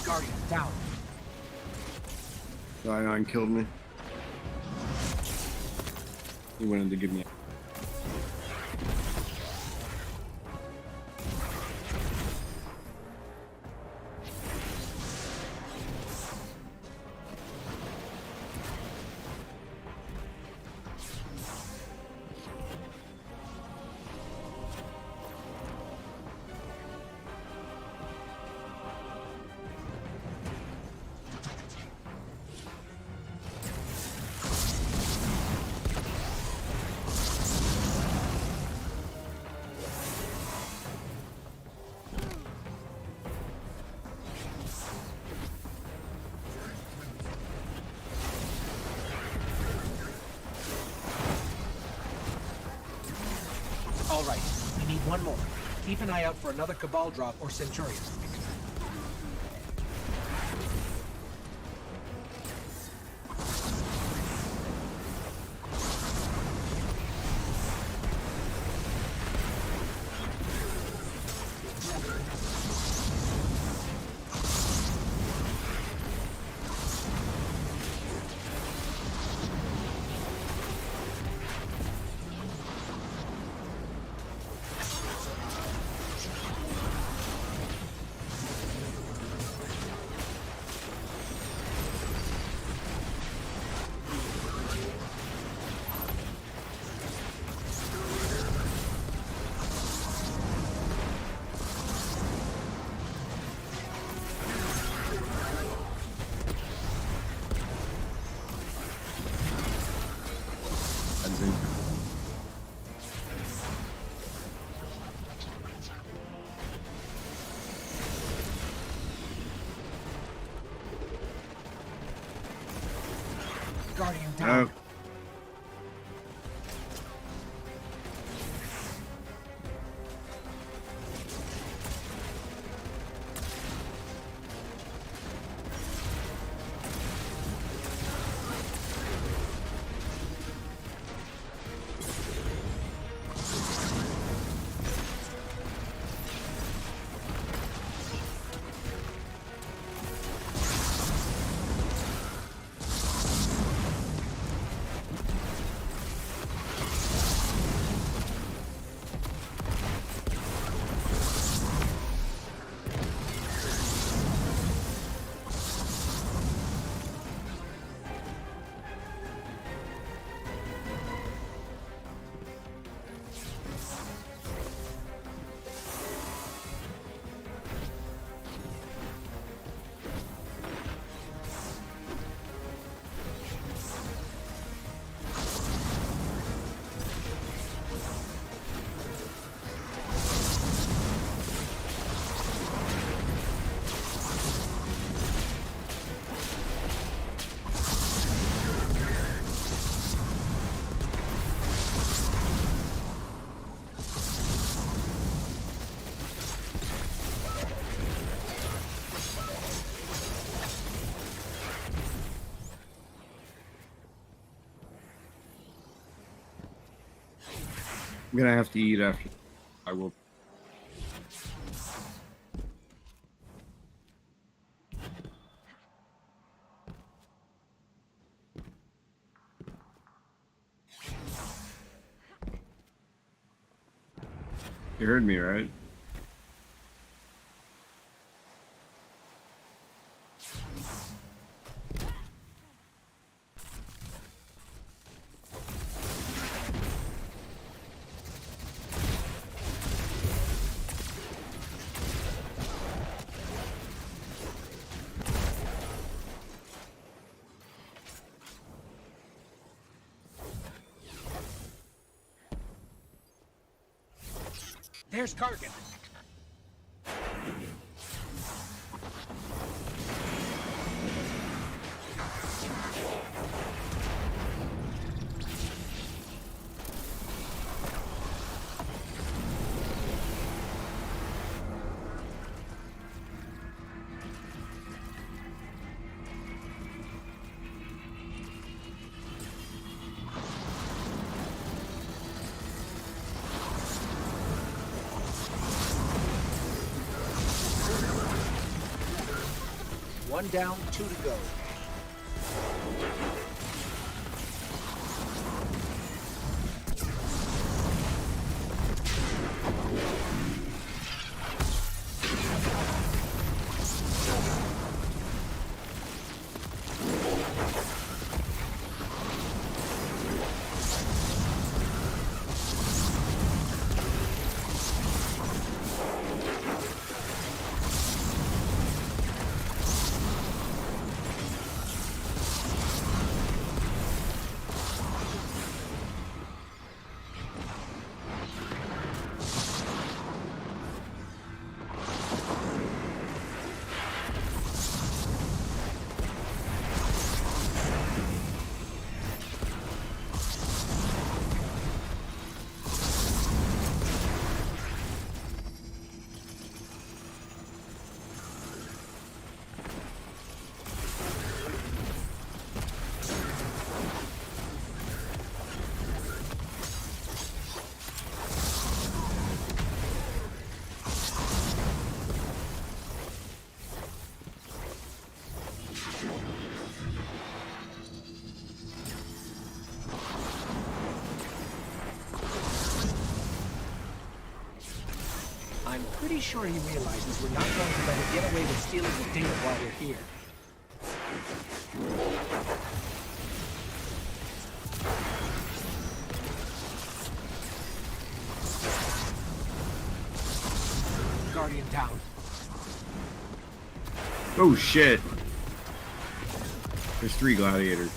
Guardian down. Zion killed me. He wanted to give me. All right, we need one more. Keep an eye out for another Cabal drop or Centurion. Guardian down. I'm gonna have to eat after. I will. You heard me, right? There's Kargan. One down, 2 to go. I'm pretty sure he realizes we're not going to let him get away with stealing the data while we're here. Guardian down. Oh shit! There's 3 gladiators.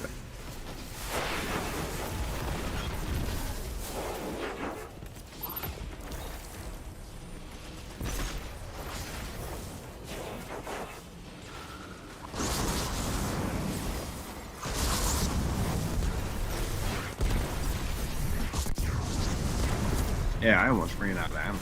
Yeah, I almost ran out of ammo.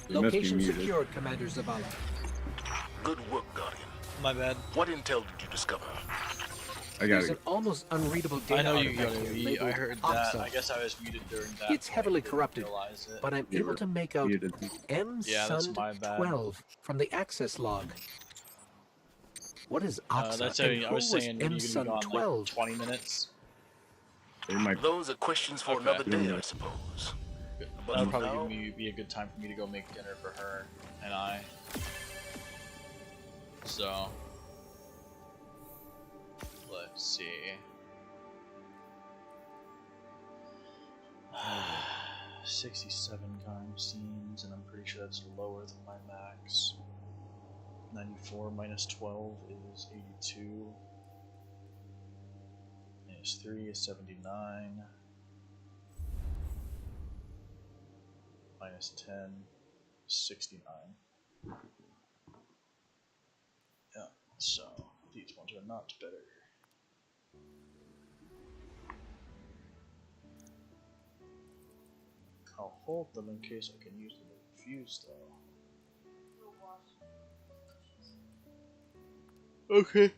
Location secured, Commander Zavala. Good work, Guardian. My bad. What intel did you discover? I There's gotta an almost unreadable data I know you artifact got here it. labeled I heard Oxa. that. I guess I was muted during that. It's heavily Didn't corrupted, realize it. but I'm You able were to make out muted. Yeah, that's my bad. M-Sund-12 from the access log. What is Oxa, That's and I who was was saying you could be gone like M-Sund-12? 20 minutes. They might. Those are questions for Okay. another day, I suppose. But That'll for probably now, be a good time for me to go make dinner for her and I. So, let's see. 67 crime scenes, and I'm pretty sure that's lower than my max. 94 minus 12 is 82. Minus 3 is 79. minus 10, 69. Yeah, so these ones are not better. I'll hold them in case I can use them to fuse though. Okay.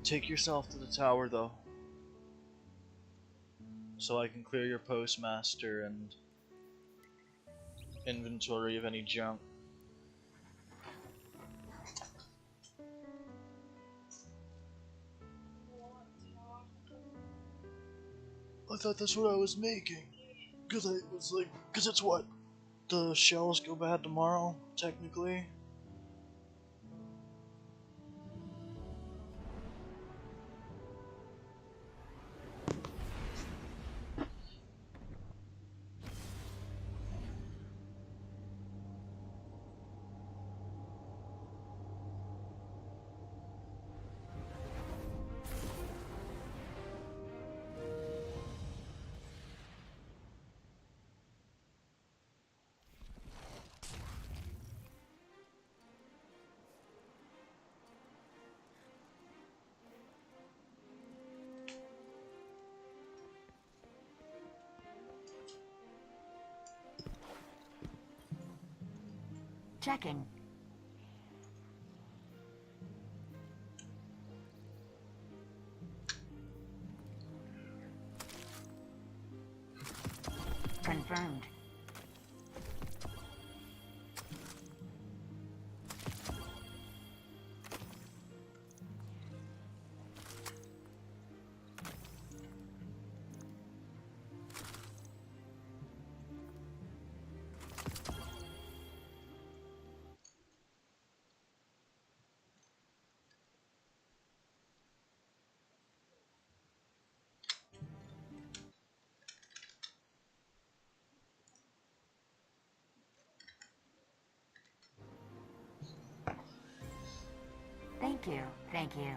Take yourself to the tower though, so I can clear your postmaster and inventory of any junk. I thought that's what I was making. Because I was like, because it's what? The shells go bad tomorrow, technically. Checking. Confirmed. Thank you. Thank you.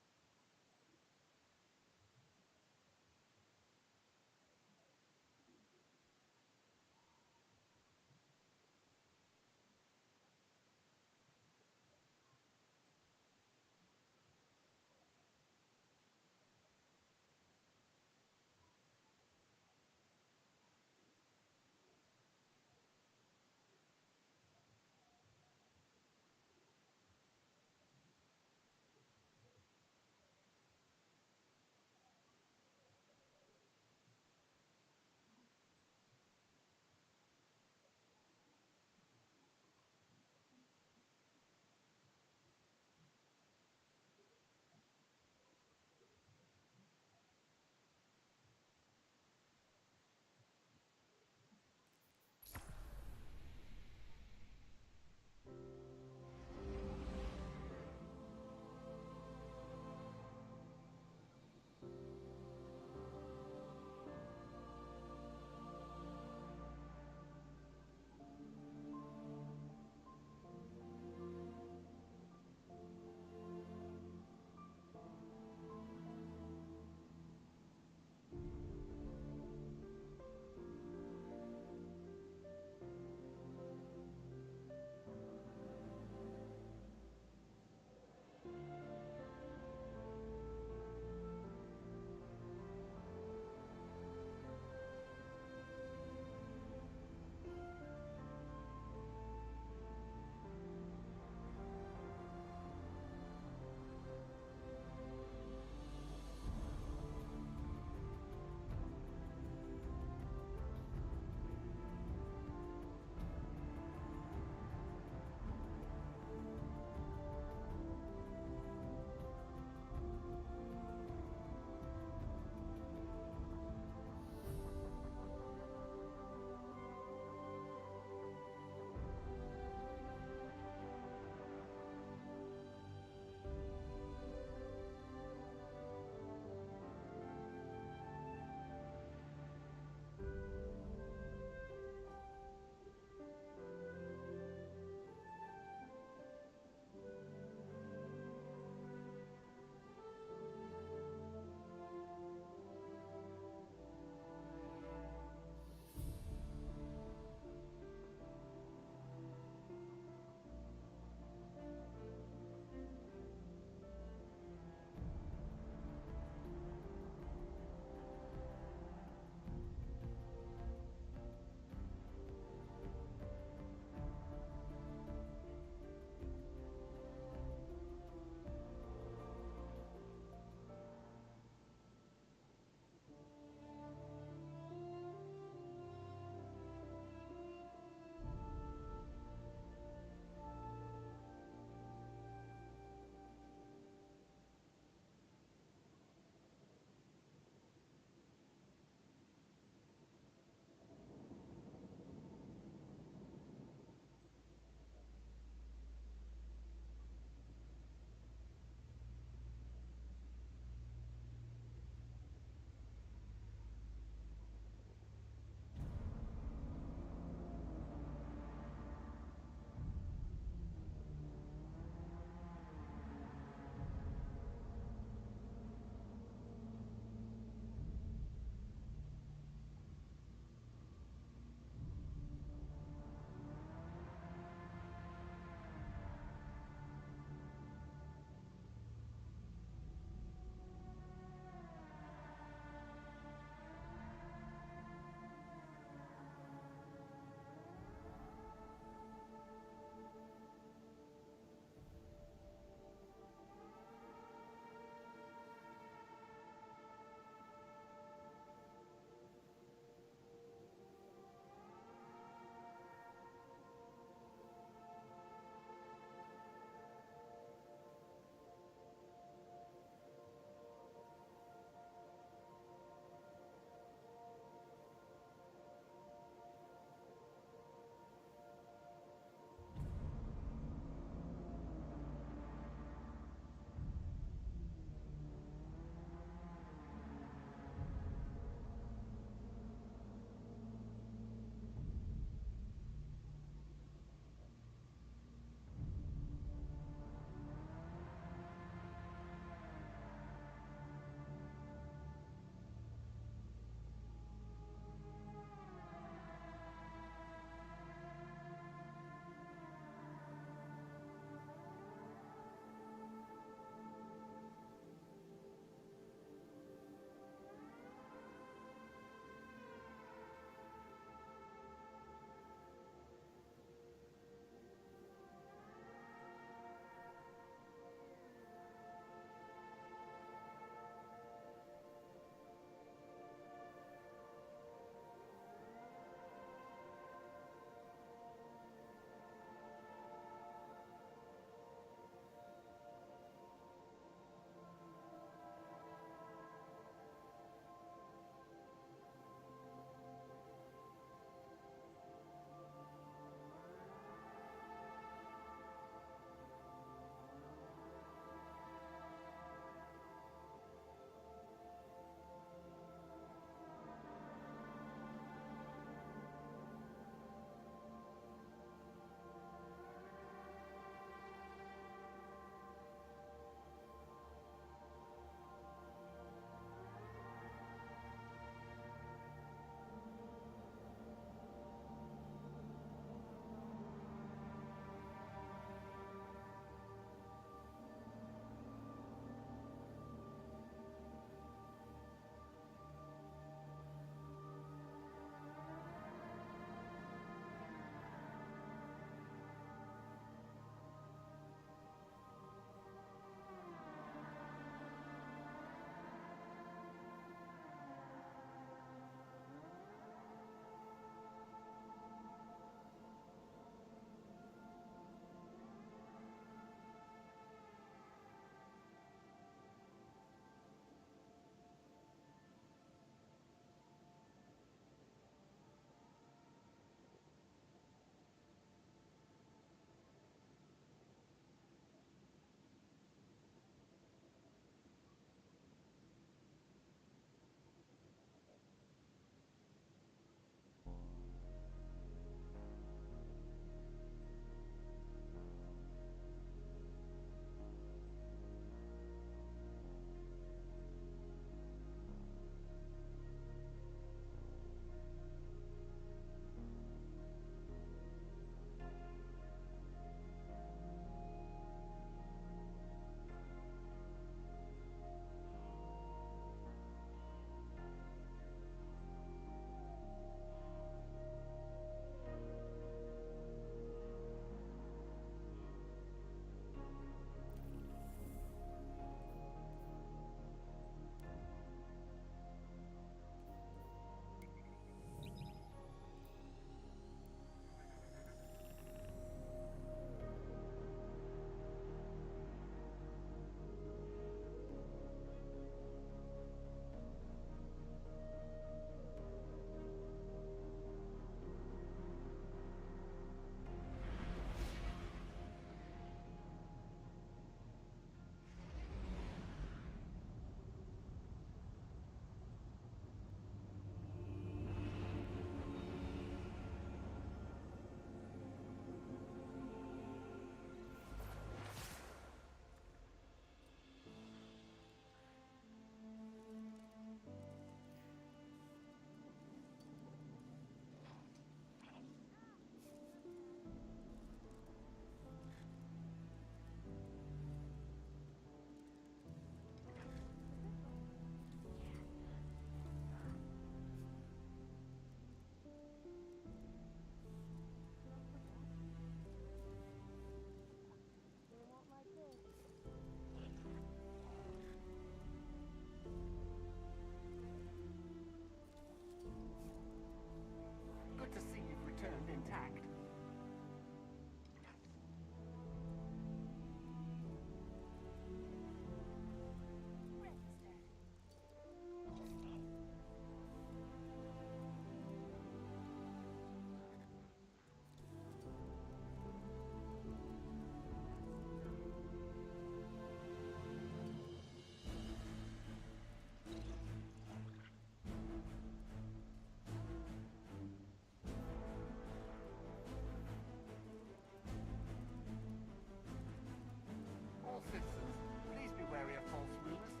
Citizens, please be wary of false rumors.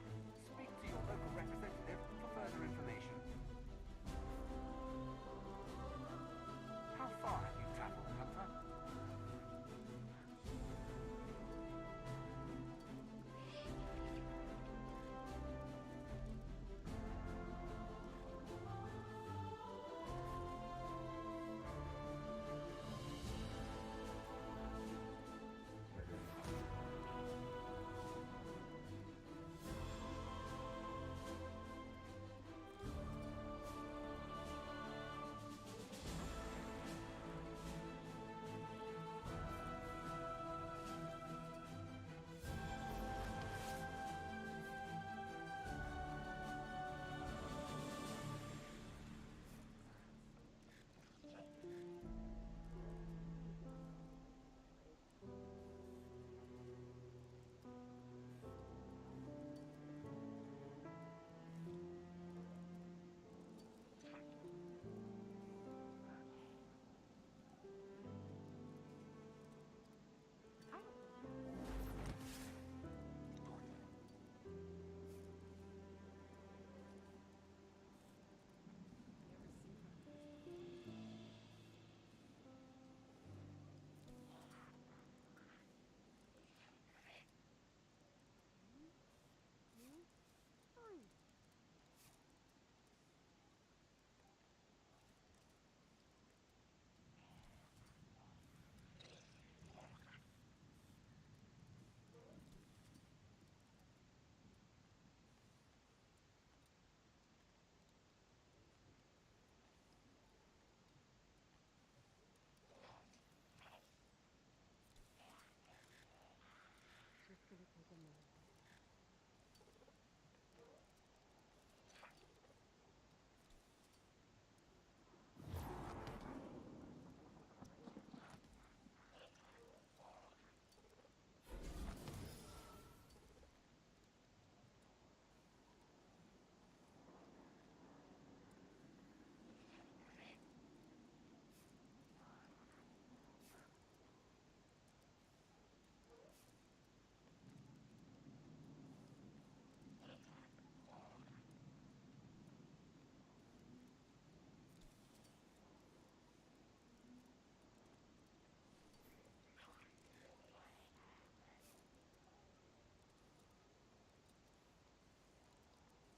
Speak to your local representative for further information. How far have you traveled, Hunter?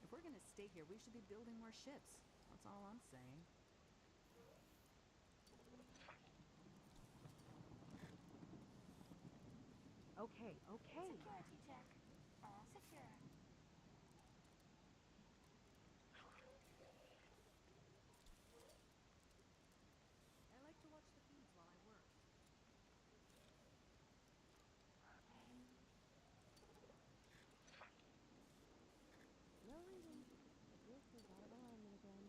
If we're gonna stay here, we should be building more ships. That's all I'm saying. Okay, okay. Security check. All secure. I like to watch the feeds while I work. No reason. The gift is out of alignment again.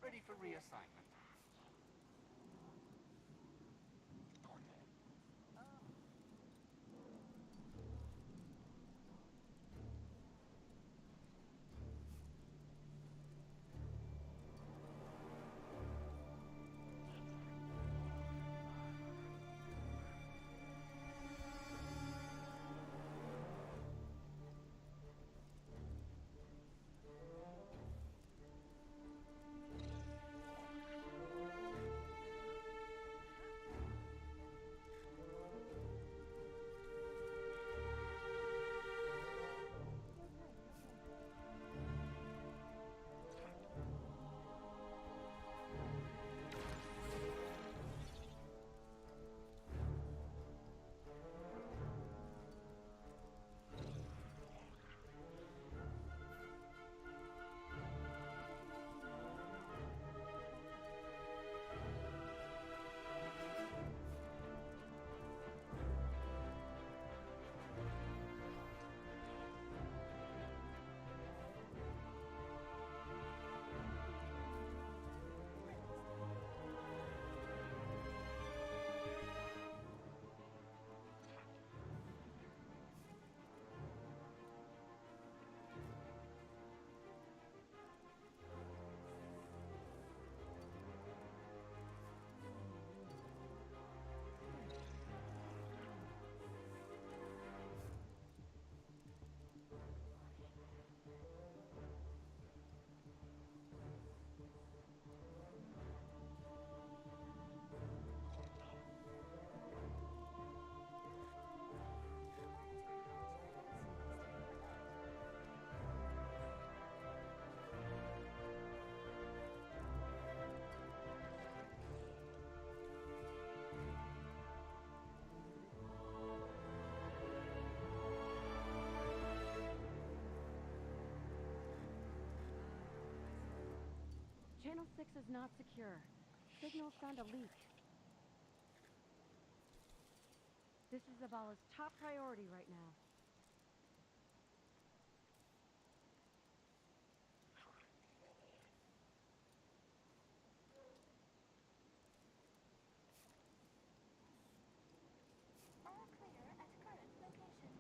Ready for reassignment. 6 is not secure. Signals found a leak. This is Zavala's top priority right now. All clear at current location.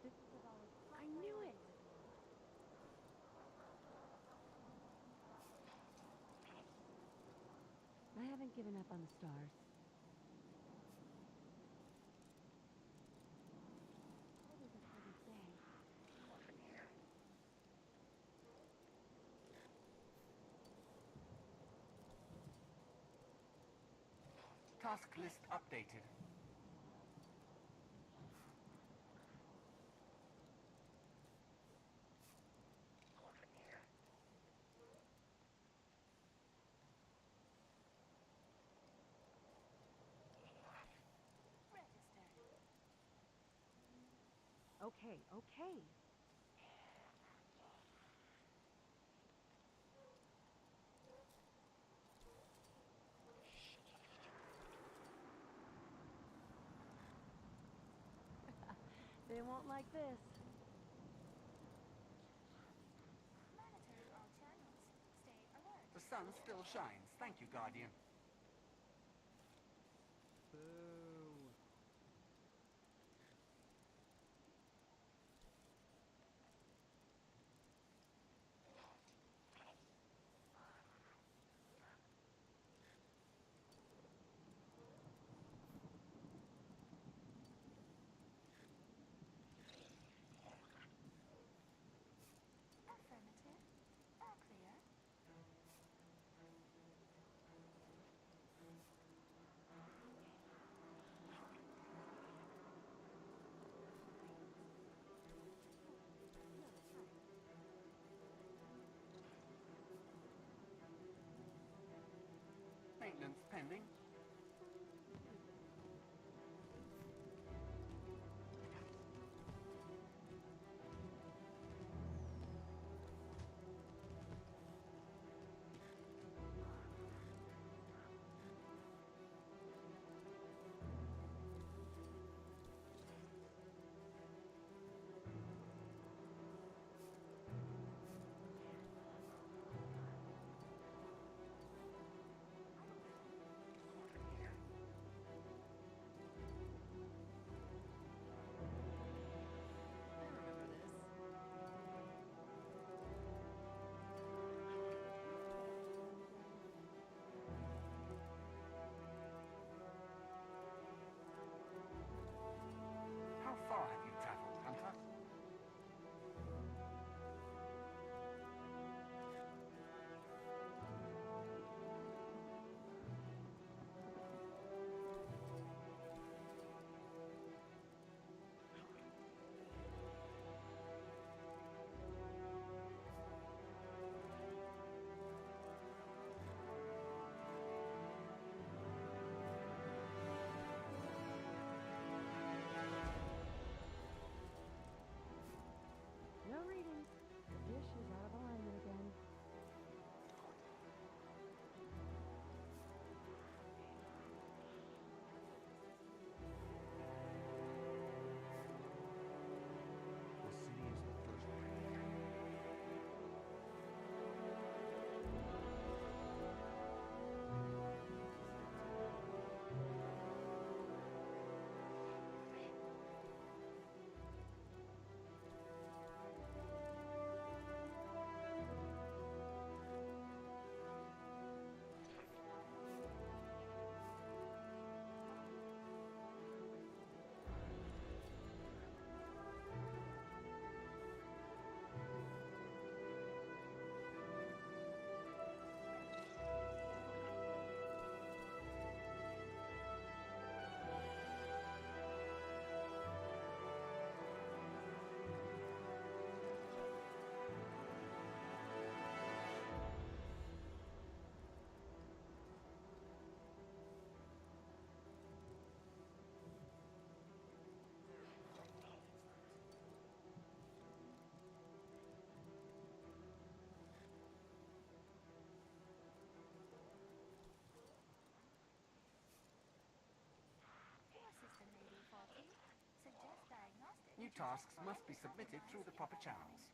This is Zavala's top I knew it! I haven't given up on the stars. What is a pretty thing? Task list updated. Registered. Okay, okay. They won't like this. Monitoring all channels. Stay alert. The sun still shines. Thank you, Guardian. Boo. Affirmative. All clear. tasks must be submitted through the proper channels.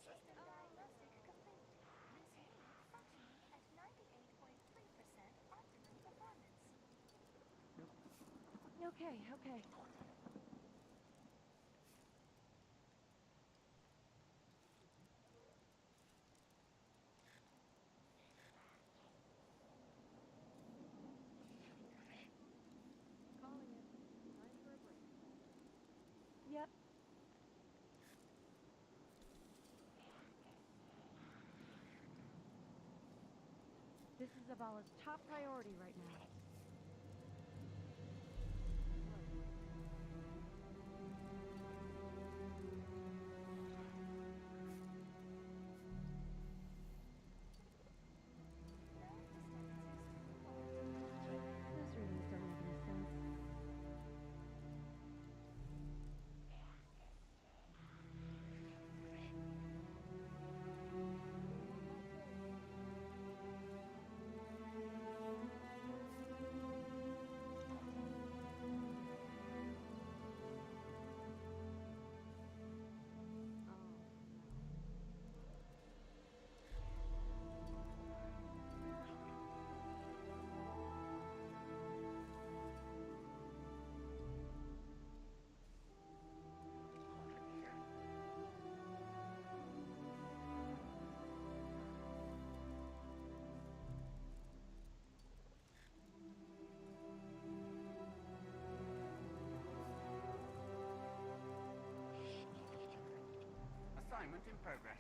System diagnostic complete. Smooth functioning at 98.3% optimum performance. Okay, okay. Calling it. Time for a break. Yep. This is Zavala's top priority right now. Those readings don't make any sense. Assignment in progress.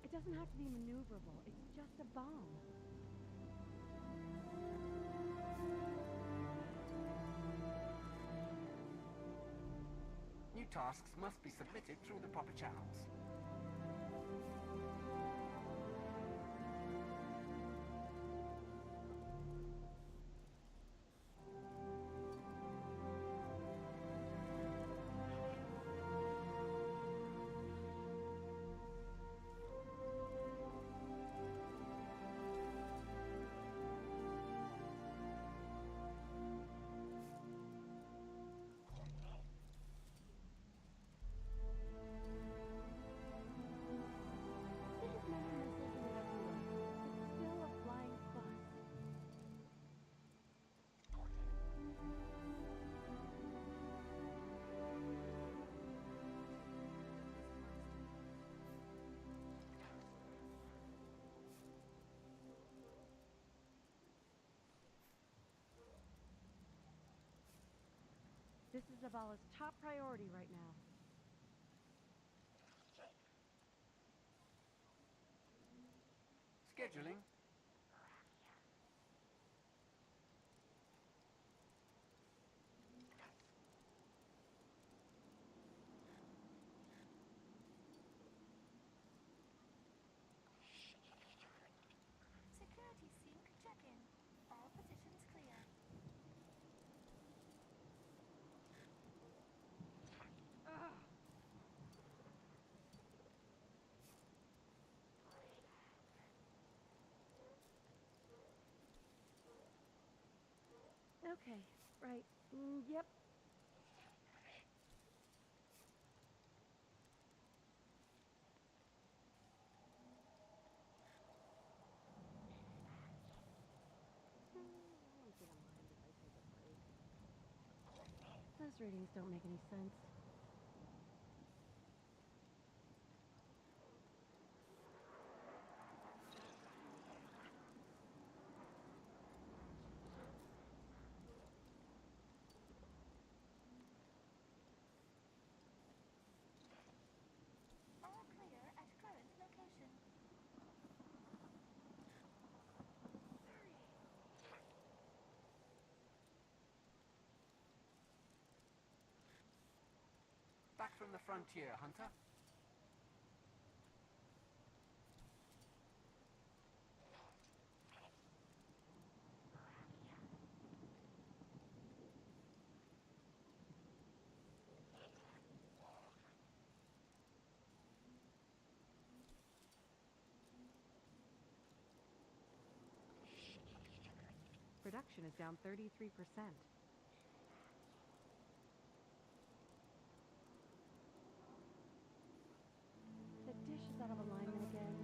It doesn't have to be maneuverable. It's just a bomb. New tasks must be submitted through the proper channels. This is Zavala's top priority right now. Scheduling. Security sync check-in. All positions clear. Okay, right. Yep. I don't think I mind if I take a break. Those readings don't make any sense. All clear at current location. Back from the frontier, Hunter. Production is down 33%. The dish is out of alignment again.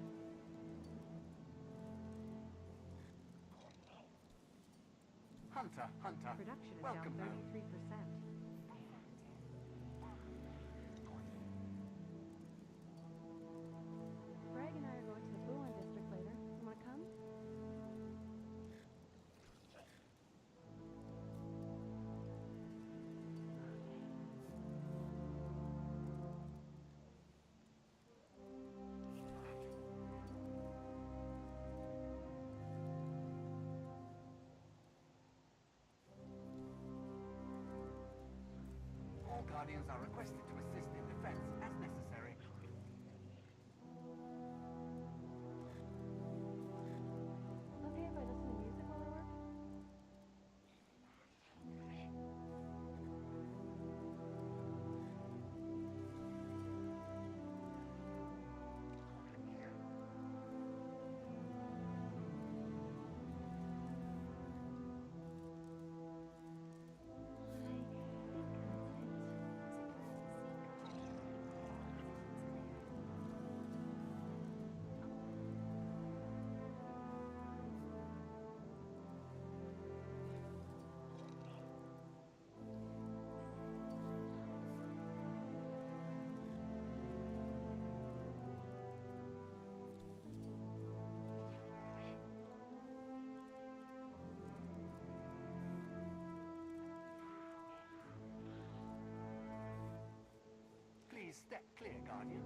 Hunter. Production is Welcome down home. 33%. Greg and I are going to the Bulan district later. You want to come? All Guardians are requested to assist in defense as necessary. Okay if I listen to music while I work? Please step clear, Guardian.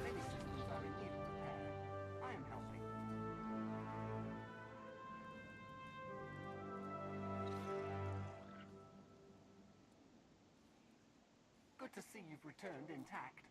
Many systems are in need of repair. I am helping. Good to see you've returned intact.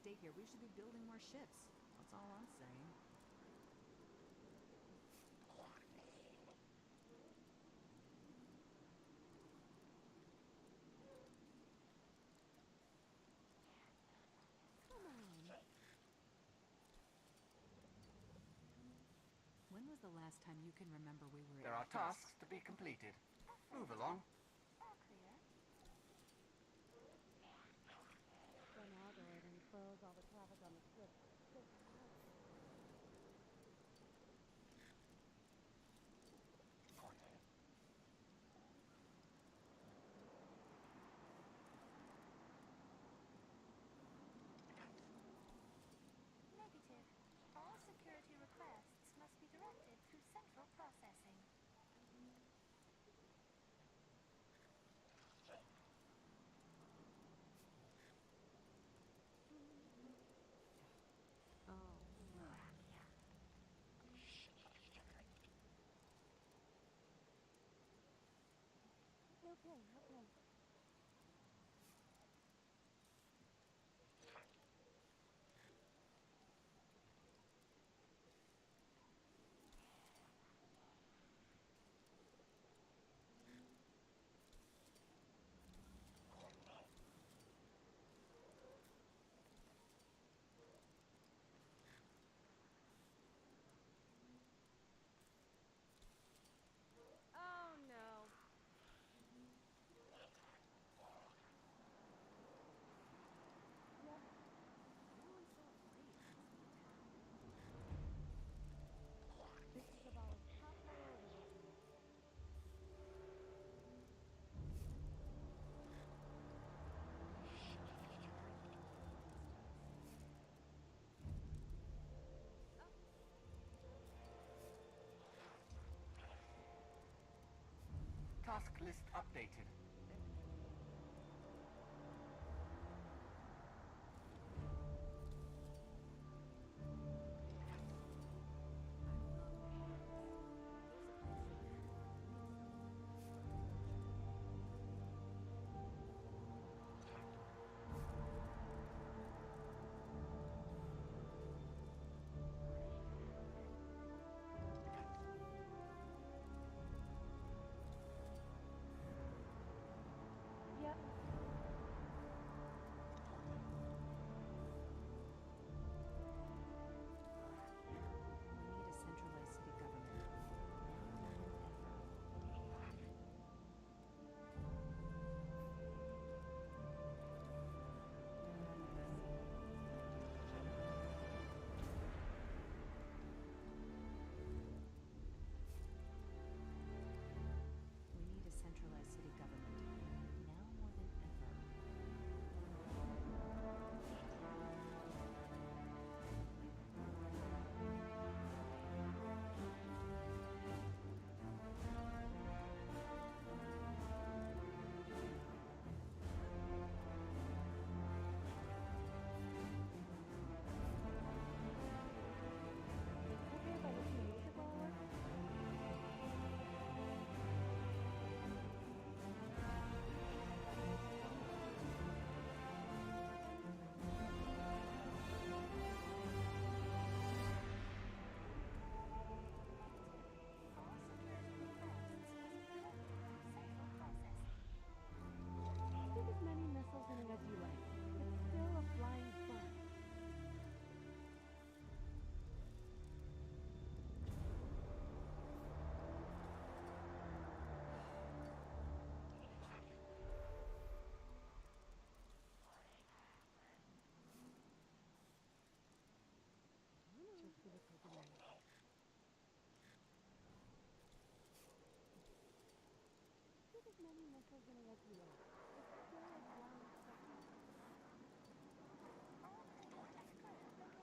stay here, we should be building more ships. That's all I'm saying. Come on. When was the last time you can remember we were There at are tasks to be completed. Move along. All clear. Unauto it and close all the traffic on the strip. Just hard. Negative. All security requests must be directed through central processing. Oh. Okay, okay. Oh no. Yep. Everyone's so afraid. This is Zavala's top priority this week. Task list updated. Yep. We need a centralized city government. Now more than ever. We need a centralized city government. Now more than ever. Okay if I listen to music while I work? All security requests must be directed through central processing. Stick as many missiles in it as you like. It's still a flying fun. Just give it take a minute. Stick as many missiles in it as you like. It's still a flying fun. All clear at current location.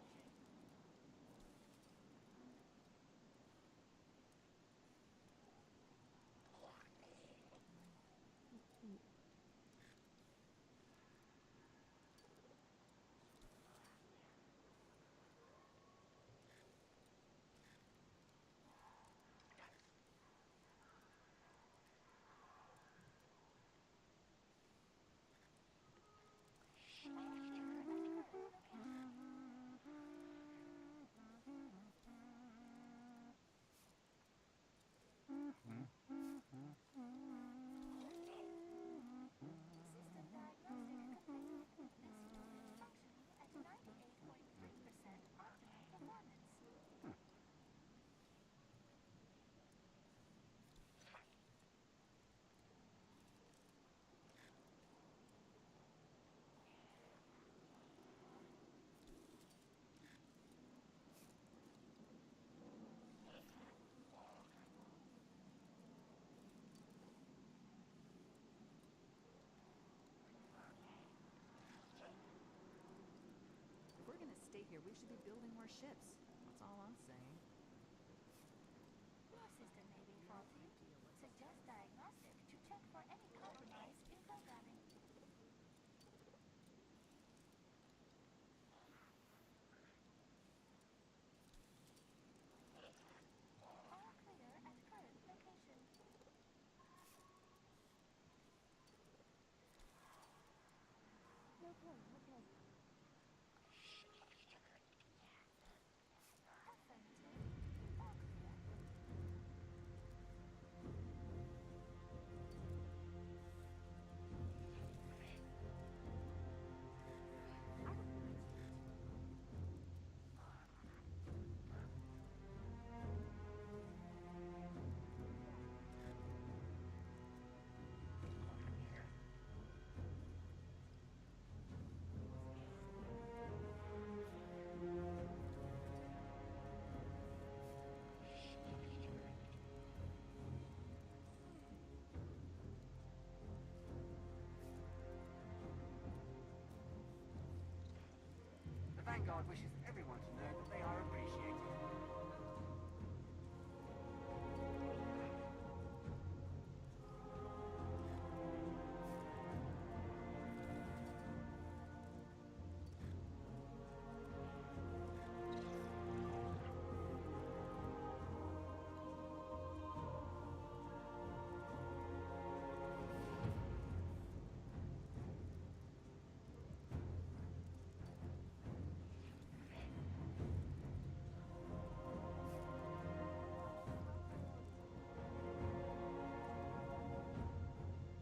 here, we should be building more ships. That's all I'm saying. Your system may be faulty. Suggest diagnostic to check for any compromise in programming. All clear at current location. No problem, okay. Affirmative. All clear. The Vanguard wishes everyone to know that they are appreciated.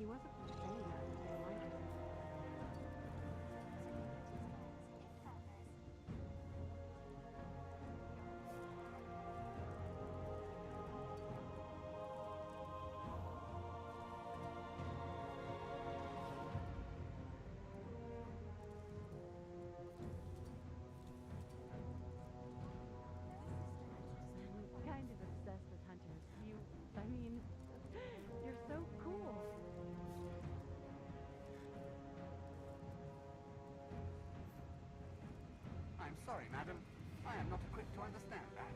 He wasn't saying that to say like it. In progress. I'm kind of obsessed with hunters. I mean, you're so cool. I'm sorry, madam. I am not equipped to understand that.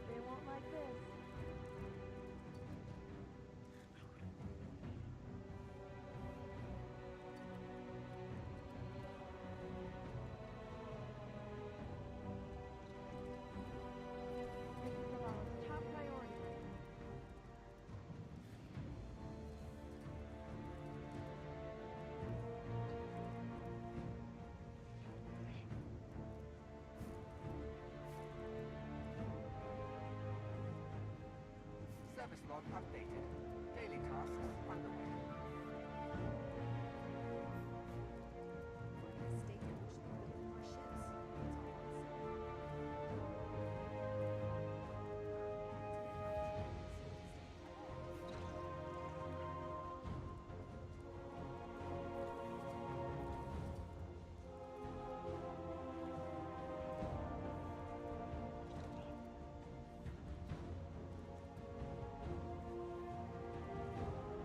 They won't like this. This is Zaval's top priority. Service log updated. Daily tasks underway. We're in a state that we should be building more ships. That's all I'm saying.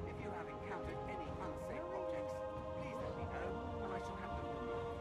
If you have encountered any unsafe objects, please let me know, and I shall have them removed.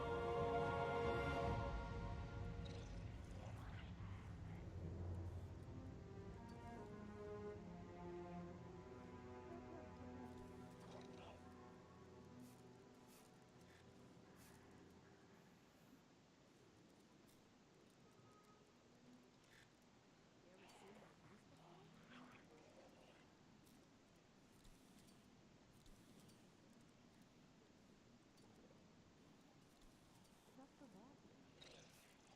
You ever seen one of these before? Not so bad.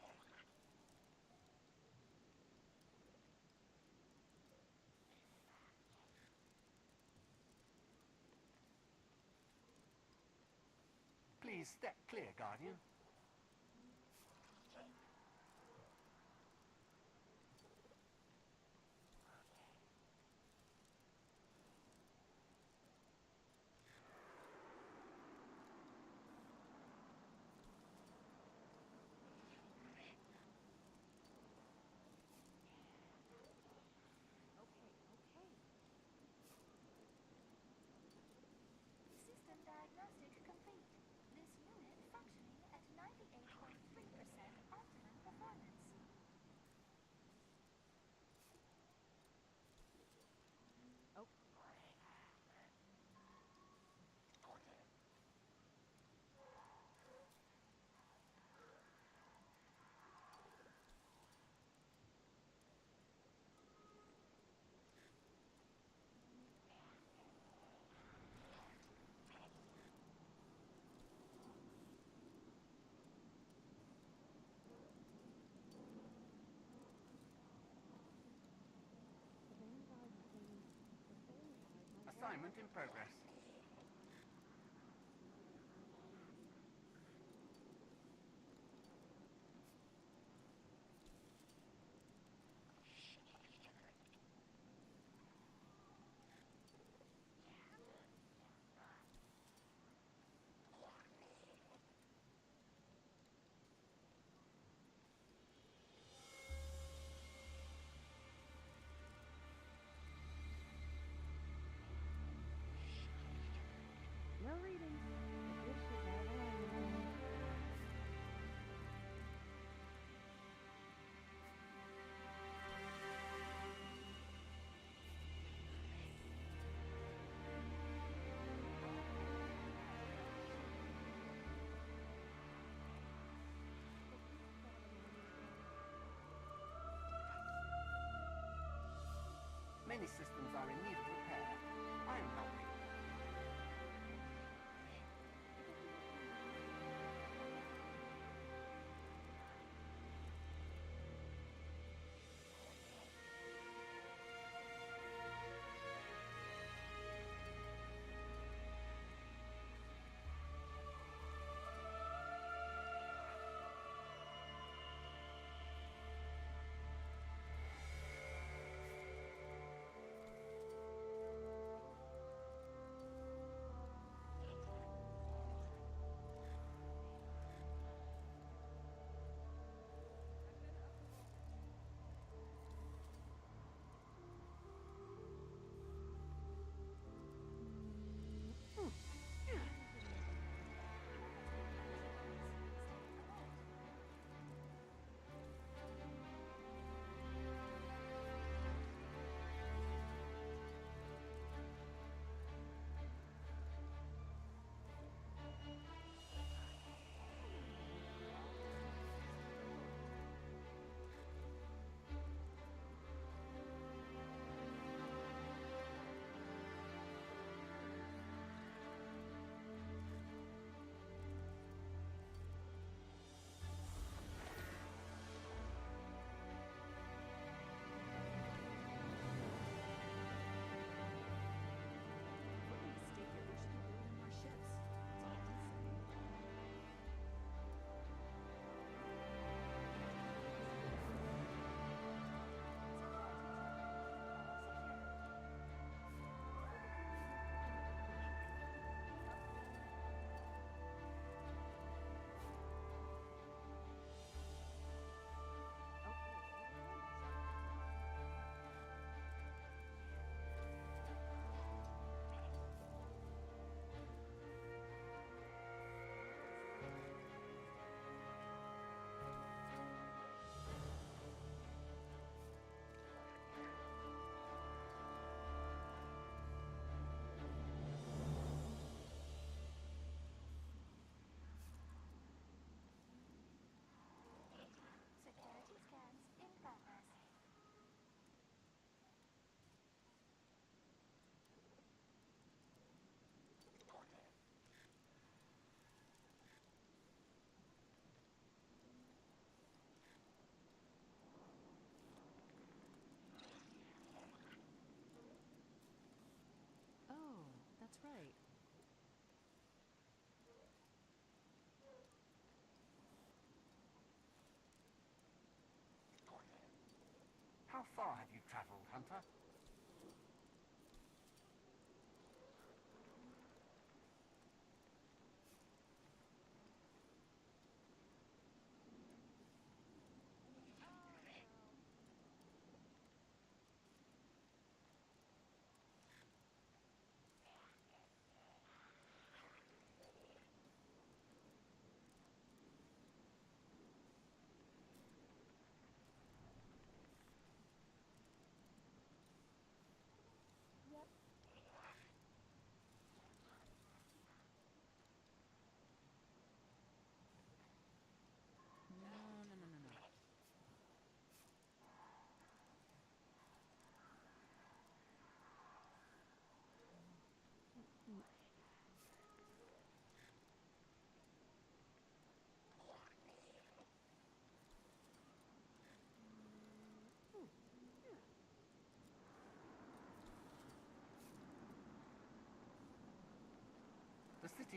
Please step clear, Guardian. Okay, okay. in progress. No reading. The gift should have a line. Many systems are in need of repair. I am helping. What a mistake that we should be building more ships. That's all I'm saying. Security scans in progress. Oh, that's right. How far have you traveled, Hunter?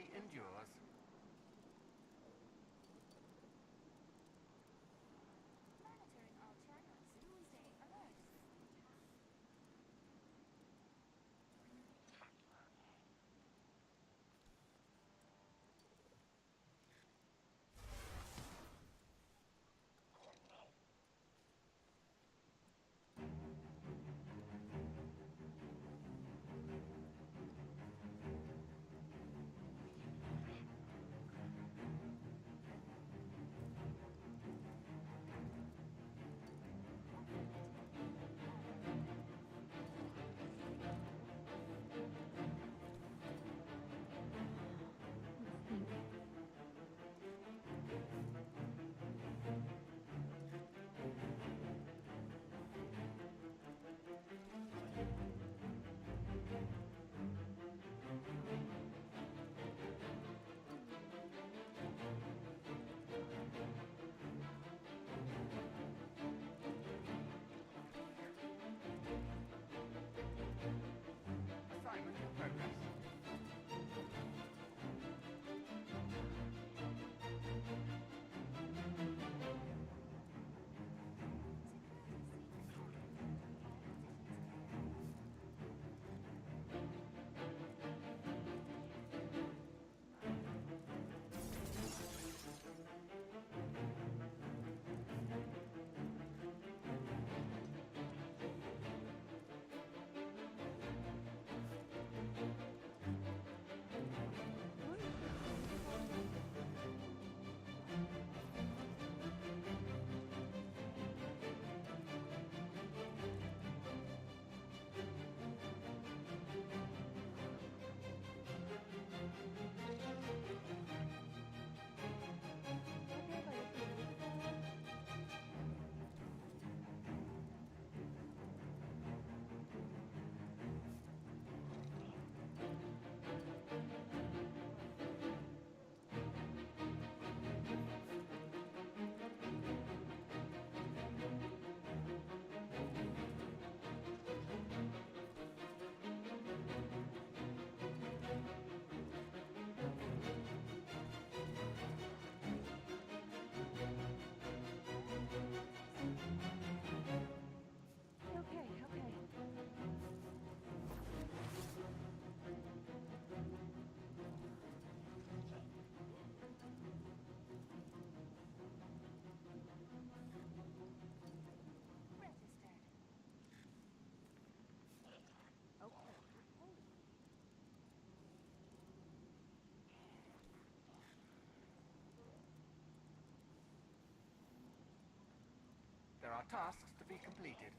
Humanity endures. Monitoring all channels. Stay alert. Assignment in progress. Registered. There are tasks to be completed.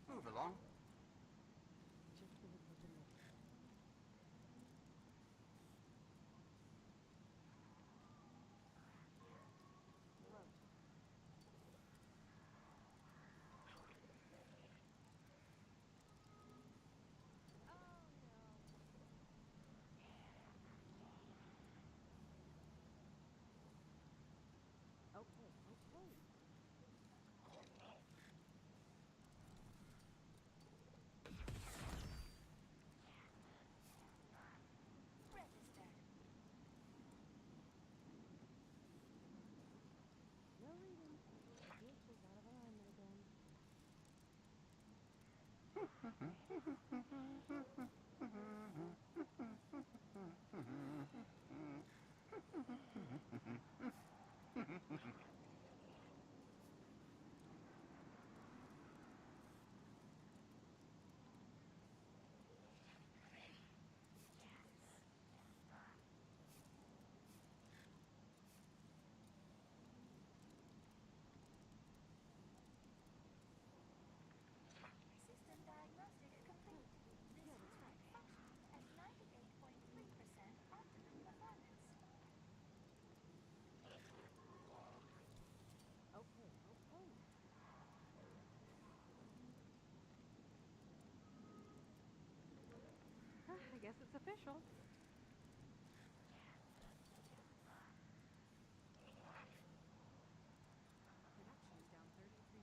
Move along. Registered. No reading. Vehicle's out of alignment again. System diagnostics complete. This track functions at 98.3% optimum performance. I guess it's official. Production's down 33%.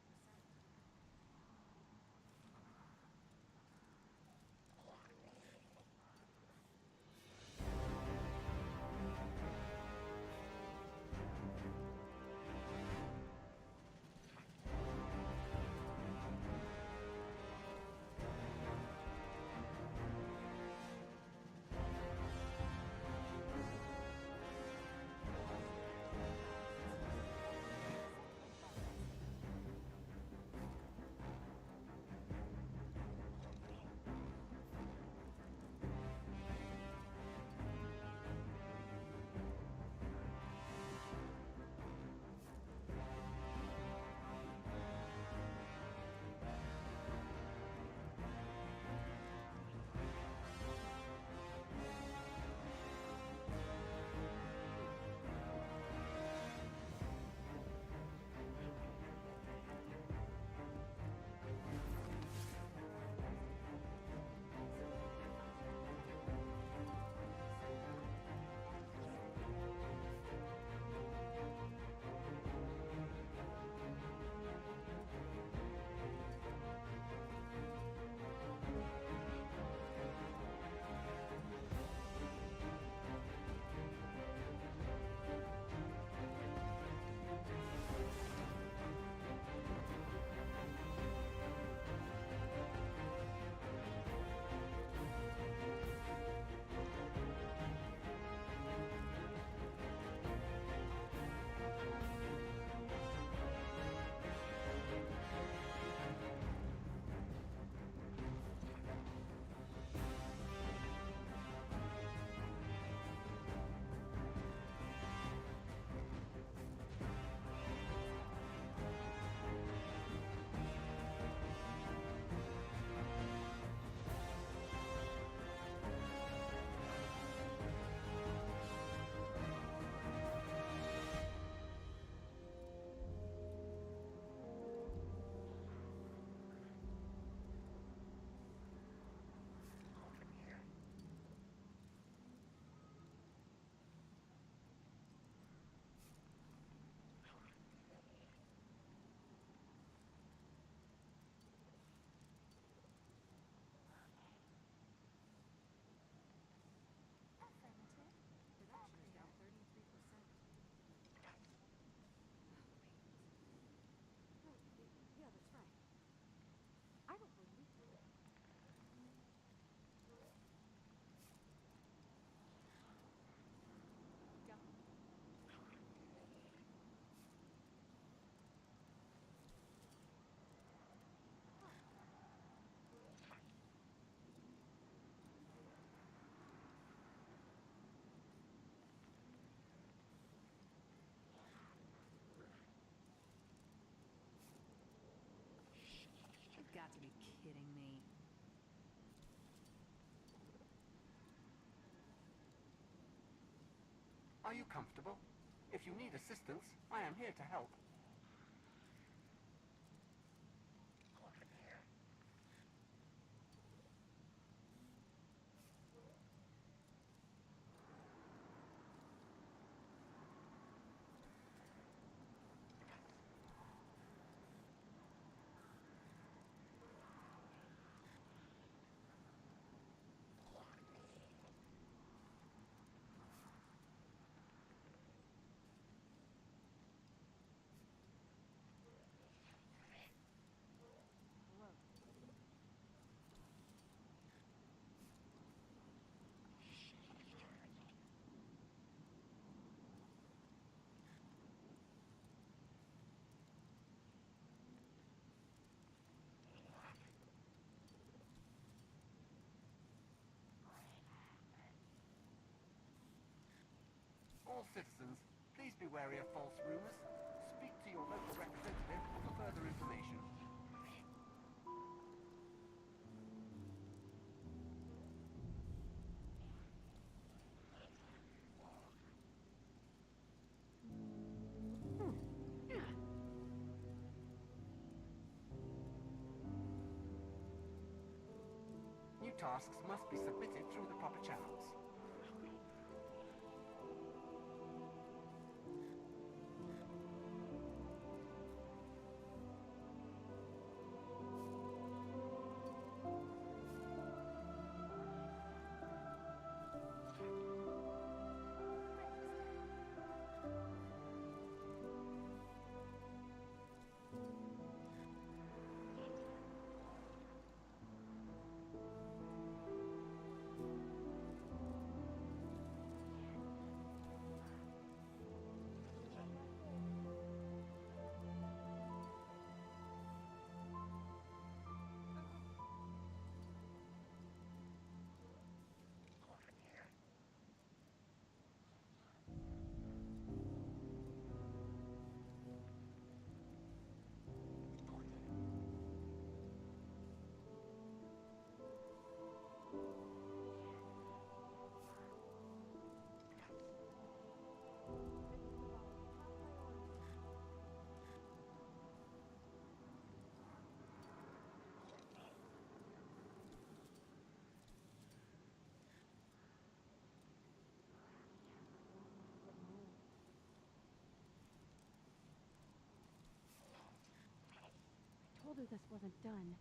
Are you comfortable? If you need assistance, I am here to help. All citizens, please be wary of false rumors. Speak to your local representative for further information. New tasks must be submitted through the proper channels. I told her this wasn't done.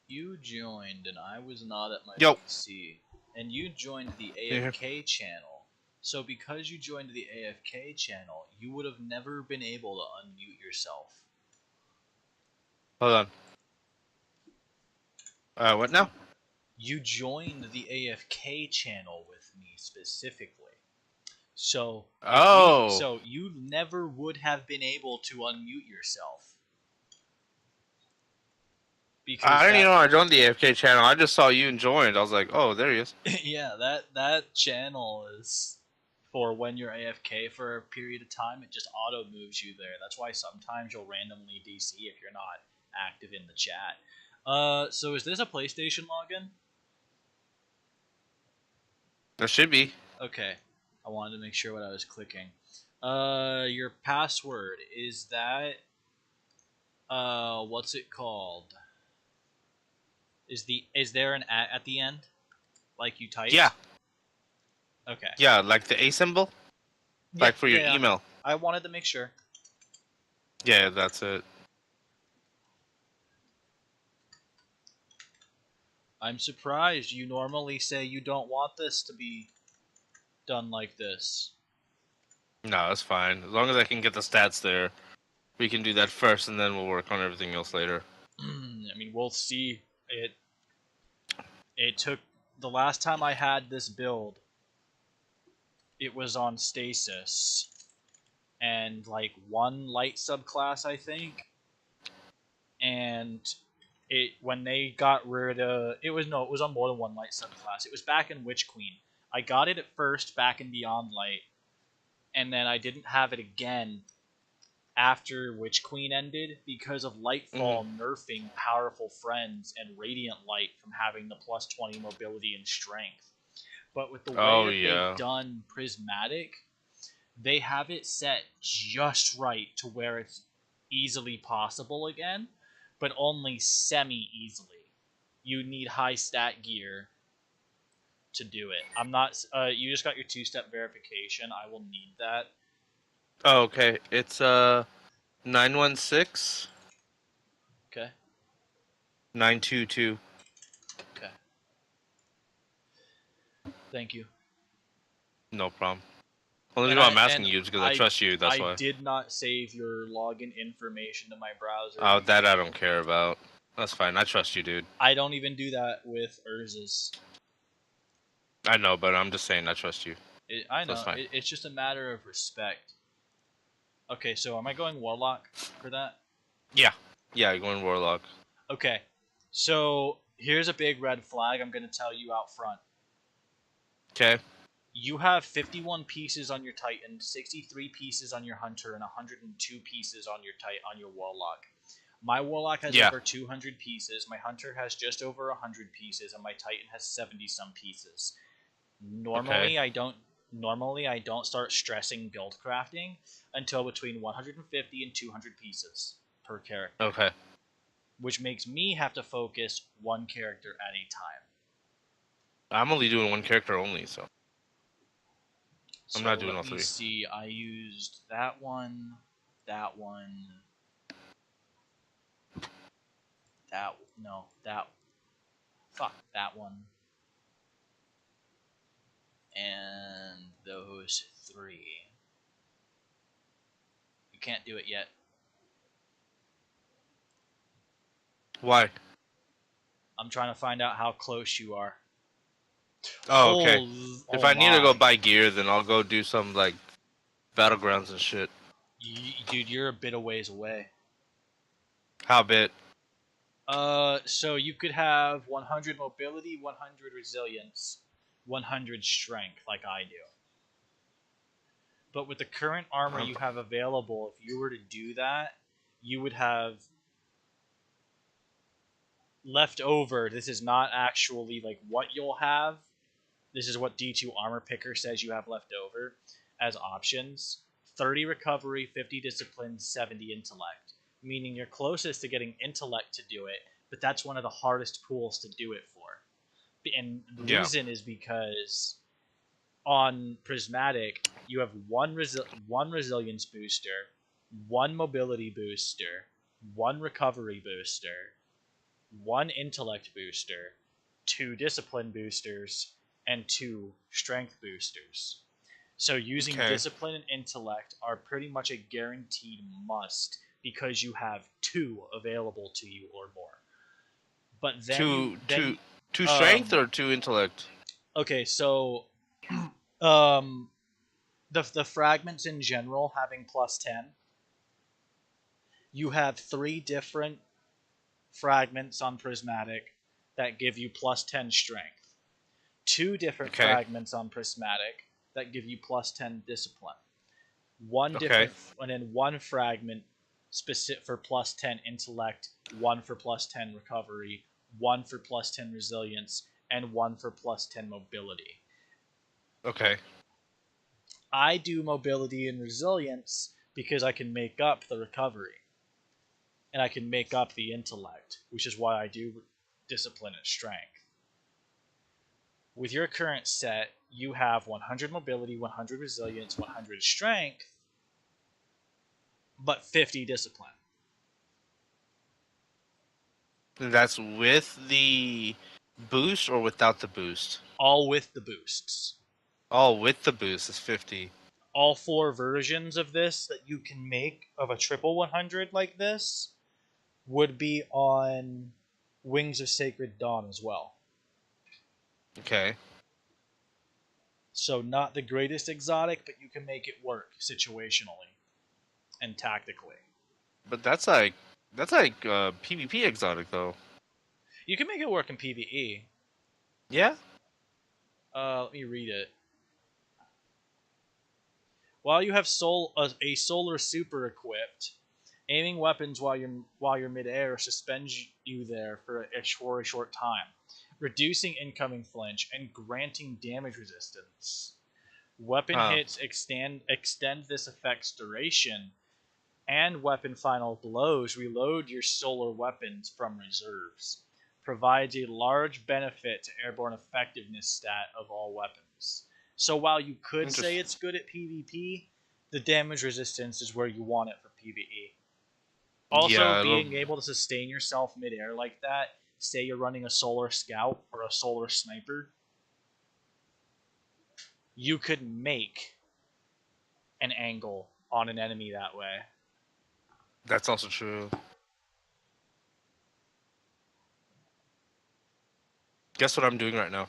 You joined and I was not at my Yo. PC. And you joined the Yeah. AFK channel. So because you joined the AFK channel, you would have never been able to unmute yourself. Hold on. What now? You joined the AFK channel with me specifically. So, so you never would have been able to unmute yourself. Because I didn't even know I joined the AFK channel. I just saw you and joined. I was like, oh, there he is. Yeah, that channel is for when you're AFK for a period of time. It just auto moves you there. That's why sometimes you'll randomly DC if you're not active in the chat. So is this a PlayStation login? There should be. Okay. I wanted to make sure what I was clicking. Your password, is that what's it called? Is there an at the end? Like you typed? Yeah. Okay. Yeah, like the A symbol? Yeah, Like for your email. I wanted to make sure. Yeah, that's it. I'm surprised. You normally say you don't want this to be done like this. No, it's fine. As long as I can get the stats there, we can do that first, and then we'll work on everything else later. I mean, we'll see. It took the last time I had this build. It was on stasis, and like one light subclass, I think. And when they got rid of it was on more than one light subclass. It was back in Witch Queen. I got it at first back in Beyond Light, and then I didn't have it again after Witch Queen ended because of Lightfall nerfing powerful friends and Radiant Light from having the plus 20 mobility and strength. But with the way they've done Prismatic, they have it set just right to where it's easily possible again, but only semi-easily. You need high stat gear to do it. I'm not. You just got your 2-step verification. I will need that. Oh, okay. It's 916. Okay. 922. Okay. Thank you. No problem. Only reason I'm asking you is because I trust you. That's why. I did not save your login information to my browser. Oh, that I don't care about. That's fine. I trust you, dude. I don't even do that with Urza's. I know, but I'm just saying I trust you. I know. It's just a matter of respect. Okay, so am I going Warlock for that? Yeah. Yeah, you're going Warlock. Okay. So here's a big red flag I'm going to tell you out front. Okay. You have 51 pieces on your Titan, 63 pieces on your Hunter, and 102 pieces on your Warlock. My Warlock has over 200 pieces, my Hunter has just over 100 pieces, and my Titan has 70-some pieces. Normally, I don't start stressing build crafting until between 150 and 200 pieces per character. Okay. Which makes me have to focus one character at a time. I'm only doing one character only, so. I'm not doing all three. Let me see. I used that one, that one, that one, and those three. You can't do it yet. Why? I'm trying to find out how close you are. Oh, okay. If I need to go buy gear, then I'll go do some, like, battlegrounds and shit. Dude, you're a bit of ways away. How bit? So you could have 100 mobility, 100 resilience, 100 strength, like I do. But with the current armor you have available, if you were to do that, you would have left over. This is not actually like what you'll have. This is what D2 Armor Picker says you have left over as options. 30 recovery, 50 discipline, 70 intellect. Meaning you're closest to getting intellect to do it, but that's one of the hardest pools to do it for. And the reason is because on Prismatic, you have one resilience booster, one mobility booster, one recovery booster, 1 intellect booster, 2 discipline boosters, and 2 strength boosters. So using discipline and intellect are pretty much a guaranteed must because you have 2 available to you or more. But then two strength or 2 intellect? Okay, so the fragments in general having +10, you have 3 different fragments on prismatic that give you +10 strength. 2 different fragments on prismatic that give you +10 discipline. 1 different, and then 1 fragment specific for +10 intellect, 1 for +10 recovery, 1 for +10 resilience, and 1 for +10 mobility. Okay. I do mobility and resilience because I can make up the recovery. And I can make up the intellect, which is why I do discipline and strength. With your current set, you have 100 mobility, 100 resilience, 100 strength, but 50 discipline. And that's with the boost or without the boost? All with the boosts. All with the boost is 50. All 4 versions of this that you can make of a triple 100 like this would be on Wings of Sacred Dawn as well. Okay. So not the greatest exotic, but you can make it work situationally and tactically. But that's like PvP exotic though. You can make it work in PvE. Yeah? Let me read it. While you have a solar super equipped, aiming weapons while you're midair suspends you there for a short time, reducing incoming flinch and granting damage resistance. Weapon hits extend this effect's duration, and weapon final blows reload your solar weapons from reserves. Provides a large benefit to airborne effectiveness stat of all weapons. So while you could say it's good at PvP, the damage resistance is where you want it for PvE. Also, being able to sustain yourself midair like that, say you're running a solar scout or a solar sniper, you could make an angle on an enemy that way. That's also true. Guess what I'm doing right now?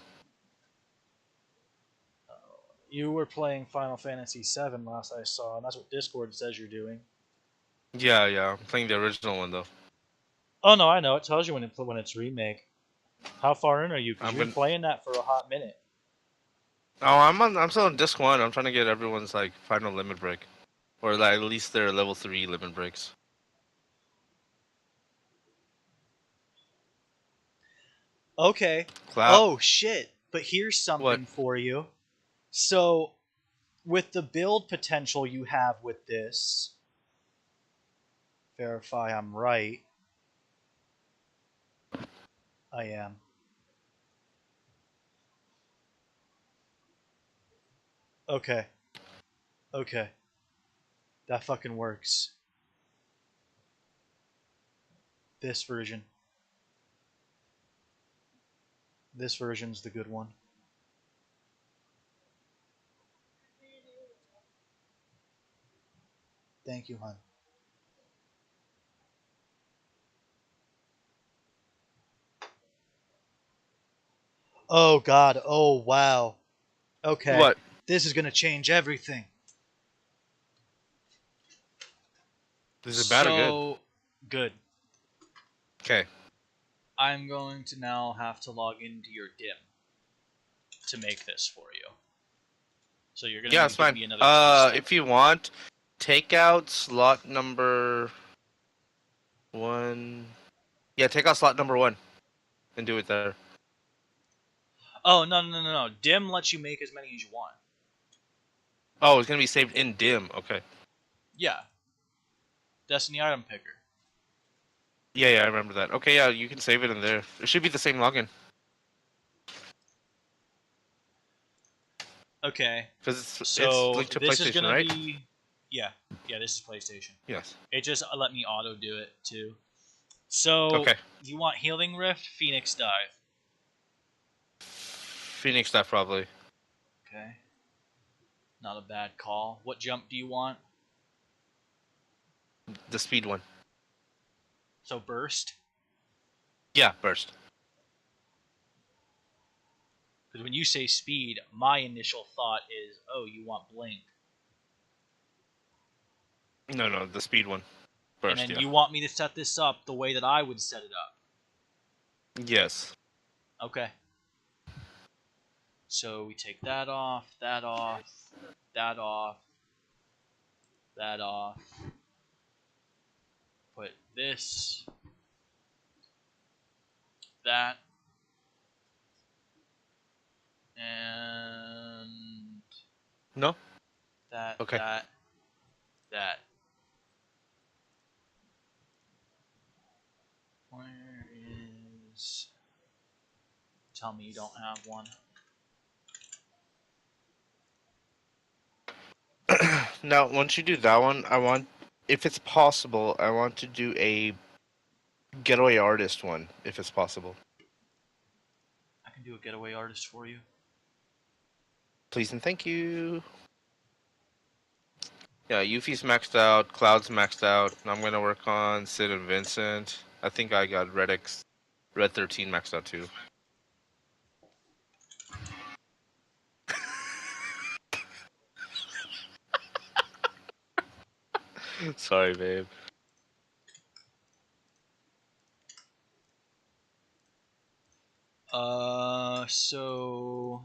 You were playing Final Fantasy VII last I saw, and that's what Discord says you're doing. Yeah, I'm playing the original one though. Oh no, I know. It tells you when it's remake. How far in are you? Because you've been playing that for a hot minute. Oh, I'm still on disc 1. I'm trying to get everyone's like final limit break, or like, at least their level 3 limit breaks. Okay. Oh shit! But here's something for you. So, with the build potential you have with this, verify I'm right. I am. Okay. That fucking works. This version. This version's the good one. Thank you, hon. Oh god. Oh wow. Okay. What? This is gonna change everything. Is it bad or good? Good. Okay. I'm going to now have to log into your dim to make this for you. So you're gonna it's fine. Me another if you want, take out slot number 1. Yeah, take out slot number 1 and do it there. Oh no. Dim lets you make as many as you want. Oh, it's gonna be saved in dim. Okay. Yeah. Destiny item picker. Yeah, I remember that. Okay, yeah, you can save it in there. It should be the same login. Okay. Because it's linked to this PlayStation, is gonna right? be... Yeah, this is PlayStation. Yes. It just let me auto do it too. So, Okay. you want Healing Rift, Phoenix Dive. Phoenix Dive probably. Okay. Not a bad call. What jump do you want? The speed one. So Burst? Yeah, burst. Because when you say speed, my initial thought is, oh, you want Blink. No, the speed one. And Burst, then yeah. you want me to set this up the way that I would set it up. Yes. Okay. So we take that off, that off, that off, that off. Put this, that, and No? that, Okay. that. Where is... Tell me you don't have one. Now, once you do that one, I want, if it's possible, I want to do a getaway artist one, if it's possible. I can do a getaway artist for you. Please and thank you. Yeah, Yuffie's maxed out, Cloud's maxed out. I'm gonna work on Sid and Vincent. I think I got Red 13 maxed out too. Sorry, babe. So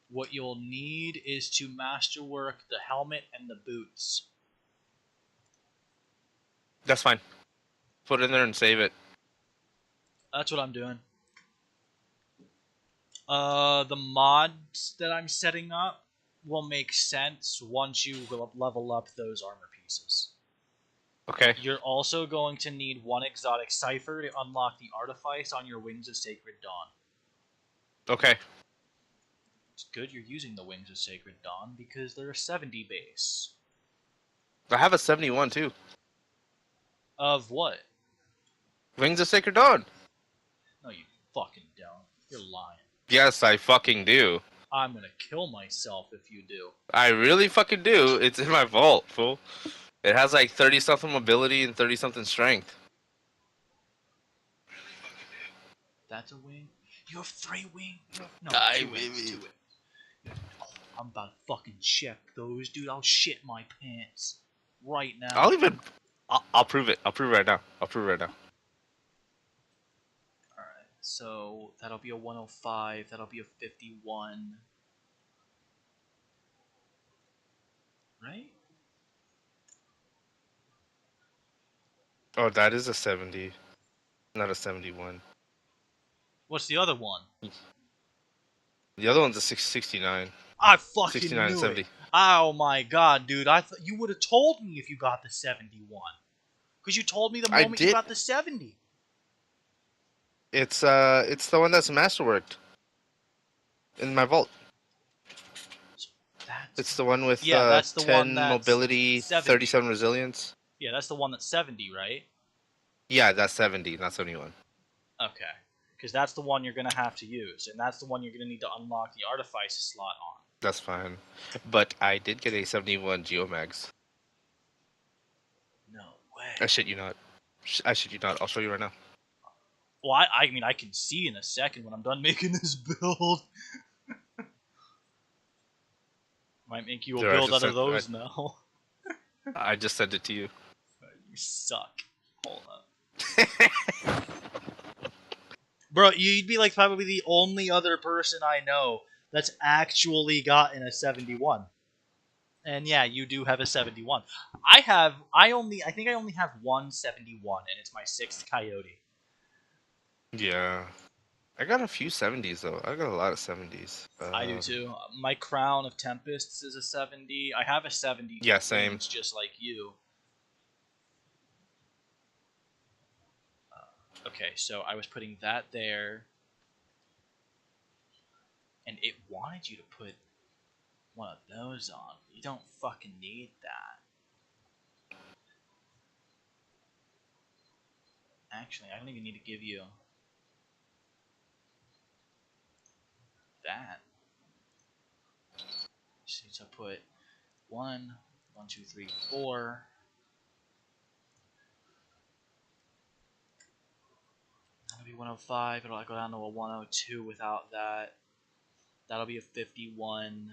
what you'll need is to masterwork the helmet and the boots. That's fine. Put it in there and save it. That's what I'm doing. The mods that I'm setting up will make sense once you level up those armor pieces. Okay. You're also going to need one exotic cipher to unlock the artifice on your Wings of Sacred Dawn. Okay. It's good you're using the Wings of Sacred Dawn because they're a 70 base. I have a 71 too. Of what? Wings of Sacred Dawn. No, you fucking don't. You're lying. Yes, I fucking do. I'm gonna kill myself if you do. I really fucking do. It's in my vault, fool. It has like 30-something mobility and 30-something strength. That's a wing? You have 3 wings? No, Die, 2 wings, baby. 2 wings. Oh, I'm about to fucking check those, dude. I'll shit my pants right now. I'll prove it. I'll prove it right now. I'll prove it right now. Alright, so that'll be a 105. That'll be a 51. Right? Oh, that is a 70. Not a 71. What's the other one? The other one's a 69. I fucking 69 knew and 70. it. Oh my god, dude. I thought you would have told me if you got the 71. Because you told me the moment you got the 70. It's the one that's masterworked. In my vault. It's the one with that's the 10 one that's mobility, 70. 37 resilience. Yeah, that's the one that's 70, right? Yeah, that's 70, not 71. Okay. Because that's the one you're going to have to use. And that's the one you're going to need to unlock the artifice slot on. That's fine. But I did get a 71 Geomags. No way. I shit you not. I shit you not. I'll show you right now. Well, I mean, I can see in a second when I'm done making this build. Might make you a build out of those now. I just sent it to you. You suck. Hold up. Bro, you'd be like probably the only other person I know that's actually gotten a 71. And yeah, you do have a 71. I think I only have one 71, and it's my 6th Coyote. Yeah. I got a few 70s, though. I got a lot of 70s. I do, too. My Crown of Tempests is a 70. I have a 70. Yeah, same. It's just like you. Okay, so I was putting that there. And it wanted you to put one of those on. You don't fucking need that. Actually, I don't even need to give you that. See, so I put 1, 1, 2, 3, 4. That'll be 105. It'll go down to a 102 without that. That'll be a 51.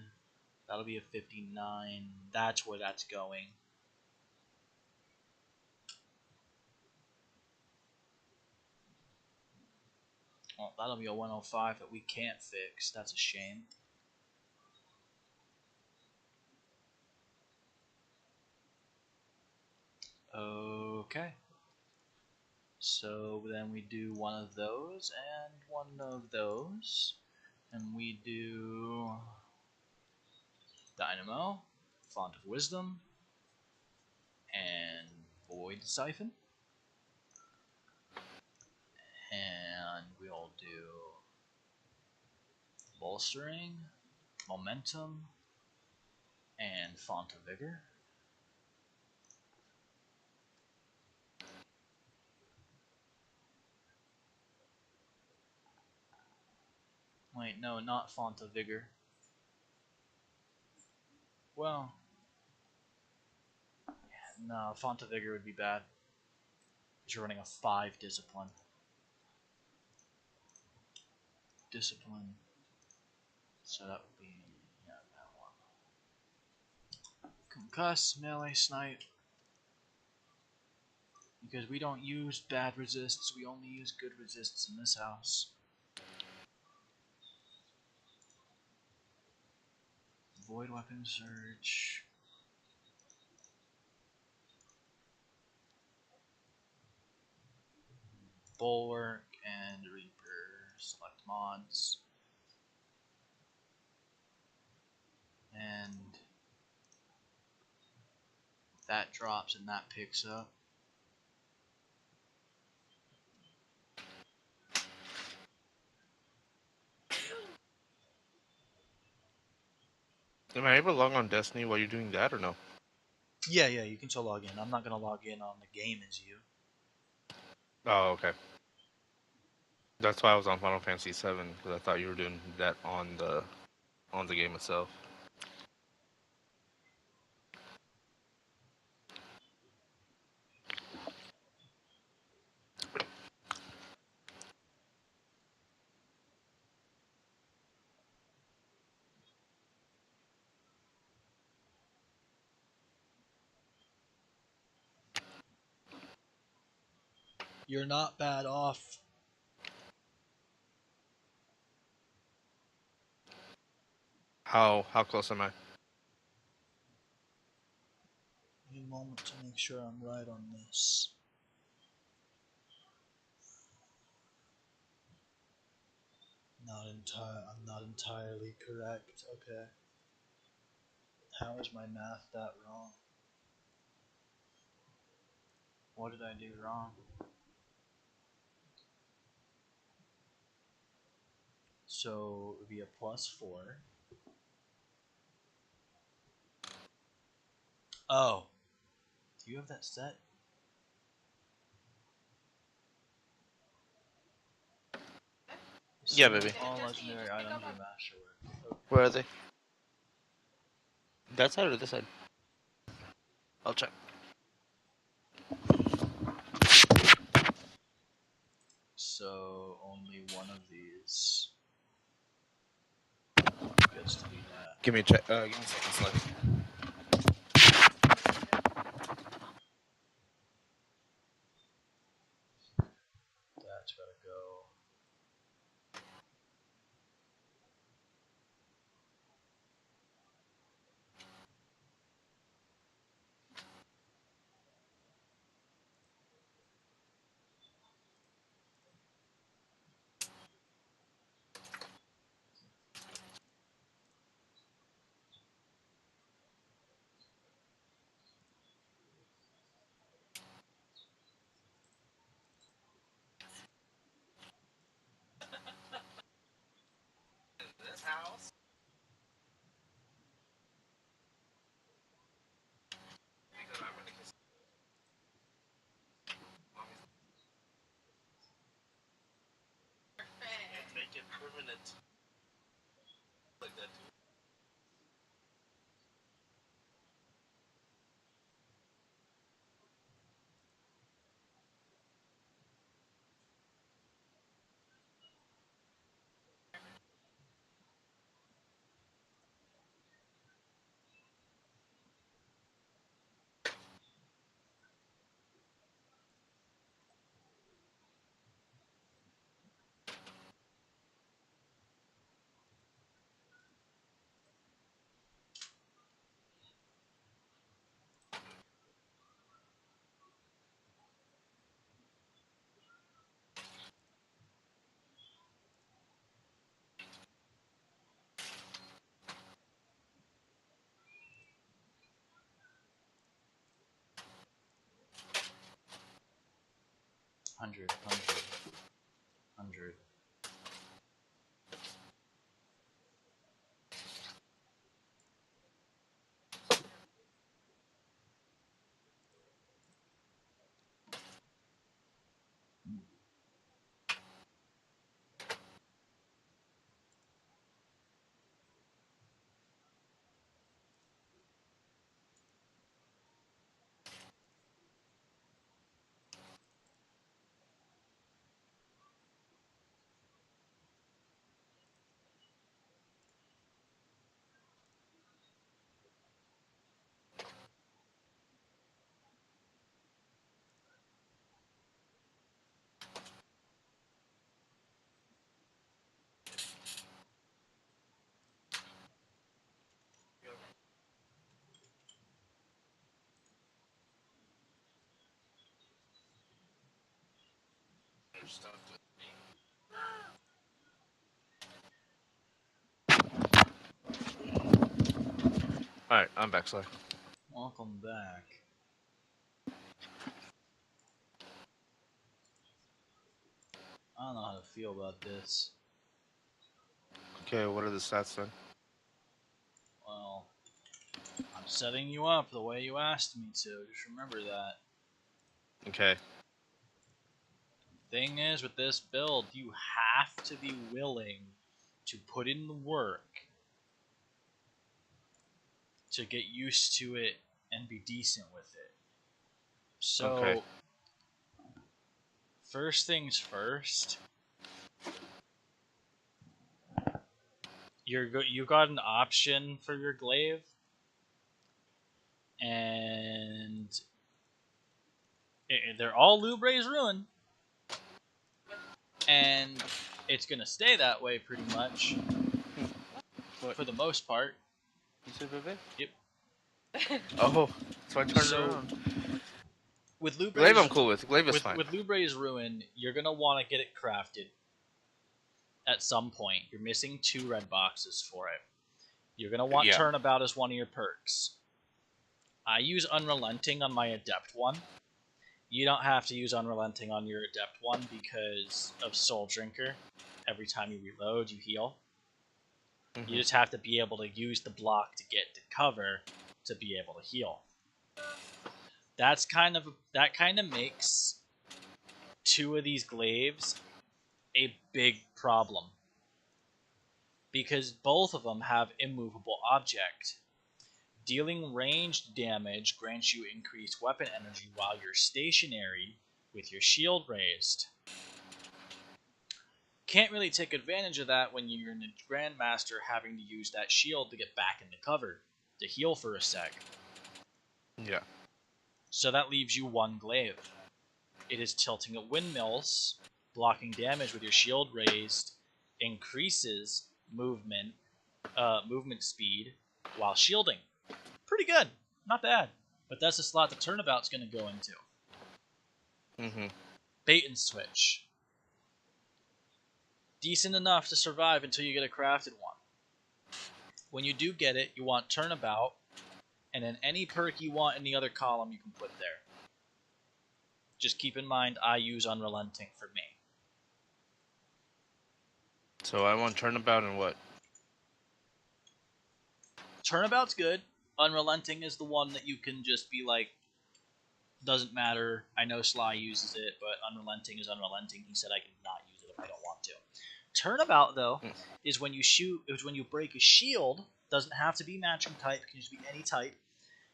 That'll be a 59. That's where that's going. Well, that'll be a 105 that we can't fix. That's a shame. Okay. So then we do one of those and one of those. And we do Dynamo, Font of Wisdom, and Void Siphon. And we'll do Bolstering, Momentum, and Font of Vigor. Wait, no, not Font of Vigor. Well, no, Font of Vigor would be bad. Because you're running a 5 Discipline. Discipline. So that would be, yeah, that one. Concuss, Melee Snipe. Because we don't use bad resists, we only use good resists in this house. Void Weapon Surge. Bulwark and Reaper. Select mods. And that drops and that picks up. Am I able to log on Destiny while you're doing that or no? Yeah, you can still log in. I'm not gonna log in on the game as you. Oh, okay. That's why I was on Final Fantasy VII, because I thought you were doing that on the game itself. You're not bad off. How close am I? Give me a moment to make sure I'm right on this. I'm not entirely correct. Okay. How is my math that wrong? What did I do wrong? So it would be a +4. Oh. Do you have that set? Yeah, baby. All legendary items are masterwork. Okay. Where are they? That side or this side? I'll check. So only one of these gets to be that. Give me a check. Give me a second, Slug. That's gotta go. 100, 100, 100. Alright, I'm back, Sly. Welcome back. I don't know how to feel about this. Okay, what are the stats then? Well, I'm setting you up the way you asked me to. Just remember that. Okay. Thing is, with this build, you have to be willing to put in the work to get used to it and be decent with it. So, Okay. first things first, you got an option for your glaive, and they're all Lubre's Ruin, and it's gonna stay that way pretty much for the most part. You said Bebe? Yep. Oh, so I turned So, it around. With Lubre's, Glaive I'm cool with. Glaive is fine. With Lubre's Ruin, you're gonna want to get it crafted at some point. You're missing 2 red boxes for it. You're gonna want Turnabout as one of your perks. I use Unrelenting on my Adept one. You don't have to use Unrelenting on your Adept one because of Soul Drinker. Every time you reload, you heal. Mm-hmm. You just have to be able to use the block to get to cover to be able to heal. That kind of makes 2 of these glaives a big problem, because both of them have immovable object. Dealing ranged damage grants you increased weapon energy while you're stationary with your shield raised. Can't really take advantage of that when you're in a Grandmaster having to use that shield to get back into cover, to heal for a sec. Yeah. So that leaves you 1 glaive. It is tilting at windmills, blocking damage with your shield raised, increases movement speed while shielding. Pretty good, not bad. But that's the slot the Turnabout's going to go into. Mm-hmm. Bait and switch. Decent enough to survive until you get a crafted one. When you do get it, you want Turnabout, and then any perk you want in the other column you can put there. Just keep in mind, I use Unrelenting for me. So I want Turnabout and what? Turnabout's good. Unrelenting is the one that you can just be like, doesn't matter. I know Sly uses it, but Unrelenting is Unrelenting. He said I can not use it if I don't want to. Turnabout, though, is when you break a shield. Doesn't have to be matching type. It can just be any type.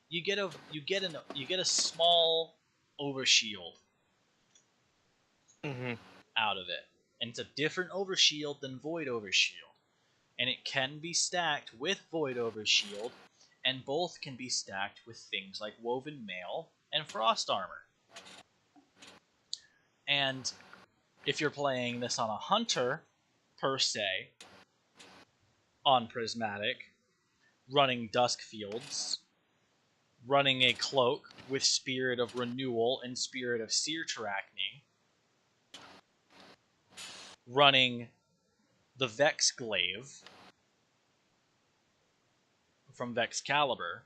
You get a small overshield out of it, and it's a different overshield than Void Overshield, and it can be stacked with Void Overshield, and both can be stacked with things like Woven Mail and Frost Armor. And if you're playing this on a Hunter, per se, on Prismatic, running Dusk Fields, running a Cloak with Spirit of Renewal and Spirit of Seer Terachne, running the Vex Glaive from Vexcalibur,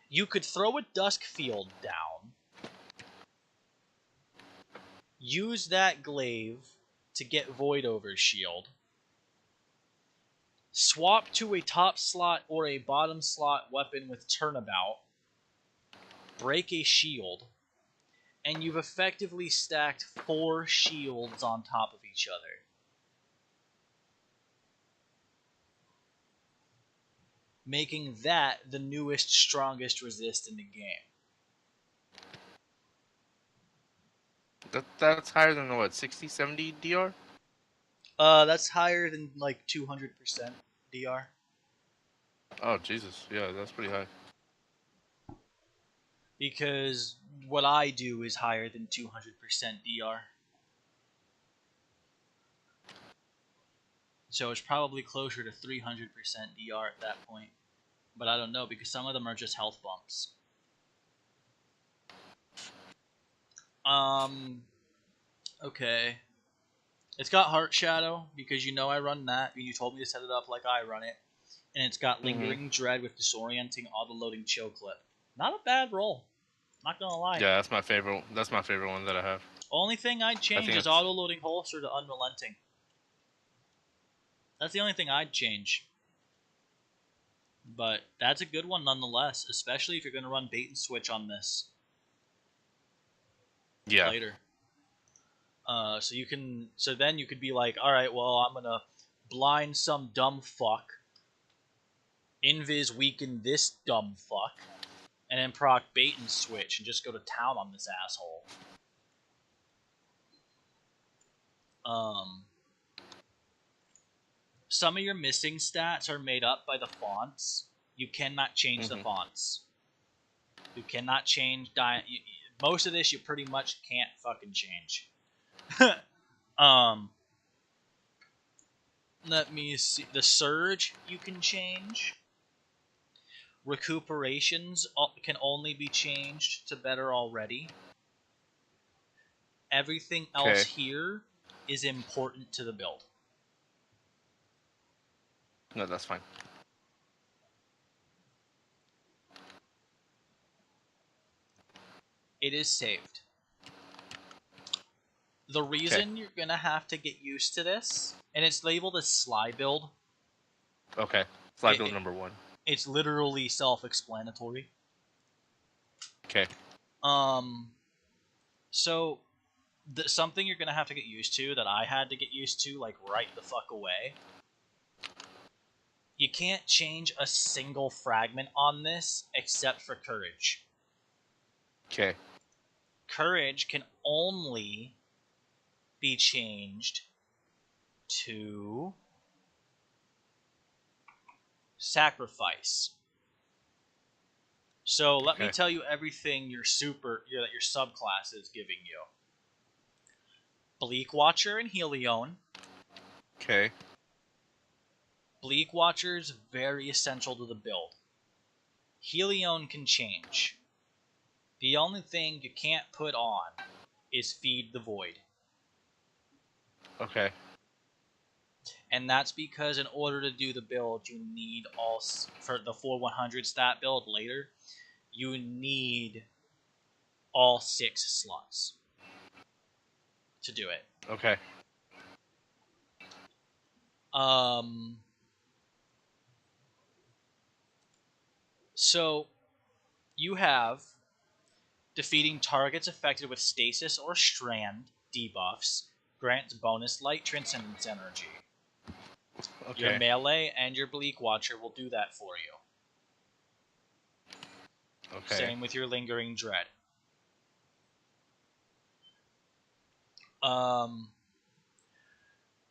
you could throw a Dusk Field down use that glaive to get Void Over Shield, swap to a top slot or a bottom slot weapon with Turnabout, break a shield, and you've effectively stacked 4 shields on top of each other. Making that the newest, strongest resist in the game. That's higher than what, 60, 70 DR? That's higher than like 200% DR. Oh Jesus, yeah, that's pretty high. Because what I do is higher than 200% DR. So it's probably closer to 300% DR at that point. But I don't know, because some of them are just health bumps. Okay. It's got Heart Shadow, because you know I run that, and you told me to set it up like I run it. And it's got Lingering Dread with Disorienting Auto-Loading Chill Clip. Not a bad roll. Not gonna lie. Yeah, that's my favorite. That's my favorite one that I have. Only thing I'd change is Auto-Loading Holster to Unrelenting. That's the only thing I'd change. But that's a good one nonetheless, especially if you're going to run bait and switch on this. Yeah. Later. So then you could be like, all right, well, I'm going to blind some dumb fuck, invis weaken this dumb fuck, and then proc bait and switch and just go to town on this asshole. Some of your missing stats are made up by the fonts. You cannot change the fonts. You cannot change most of this you pretty much can't fucking change. Let me see. The surge you can change. Recuperations can only be changed to better already. Everything else here is important to the build. No, that's fine. It is saved. The reason you're going to have to get used to this, and it's labeled as Sly Build. Okay. Sly Build number 1. It's literally self-explanatory. Okay. So, something you're going to have to get used to that I had to get used to, like, right the fuck away. You can't change a single fragment on this except for Courage. Okay. Courage can only be changed to Sacrifice. So let me tell you everything your subclass is giving you. Bleak Watcher and Helion. Okay. Bleak Watcher is very essential to the build. Helion can change. The only thing you can't put on is Feed the Void. Okay. And that's because in order to do the build, you need for the 4-100 stat build later, you need all 6 slots to do it. Okay. So you have defeating targets affected with stasis or strand debuffs grants bonus light transcendence energy. Okay. Your melee and your Bleak Watcher will do that for you. Okay. Same with your Lingering Dread.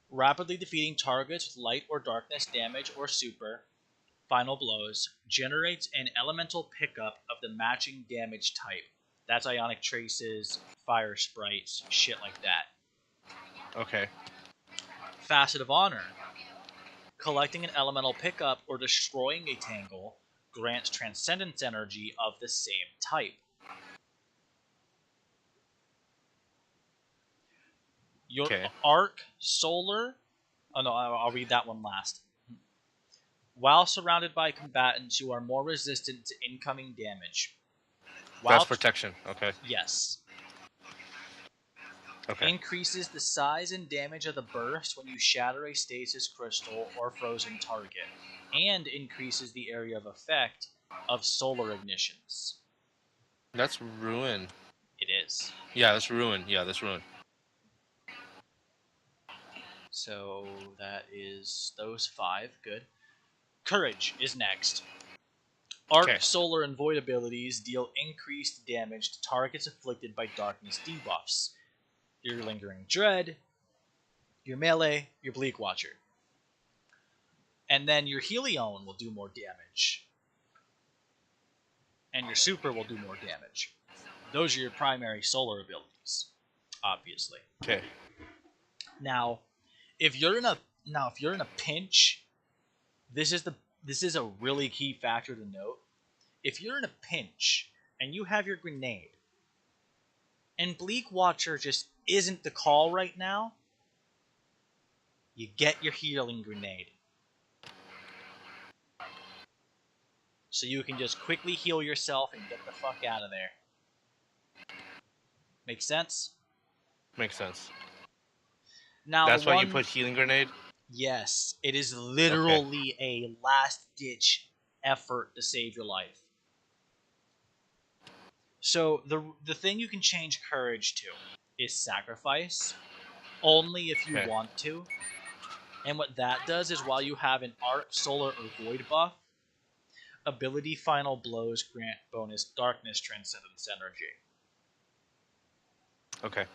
Rapidly defeating targets with light or darkness damage or super final blows generates an elemental pickup of the matching damage type. That's Ionic Traces, Fire Sprites, shit like that. Okay. Facet of Honor. Collecting an elemental pickup or destroying a tangle grants Transcendence energy of the same type. Your Arc Solar... Oh no, I'll read that one last. While surrounded by combatants, you are more resistant to incoming damage. That's protection, okay. Yes. Okay. Increases the size and damage of the burst when you shatter a stasis crystal or frozen target, and increases the area of effect of solar ignitions. That's ruin. It is. Yeah, that's ruin. Yeah, that's ruin. So that is those 5. Good. Courage is next. Arc, Okay. solar, and void abilities deal increased damage to targets afflicted by darkness debuffs. Your lingering dread, your melee, your bleak watcher. And then your Helion will do more damage. And your super will do more damage. Those are your primary solar abilities, obviously. Okay. Now, if you're in a pinch, this is a really key factor to note. If you're in a pinch and you have your grenade, and Bleak Watcher just isn't the call right now, you get your healing grenade. So you can just quickly heal yourself and get the fuck out of there. Make sense? Makes sense. Now that's why you put healing grenade? Yes. It is literally a last-ditch effort to save your life. So the thing you can change courage to is sacrifice, only if you want to. And what that does is while you have an arc, solar, or void buff, ability final blows grant bonus darkness transcendence energy. Okay.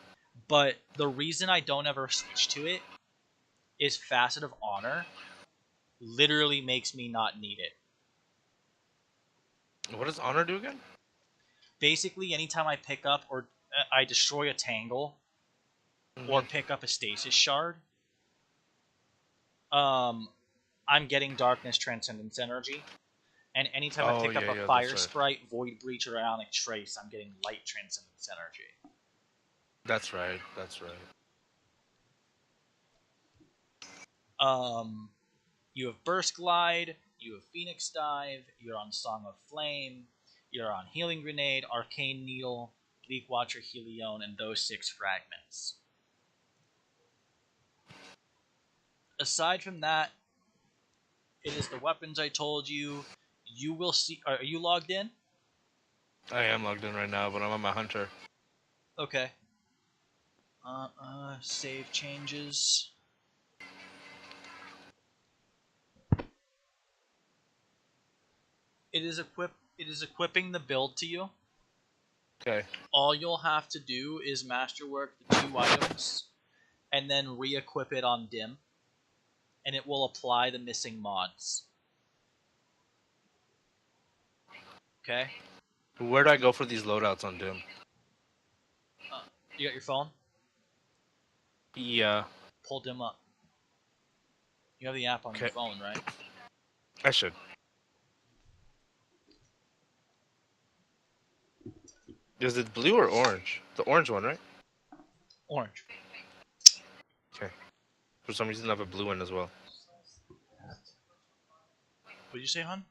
But the reason I don't ever switch to it is Facet of Honor literally makes me not need it. What does honor do again? Basically, anytime I pick up or I destroy a tangle or pick up a stasis shard, I'm getting darkness transcendence energy. And anytime I pick up a fire sprite, void breach, or ionic trace, I'm getting light transcendence energy. That's right. That's right. You have Burst Glide, you have Phoenix Dive, you're on Song of Flame, you're on Healing Grenade, Arcane Needle, Bleak Watcher, Helion, and those 6 fragments. Aside from that, it is the weapons I told you. You will see. Are you logged in? I am logged in right now, but I'm on my hunter. Okay. Save changes. It is equipping the build to you. Okay. All you'll have to do is masterwork the 2 items, and then re-equip it on Dim, and it will apply the missing mods. Okay. Where do I go for these loadouts on Dim? You got your phone? Yeah. Pull Dim up. You have the app on your phone, right? I should. Is it blue or orange? The orange one, right? Orange. Okay. For some reason, I have a blue one as well. What'd you say, hon?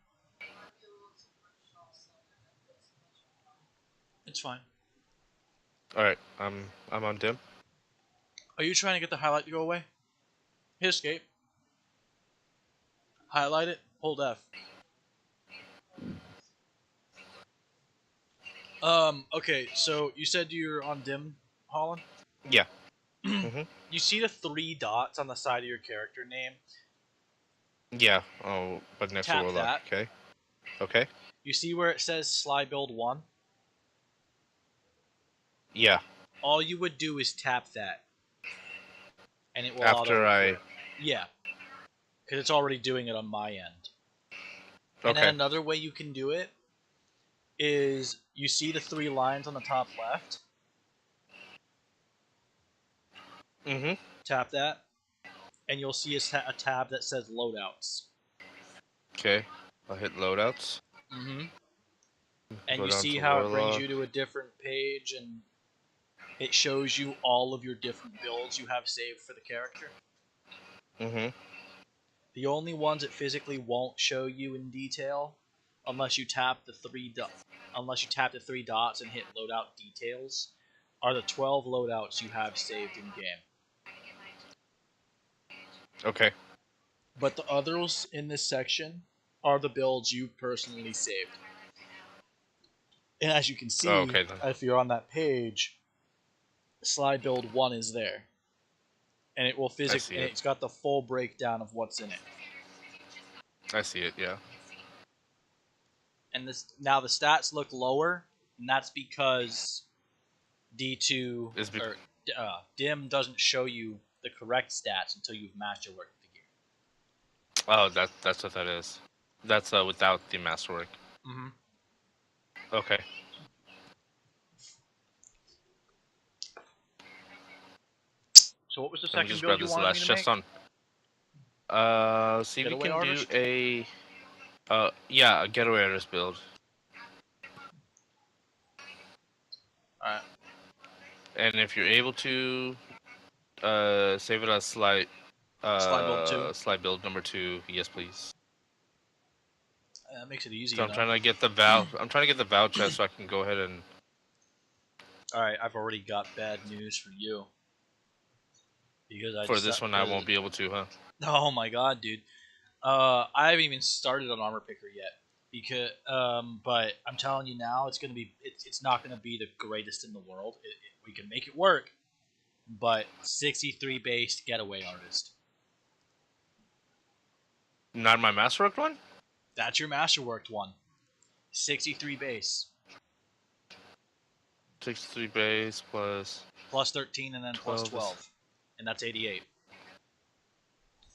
It's fine. All right. I'm on Dim. Are you trying to get the highlight to go away? Hit escape. Highlight it. Hold F. Okay, so you said you're on Dim, Holland? Yeah. You see the 3 dots on the side of your character name? Yeah. Oh, but next to Tap Warlock. that. Okay. Okay. You see where it says Sly Build 1? Yeah. All you would do is tap that. And it will After Yeah. Because it's already doing it on my end. And then another way you can do it is you see the 3 lines on the top left? Tap that. And you'll see a tab that says Loadouts. Okay. I'll hit Loadouts. And you see how it brings you to a different page and it shows you all of your different builds you have saved for the character. The only ones it physically won't show you in detail, unless you tap the 3 dots and hit Loadout Details, are the 12 loadouts you have saved in game. Okay. But the others in this section are the builds you've personally saved. And as you can see, Oh, okay then. if you're on that page, slide build 1 is there. And it will physically, and it's got the full breakdown of what's in it. I see it, yeah. And this now the stats look lower, and that's because D2 or Dim doesn't show you the correct stats until you've masterworked the gear. Oh, that's what that is. That's without the masterwork. Mm-hmm. Okay. So what was the Let me second just build grab you this wanted last me to chest make? on. See if we Getaway can artist? do a yeah, a getaway artist build. Alright. And if you're able to save it as slide build 2. slide build number 2, yes please. That makes it easy So I'm enough. trying to get the vow chest so I can go ahead and Alright, I've already got bad news for you. Because for this one I won't be able to, huh? Oh my god, dude. I haven't even started on Armor Picker yet. Because but I'm telling you now, it's not gonna be the greatest in the world. We can make it work. But 63 based getaway artist. Not my masterworked one? That's your masterworked one. 63 base. 63 base plus 13 and then 12 plus 12. And that's 88.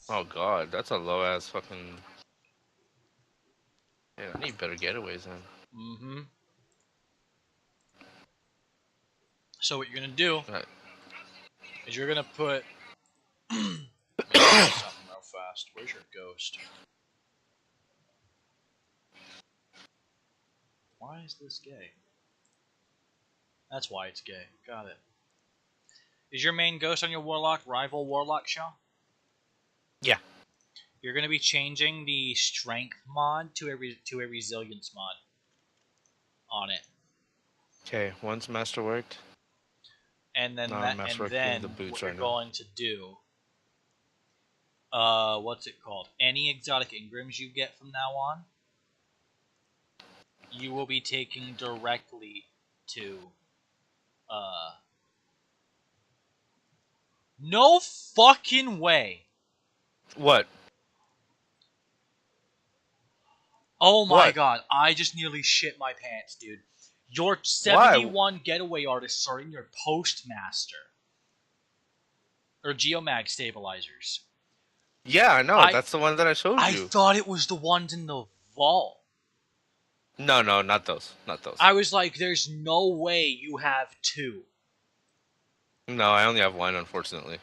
Oh god, that's a low ass fucking. Yeah, I need better getaways then. Mm-hmm. So what you're gonna do is you're gonna put something real fast. Where's your ghost? Why is this gay? That's why it's gay. Got it. Is your main ghost on your warlock rival warlock Shaw? Yeah. You're gonna be changing the strength mod to a resilience mod on it. Okay, one's masterworked. And then the boots what right you're now. going to do, what's it called? Any exotic engrams you get from now on, you will be taking directly to, no fucking way. What? Oh my god, I just nearly shit my pants, dude. Your 71 getaway artists are in your postmaster. Or geomag stabilizers. Yeah, I know. That's the one that I showed you. I thought it was the ones in the vault. No, not those. Not those. I was like, there's no way you have 2. No, I only have 1, unfortunately.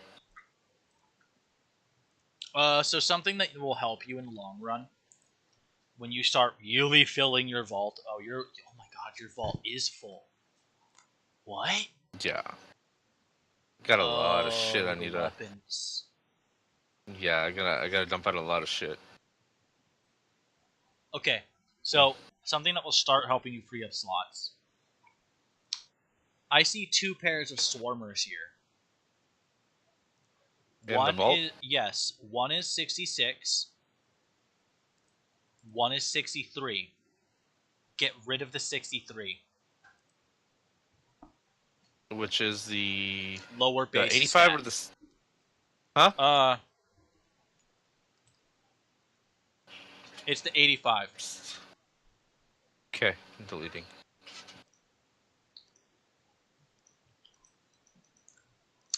So something that will help you in the long run, when you start really filling your vault. Oh my god, your vault is full. What? Yeah. Got a lot of shit I need to. Weapons. Yeah, I gotta dump out a lot of shit. Okay, so something that will start helping you free up slots. I see 2 pairs of swarmers here. In the vault? One is 66. One is 63. Get rid of the 63. Which is the lower base. The 85 stat. or the. Huh? It's the 85. Okay, I'm deleting.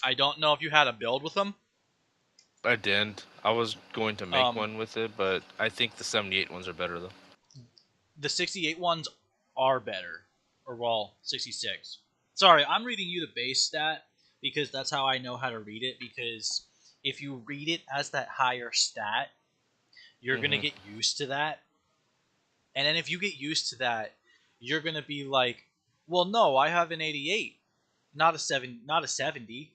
I don't know if you had a build with them. I didn't. I was going to make one with it, but I think the 78 ones are better though. The 68 ones are better. Or well, 66. Sorry, I'm reading you the base stat because that's how I know how to read it, because if you read it as that higher stat, you're going to get used to that. And then if you get used to that, you're going to be like, well, no, I have an 88, not a 70.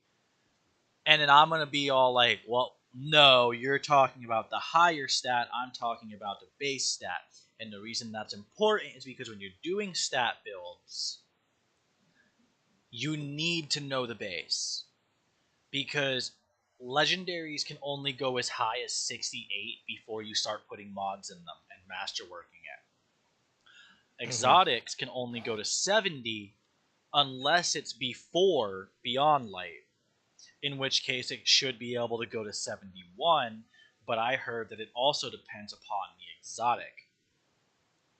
And then I'm going to be all like, well, no, you're talking about the higher stat, I'm talking about the base stat. And the reason that's important is because when you're doing stat builds, you need to know the base. Because legendaries can only go as high as 68 before you start putting mods in them and masterworking it. Exotics can only go to 70 unless it's before Beyond Light, in which case it should be able to go to 71, but I heard that it also depends upon the exotic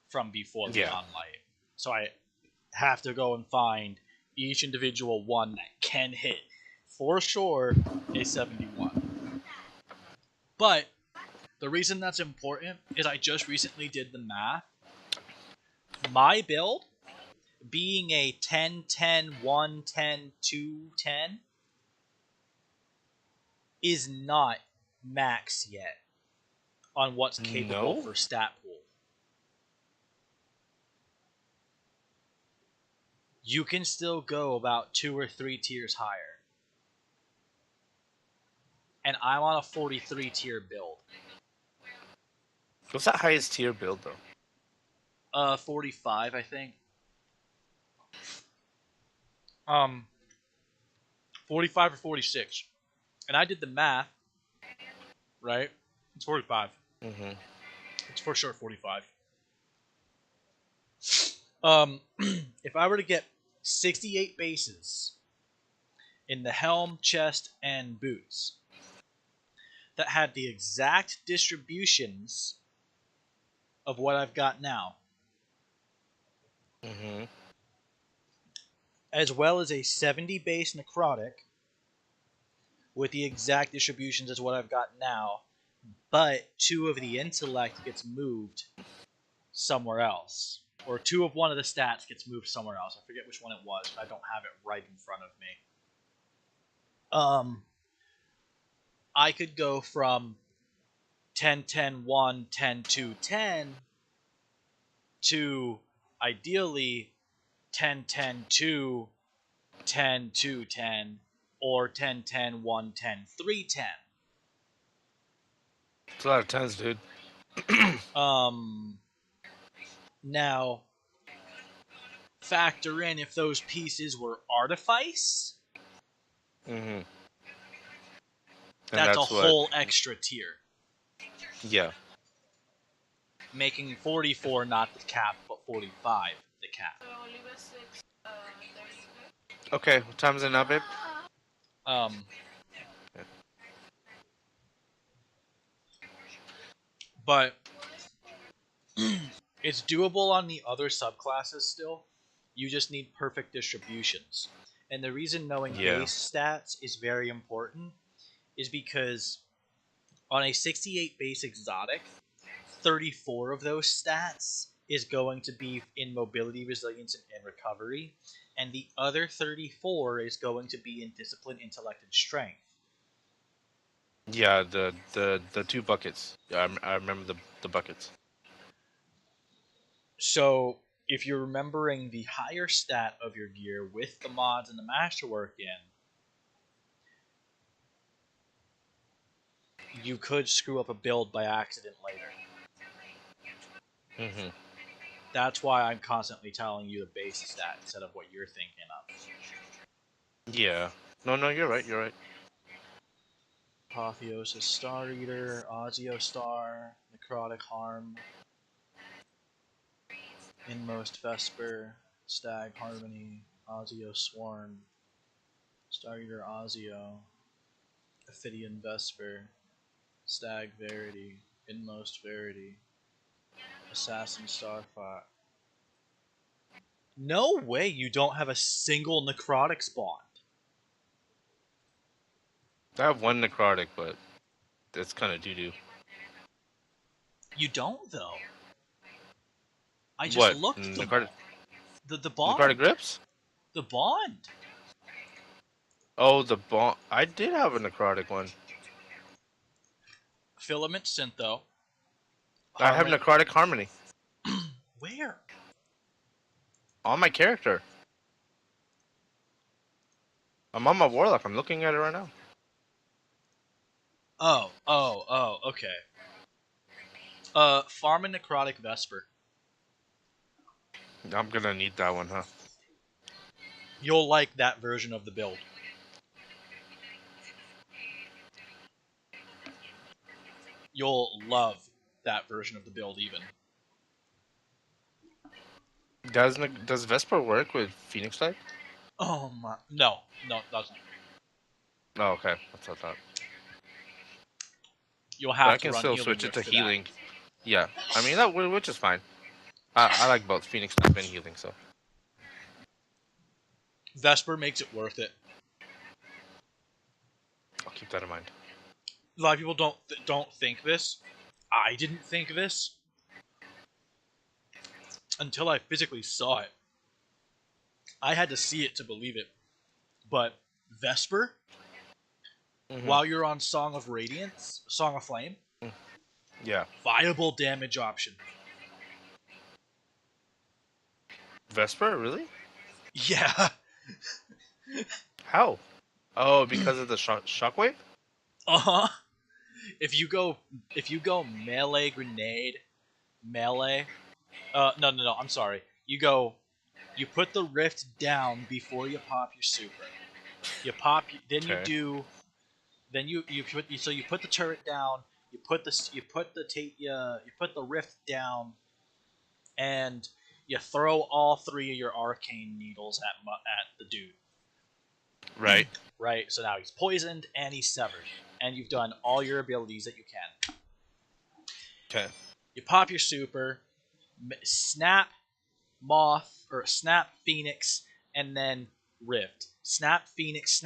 from before Beyond Light. So I have to go and find each individual one that can hit, for sure, a 71. But the reason that's important is I just recently did the math. My build, being a 10, 10, 1, 10, 2, 10, is not max yet on what's capable for stat pool. You can still go about 2 or 3 tiers higher. And I'm on a 43 tier build. What's that highest tier build though? 45, I think. 45 or 46. And I did the math, right? It's 45. Mm-hmm. It's for sure 45. If I were to get 68 bases in the helm, chest, and boots that had the exact distributions of what I've got now, as well as a 70 base necrotic with the exact distributions as what I've got now, but 2 of the intellect gets moved somewhere else. Or 2 of one of the stats gets moved somewhere else. I forget which one it was. I don't have it right in front of me. I could go from 10, 10, 1, 10, 2, 10 to ideally 10, 10, 2, 10, 2, 10, or 10, 10, 1, 10, 3, 10. It's a lot of 10s, dude. Now, factor in if those pieces were artifice. That's a whole extra tier. Yeah. Making 44 not the cap, but 45 the cap. Okay, what time is it now, babe? But it's doable on the other subclasses still. You just need perfect distributions. And the reason knowing base stats is very important is because on a 68 base exotic, 34 of those stats is going to be in mobility, resilience, and recovery, and the other 34 is going to be in discipline, intellect, and strength. Yeah, the 2 buckets. Yeah, I remember the buckets. So if you're remembering the higher stat of your gear with the mods and the masterwork in, you could screw up a build by accident later. That's why I'm constantly telling you the base stat instead of what you're thinking of. Yeah. No, you're right, you're right. Apotheosis, Star Eater, Ozio Star, Necrotic Harm, Inmost Vesper, Stag Harmony, Ozio Sworn, Star Eater Ozio, Ophidian Vesper, Stag Verity, Inmost Verity, Assassin Starfire. No way you don't have a single necrotic spawn. I have 1 necrotic, but that's kind of doo-doo. You don't, though. I just looked at the bond. Necrotic grips? The bond. Oh, the bond. I did have a necrotic one. Filament Syntho. I have necrotic harmony. Where? On my character. I'm on my warlock. I'm looking at it right now. Oh, okay. Farm a necrotic Vesper. I'm gonna need that one, huh? You'll like that version of the build. You'll love that version of the build even. Does Vesper work with Phoenix type? Oh my, no, it doesn't. Oh, okay. That's what I thought. You'll But have I to can run still healing switch it rift to for healing. that. Yeah, I mean that which is fine. I like both Phoenix type and healing, so. Vesper makes it worth it. I'll keep that in mind. A lot of people don't think this. I didn't think this until I physically saw it. I had to see it to believe it. But Vesper, while you're on Song of Radiance, Song of Flame, Yeah. viable damage option. Vesper, really? Yeah. How? Oh, because of the shockwave? Uh-huh. If you go melee grenade, melee. No, I'm sorry. You put the rift down before you pop your super. You pop, then you Okay. do, then you put the turret down. You put the rift down, and you throw all 3 of your arcane needles at the dude. Right. Right. So now he's poisoned and he's severed, and you've done all your abilities that you can. Okay. You pop your super, snap moth or snap phoenix, and then rift. Snap phoenix,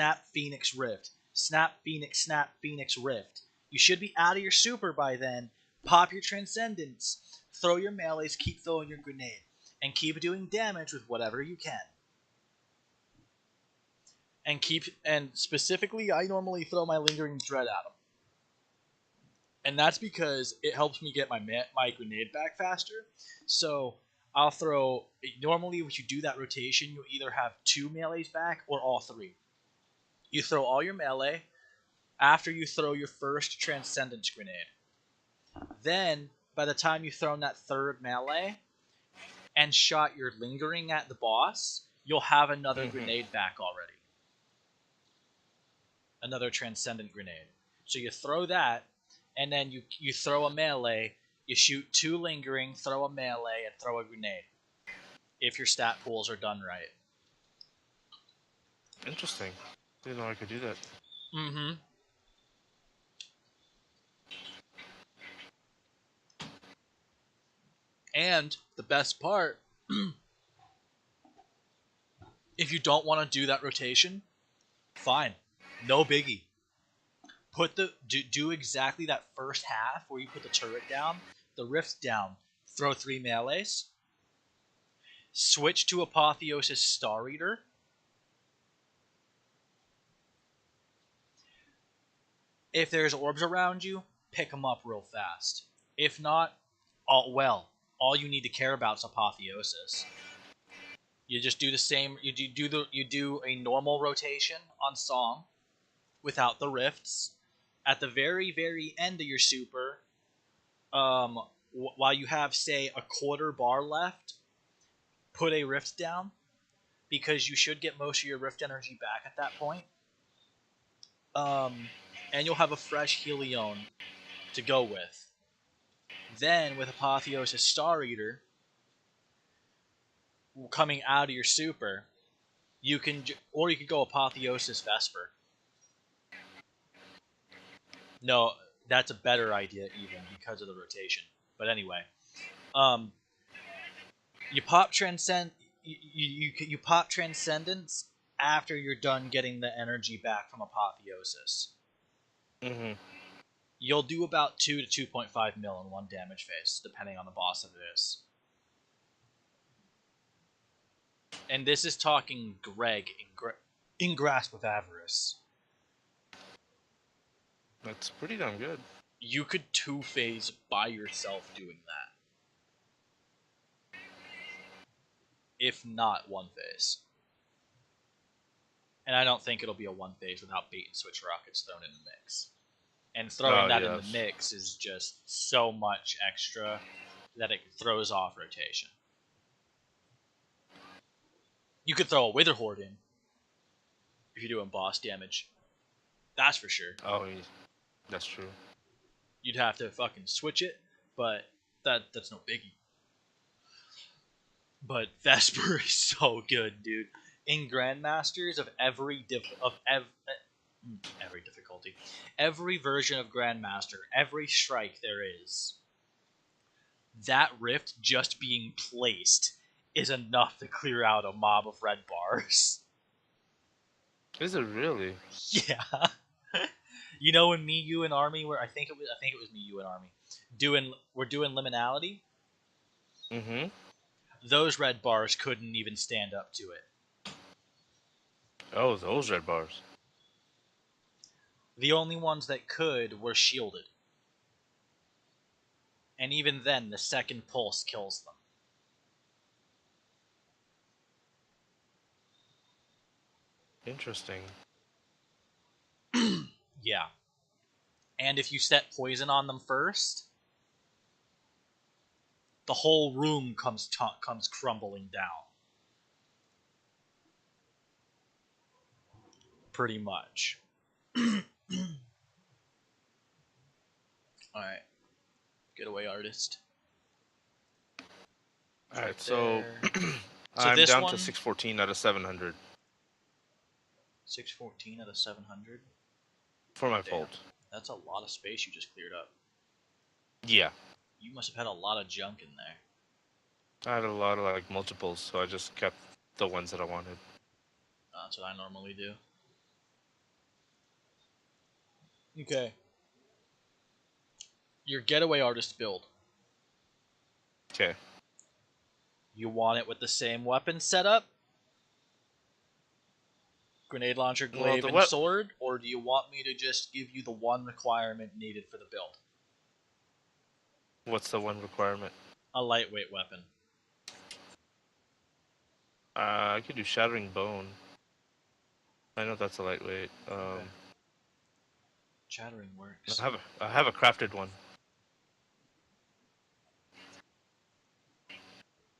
rift. Snap phoenix, rift. You should be out of your super by then. Pop your transcendence, throw your melees, keep throwing your grenade, and keep doing damage with whatever you can. And specifically, I normally throw my lingering dread at them. And that's because it helps me get my grenade back faster. So I'll throw. Normally, when you do that rotation, you either have 2 melees back or all 3. You throw all your melee after you throw your first Transcendence grenade. Then, by the time you've thrown that 3rd melee and shot your lingering at the boss, you'll have another grenade back already. Another Transcendent grenade. So you throw that, and then you throw a melee, you shoot 2 lingering, throw a melee, and throw a grenade. If your stat pools are done right. Interesting. Didn't know I could do that. Mm-hmm. And the best part, if you don't want to do that rotation, fine. No biggie. Do exactly that first half where you put the turret down, the rift down, throw 3 melees, switch to Apotheosis Star Eater, if there's orbs around you, pick them up real fast. If not, all you need to care about is Apotheosis. You just do the same. You do a normal rotation on Song, without the rifts. At the very, very end of your super, while you have, say, a quarter bar left, put a rift down, because you should get most of your rift energy back at that point. And you'll have a fresh Helion to go with. Then, with Apotheosis Star Eater coming out of your super, you could go Apotheosis Vesper. No, that's a better idea even because of the rotation. But anyway, you pop you pop Transcendence after you're done getting the energy back from Apotheosis. You'll do about 2 to 2.5 mil in one damage phase, depending on the boss that it is. And this is talking Greg in Grasp of Avarice. That's pretty damn good. You could 2-phase by yourself doing that. If not 1-phase. And I don't think it'll be a 1-phase without bait and switch rockets thrown in the mix. And throwing that in the mix is just so much extra that it throws off rotation. You could throw a Wither Horde in, you're doing boss damage. That's for sure. Oh, that's true. You'd have to fucking switch it, but that's no biggie. But Vesper is so good, dude. In Grandmasters of every difficulty, every version of Grandmaster, every strike there is, that rift just being placed is enough to clear out a mob of red bars. Is it really? Yeah. You know when me, you, and Army were I think it was me, you, and Army we're doing liminality. Mm-hmm. Those red bars couldn't even stand up to it. Oh, those red bars. The only ones that could were shielded. And even then, the second pulse kills them. Interesting. Yeah. And if you set poison on them first, the whole room comes crumbling down. Pretty much. Alright. Getaway artist. Alright, so So I'm this down one, to 614 out of 700. 614 out of 700? For my Damn. fault. That's a lot of space you just cleared up. Yeah. You must have had a lot of junk in there. I had a lot of like multiples, so I just kept the ones that I wanted. That's what I normally do. Okay. Your getaway artist build. Okay. You want it with the same weapon setup? Grenade launcher, glaive, and sword? Or do you want me to just give you the one requirement needed for the build? What's the one requirement? A lightweight weapon. I could do Shattering Bone. I know that's a lightweight. Okay. Shattering works. I have a crafted one.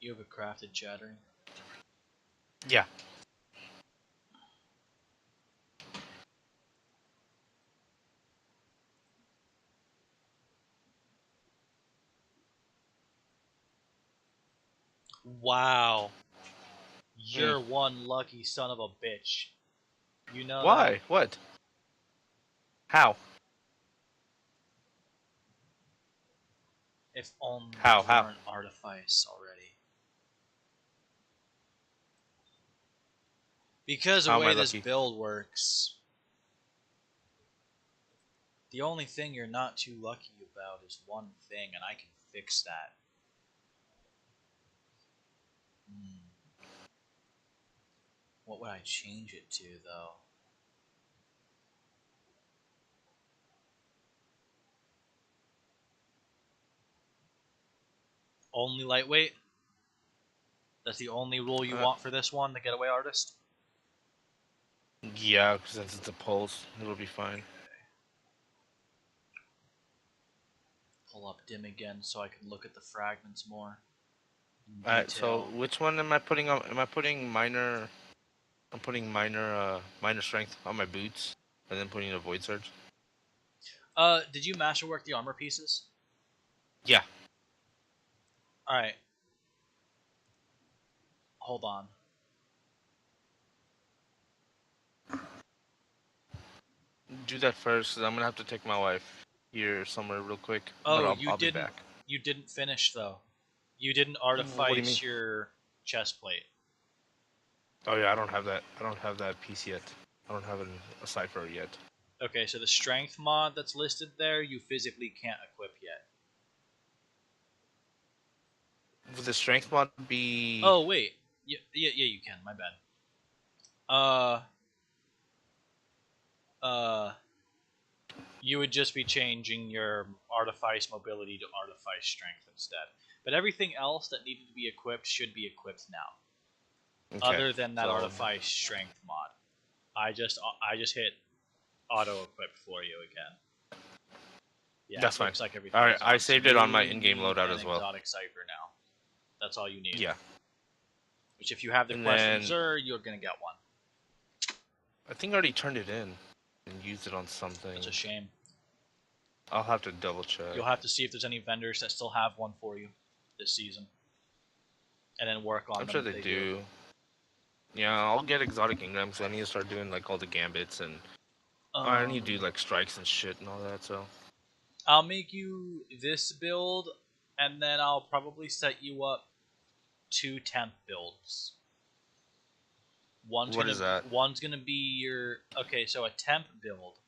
You have a crafted shattering? Yeah. Wow. You're one lucky son of a bitch. You know Why? that? What? How? If only How? you weren't Artifice already. Because the way this build works, the only thing you're not too lucky about is one thing, and I can fix that. What would I change it to, though? Only lightweight? That's the only rule you want for this one, the getaway artist? Yeah, since it's a pulse, it'll be fine. Pull up dim again so I can look at the fragments more. Alright, so which one am I putting on? Am I putting minor? I'm putting minor strength on my boots, and then putting a void surge. Did you masterwork the armor pieces? Yeah. Alright. Hold on. Do that first, because I'm gonna have to take my wife here somewhere real quick. Oh, I'll be back. You didn't finish though. You didn't artifice your chest plate. Oh yeah, I don't have that. I don't have that piece yet. I don't have a cipher yet. Okay, so the strength mod that's listed there, you physically can't equip yet. Would the strength mod be? Oh wait, yeah, you can. My bad. You would just be changing your artifice mobility to artifice strength instead. But everything else that needed to be equipped should be equipped now. Okay, other than that artifice strength mod. I just hit auto equip for you again. Yeah, that's fine. Like all right, I saved it on my in-game loadout as well. Exotic cipher now. That's all you need. Yeah. Which, if you have the quest from Zur, you're gonna get one. I think I already turned it in and used it on something. That's a shame. I'll have to double check. You'll have to see if there's any vendors that still have one for you this season, and then work on them. I'm sure if they do. Yeah, I'll get exotic engrams because I need to start doing like all the gambits and I need to do like strikes and shit and all that. So I'll make you this build, and then I'll probably set you up 2 temp builds. What is that? One's gonna be your so a temp build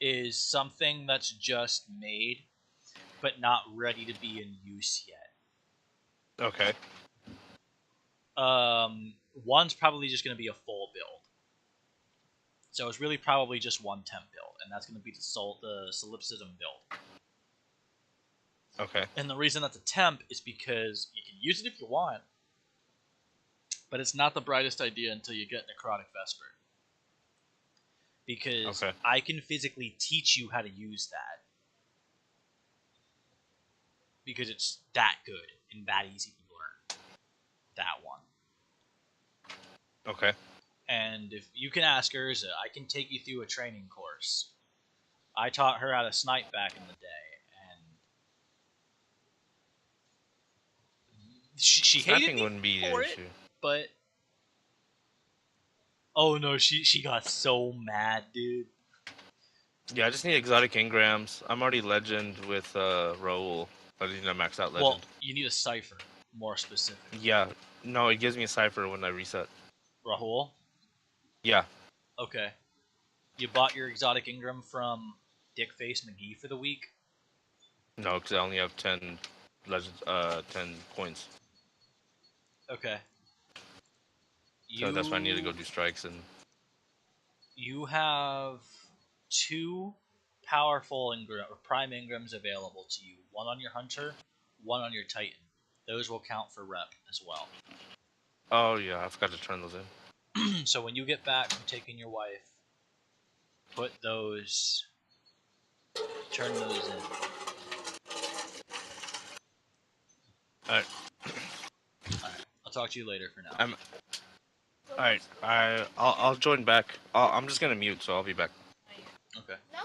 is something that's just made, but not ready to be in use yet. Okay. One's probably just gonna be a full build. So it's really probably just one temp build, and that's gonna be the solipsism build. Okay. And the reason that's a temp is because you can use it if you want, but it's not the brightest idea until you get Necrotic Vesper. Because I can physically teach you how to use that. Because it's that good and that easy to learn. That one. Okay. And if you can ask Urza, I can take you through a training course. I taught her how to snipe back in the day, and she hated me wouldn't be for an it, issue. but oh no, she got so mad, dude. Yeah, I just need exotic engrams. I'm already legend with Raoul. I need to max out legend. Well, you need a cipher, more specific. Yeah. No, it gives me a cipher when I reset. Rahul? Yeah. Okay. You bought your exotic Ingram from Dickface McGee for the week? No, because I only have 10 legend, 10 coins. Okay. So that's why I need to go do strikes and. You have 2 powerful prime Ingrams available to you. One on your Hunter, one on your Titan. Those will count for rep as well. Oh yeah, I forgot to turn those in. So when you get back from taking your wife, put those, turn those in. Alright. I'll talk to you later for now. Alright, I'll join back. I'm just gonna mute, so I'll be back. Okay. No?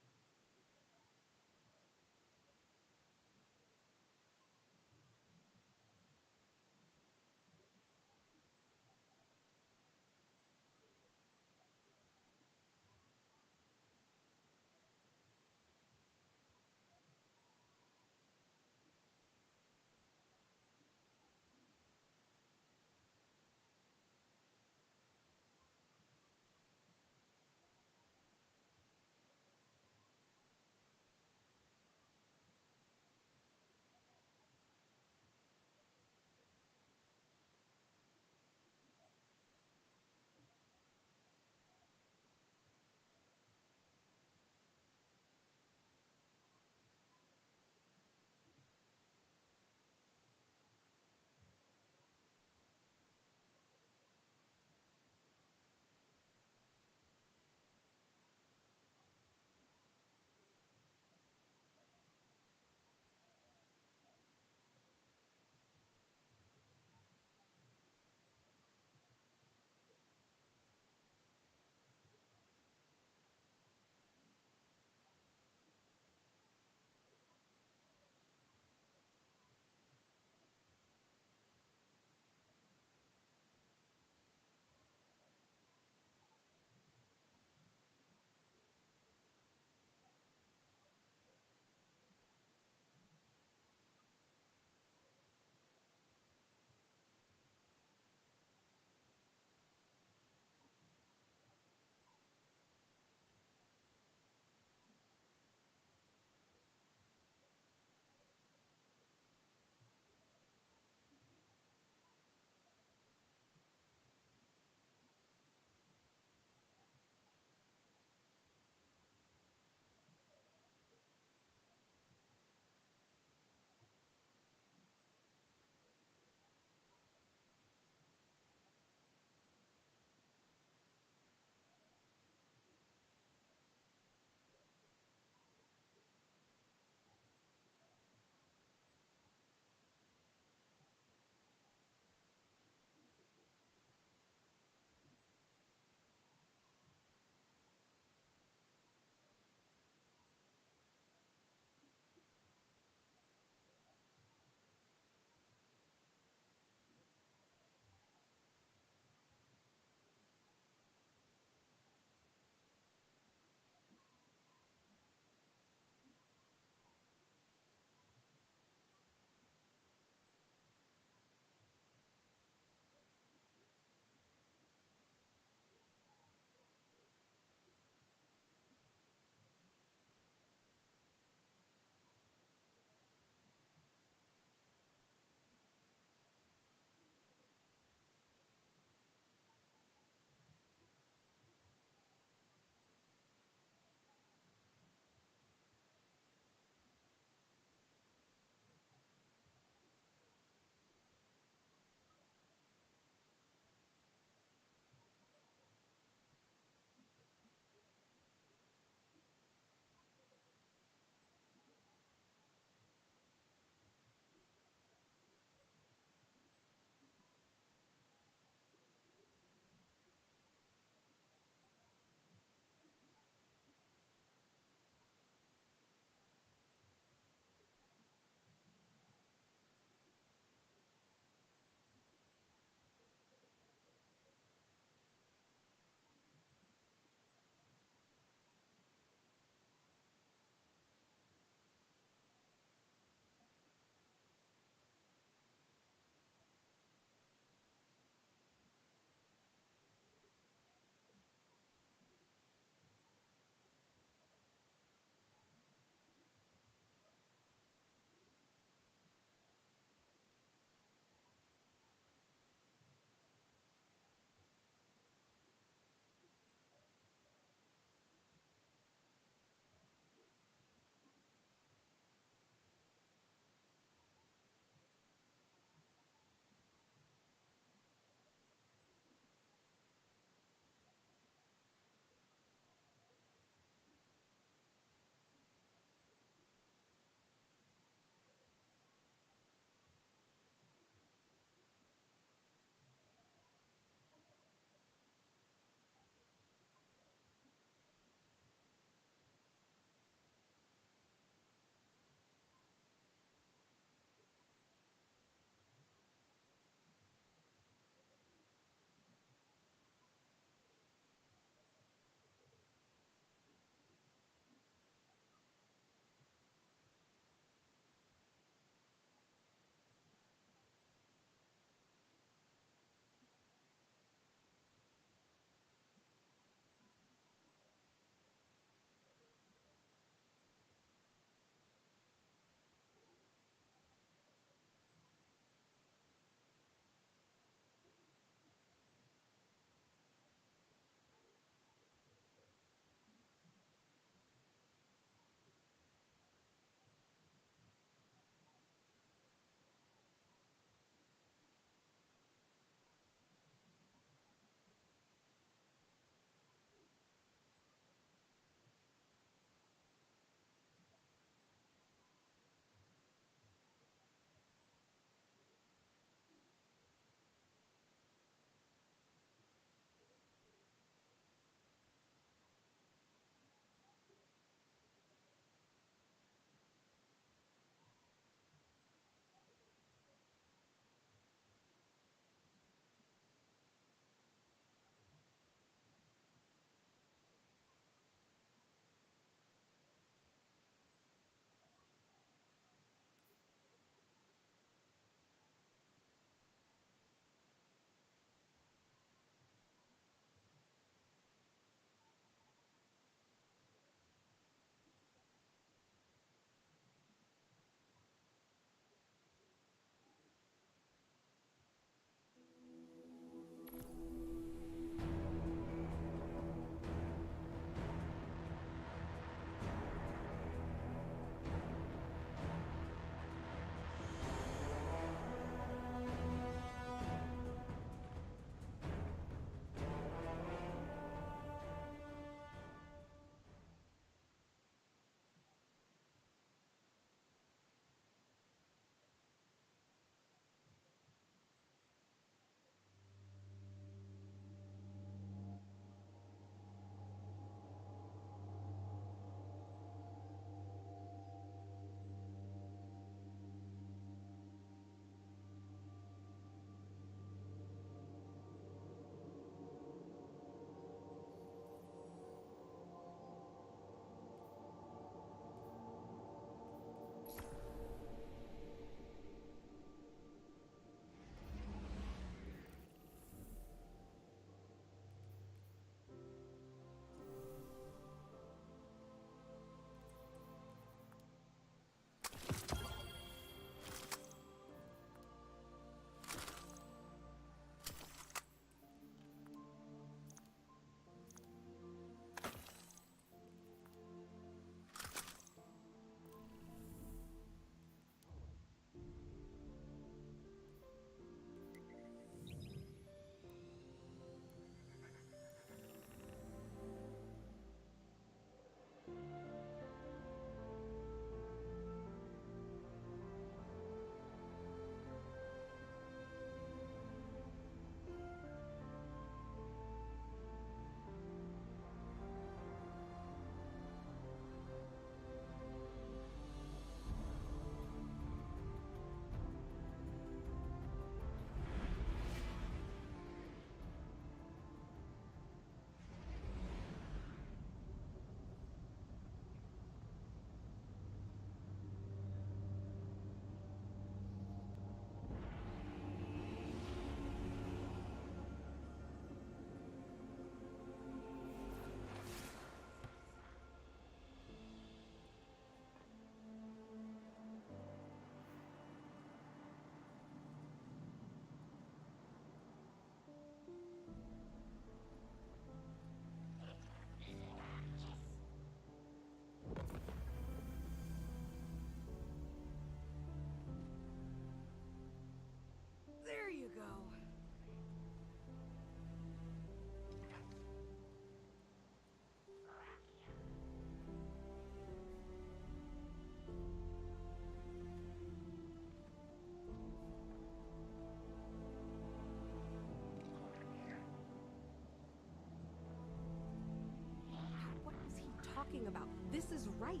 This is right.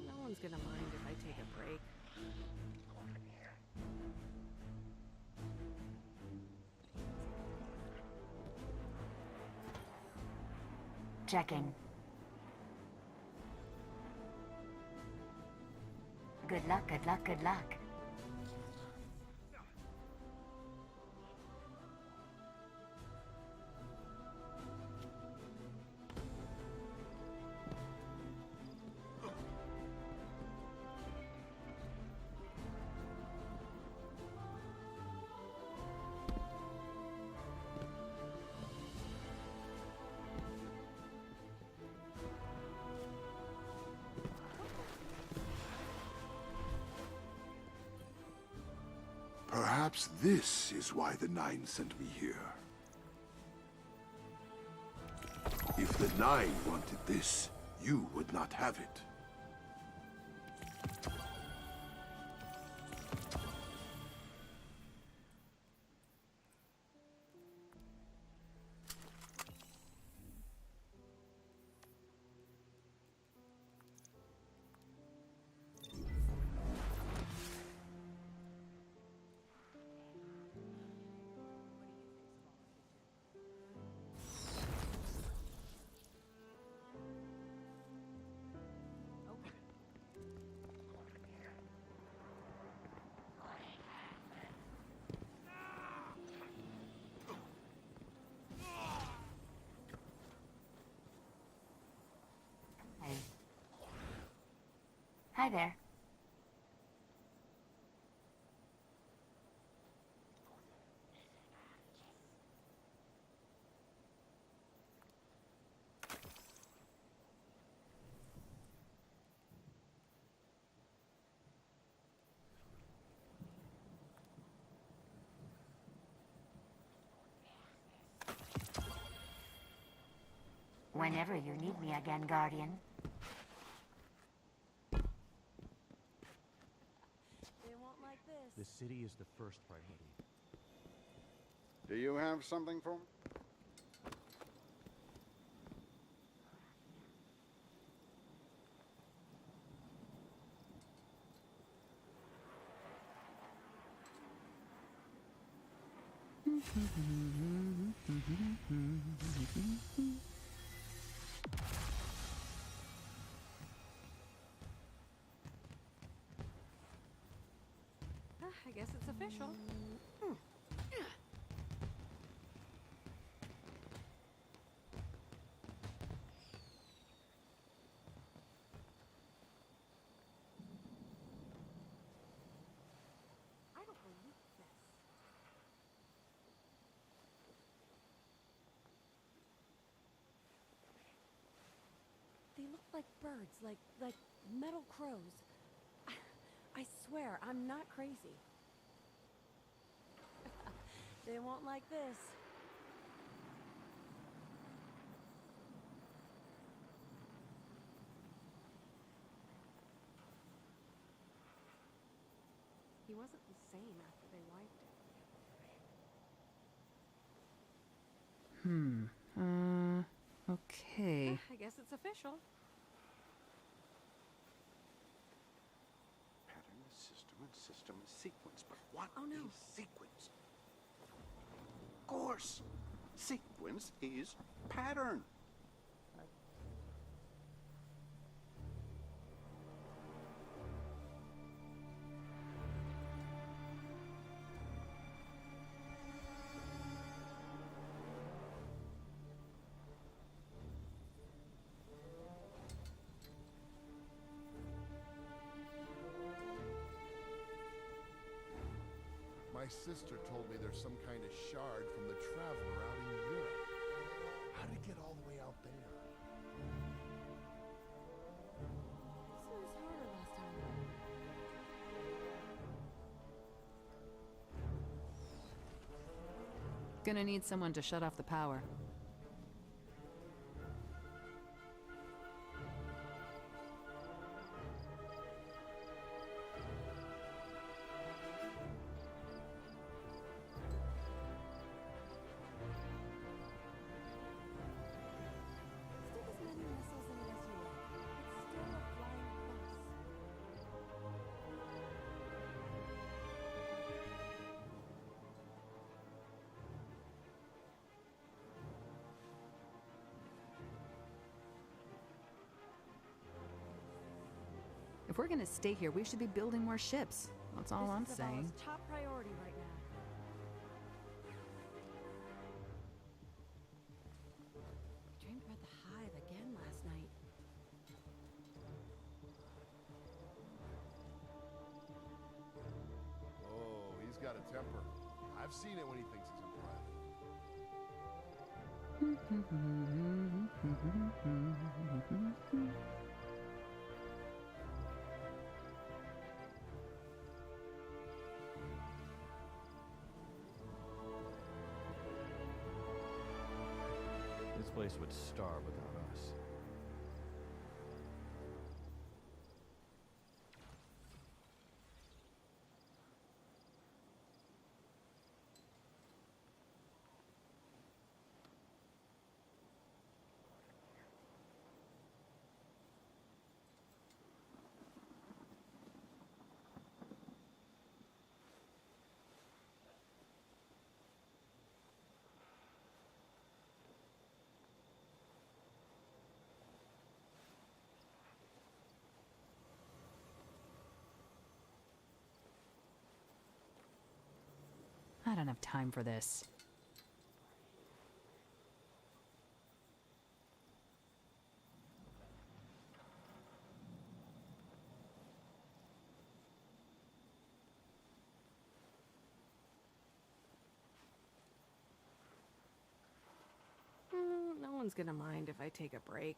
No one's gonna mind if I take a break. Checking. Good luck, good luck, good luck. Perhaps this is why the Nine sent me here. If the Nine wanted this, you would not have it. Hi there. Whenever you need me again, Guardian. They won't like this. The city is the first priority. Do you have something for me? I guess it's official. I don't believe this. They look like birds, like metal crows. I swear, I'm not crazy. They won't like this. He wasn't the same after they wiped it. Okay. I guess it's official. Pattern is system and system is sequence. But what Oh, no. is sequence? Of course. Sequence is pattern. My sister told me there's some kind of shard from the Traveler out in Europe. How did it get all the way out there? This was harder last time. Gonna need someone to shut off the power. we're gonna stay here, we should be building more ships. That's all I'm This is saying. Zavala's top priority right now. Dreamed about the hive again last night. Oh, he's got a temper. I've seen it when he thinks he's in private. This place would starve without us. I don't have time for this. No one's gonna mind if I take a break.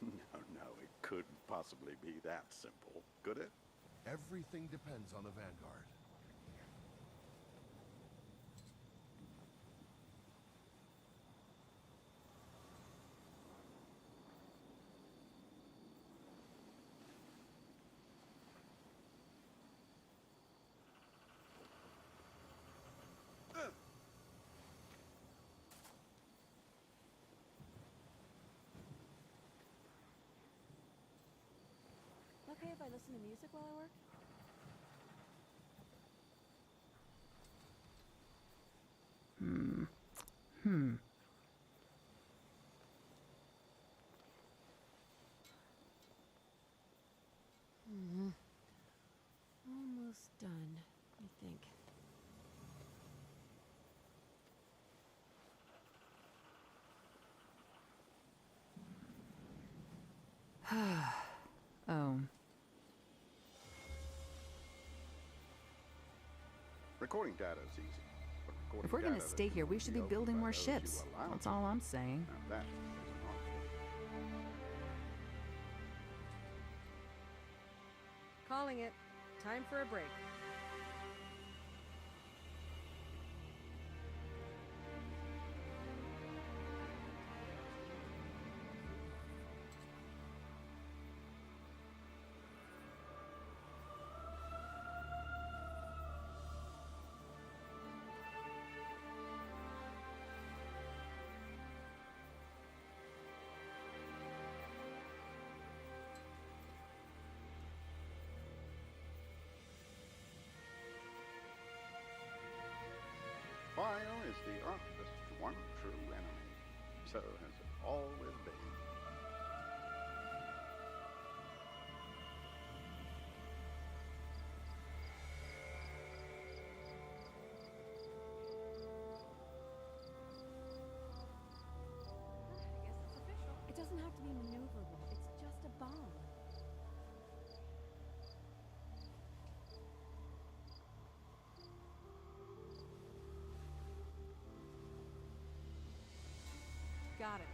No, it couldn't possibly be that simple, could it? Everything depends on the Vanguard. Okay if I listen to music while I work? Almost done, I think. Oh. Recording data is easy. But recording If we're gonna data stay that here, we can should be opened building by more those you ships. allow That's to. all I'm saying. Now that is an art form. Calling it. Time for a break. Fire is the artist's one true enemy. So has it always been. I guess it's official. It doesn't have to be maneuverable. It's just a bomb. Got it.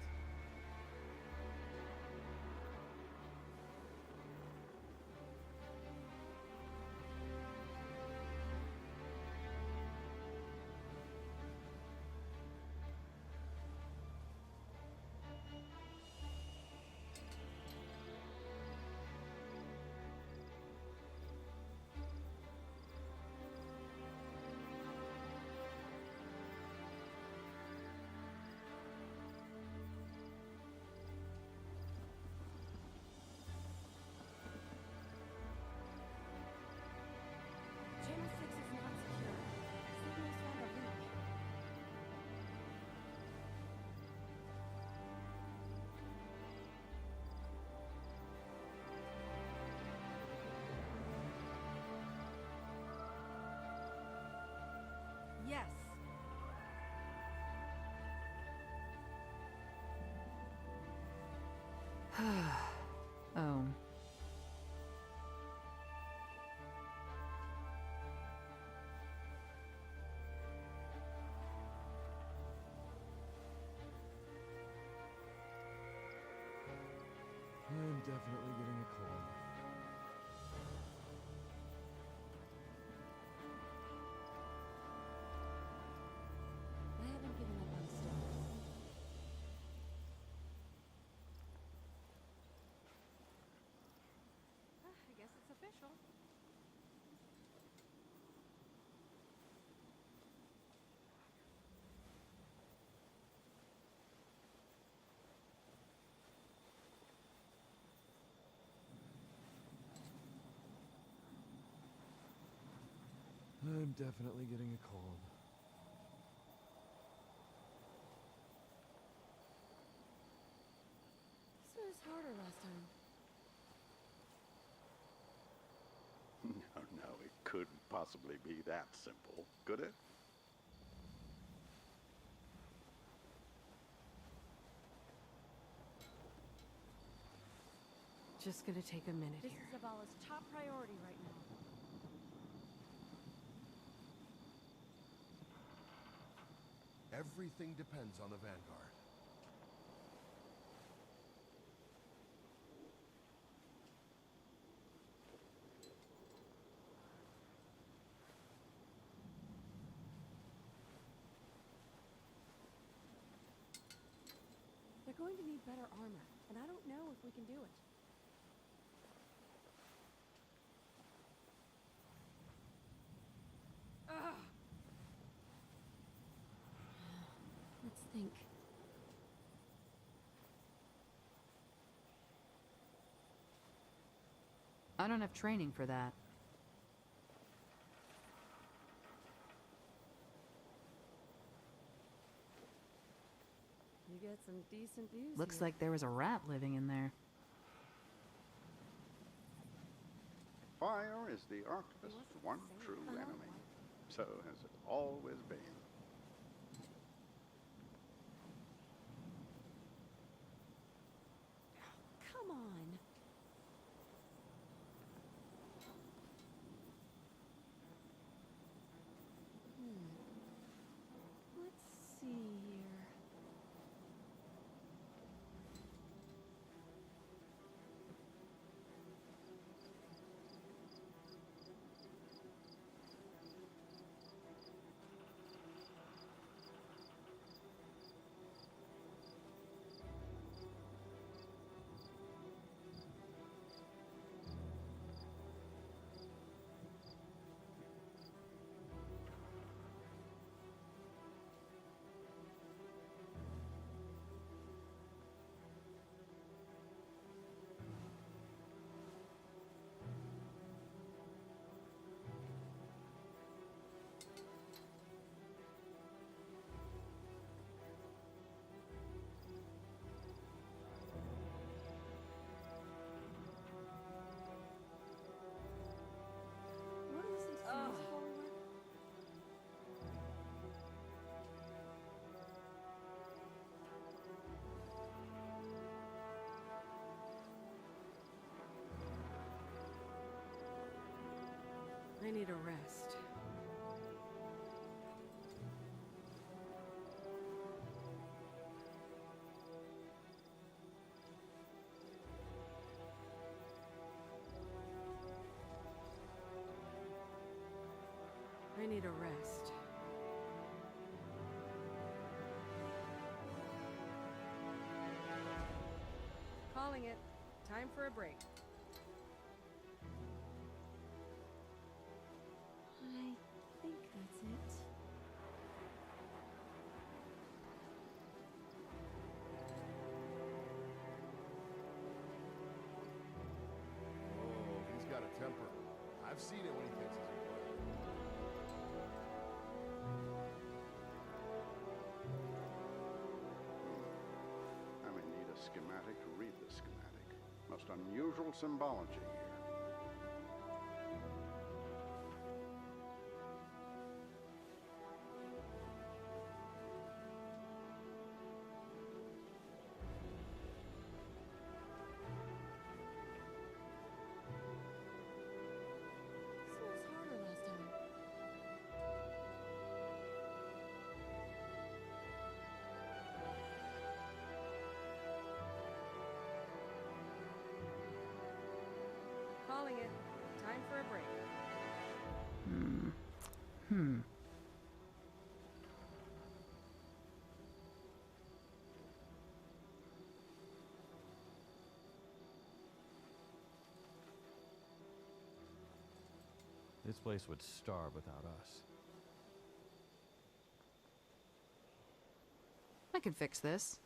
Oh. I'm definitely getting a cold. I haven't given up on stars. I guess it's official. I'm definitely getting a cold. This was harder last time. No, it couldn't possibly be that simple, could it? Just gonna take a minute This here. is Zavala's top priority right now. Everything depends on the Vanguard. They're going to need better armor, and I don't know if we can do it. Ugh. Let's think. I don't have training for that. You get some decent views Looks here. like there was a rat living in there. Fire is the octopus's one true enemy. So has it always been. Come on. Let's see here. What is this forward? I need a rest. I need a rest. Calling it. Time for a break. I think that's it. Oh, he's got a temper. I've seen it when he thinks he's important. I may need a schematic to read the schematic. Most unusual symbology here. calling it. Time for a break. This place would starve without us. I can fix this.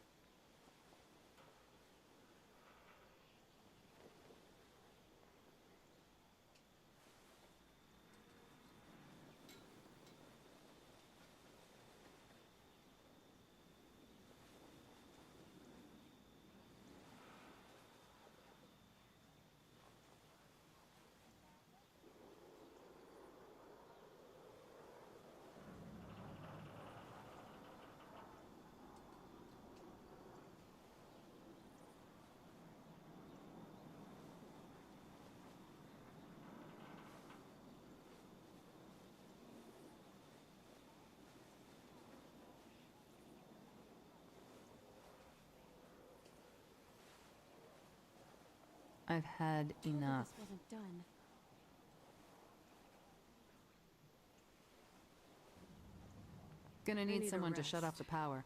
I've had enough. This wasn't done. Gonna need need a someone to shut off rest. the power.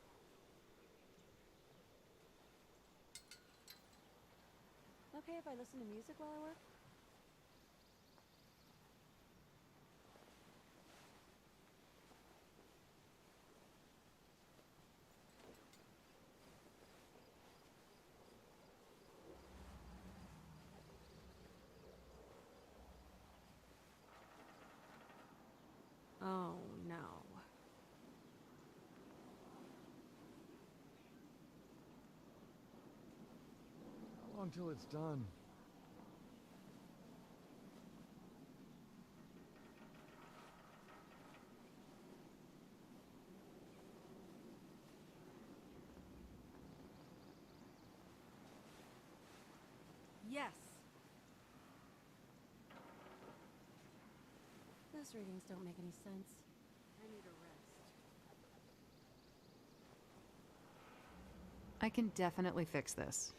Okay if I listen to music while I work? Oh no. How long till it's done? Yes! Those readings don't make any sense. I need a rest. I can definitely fix this.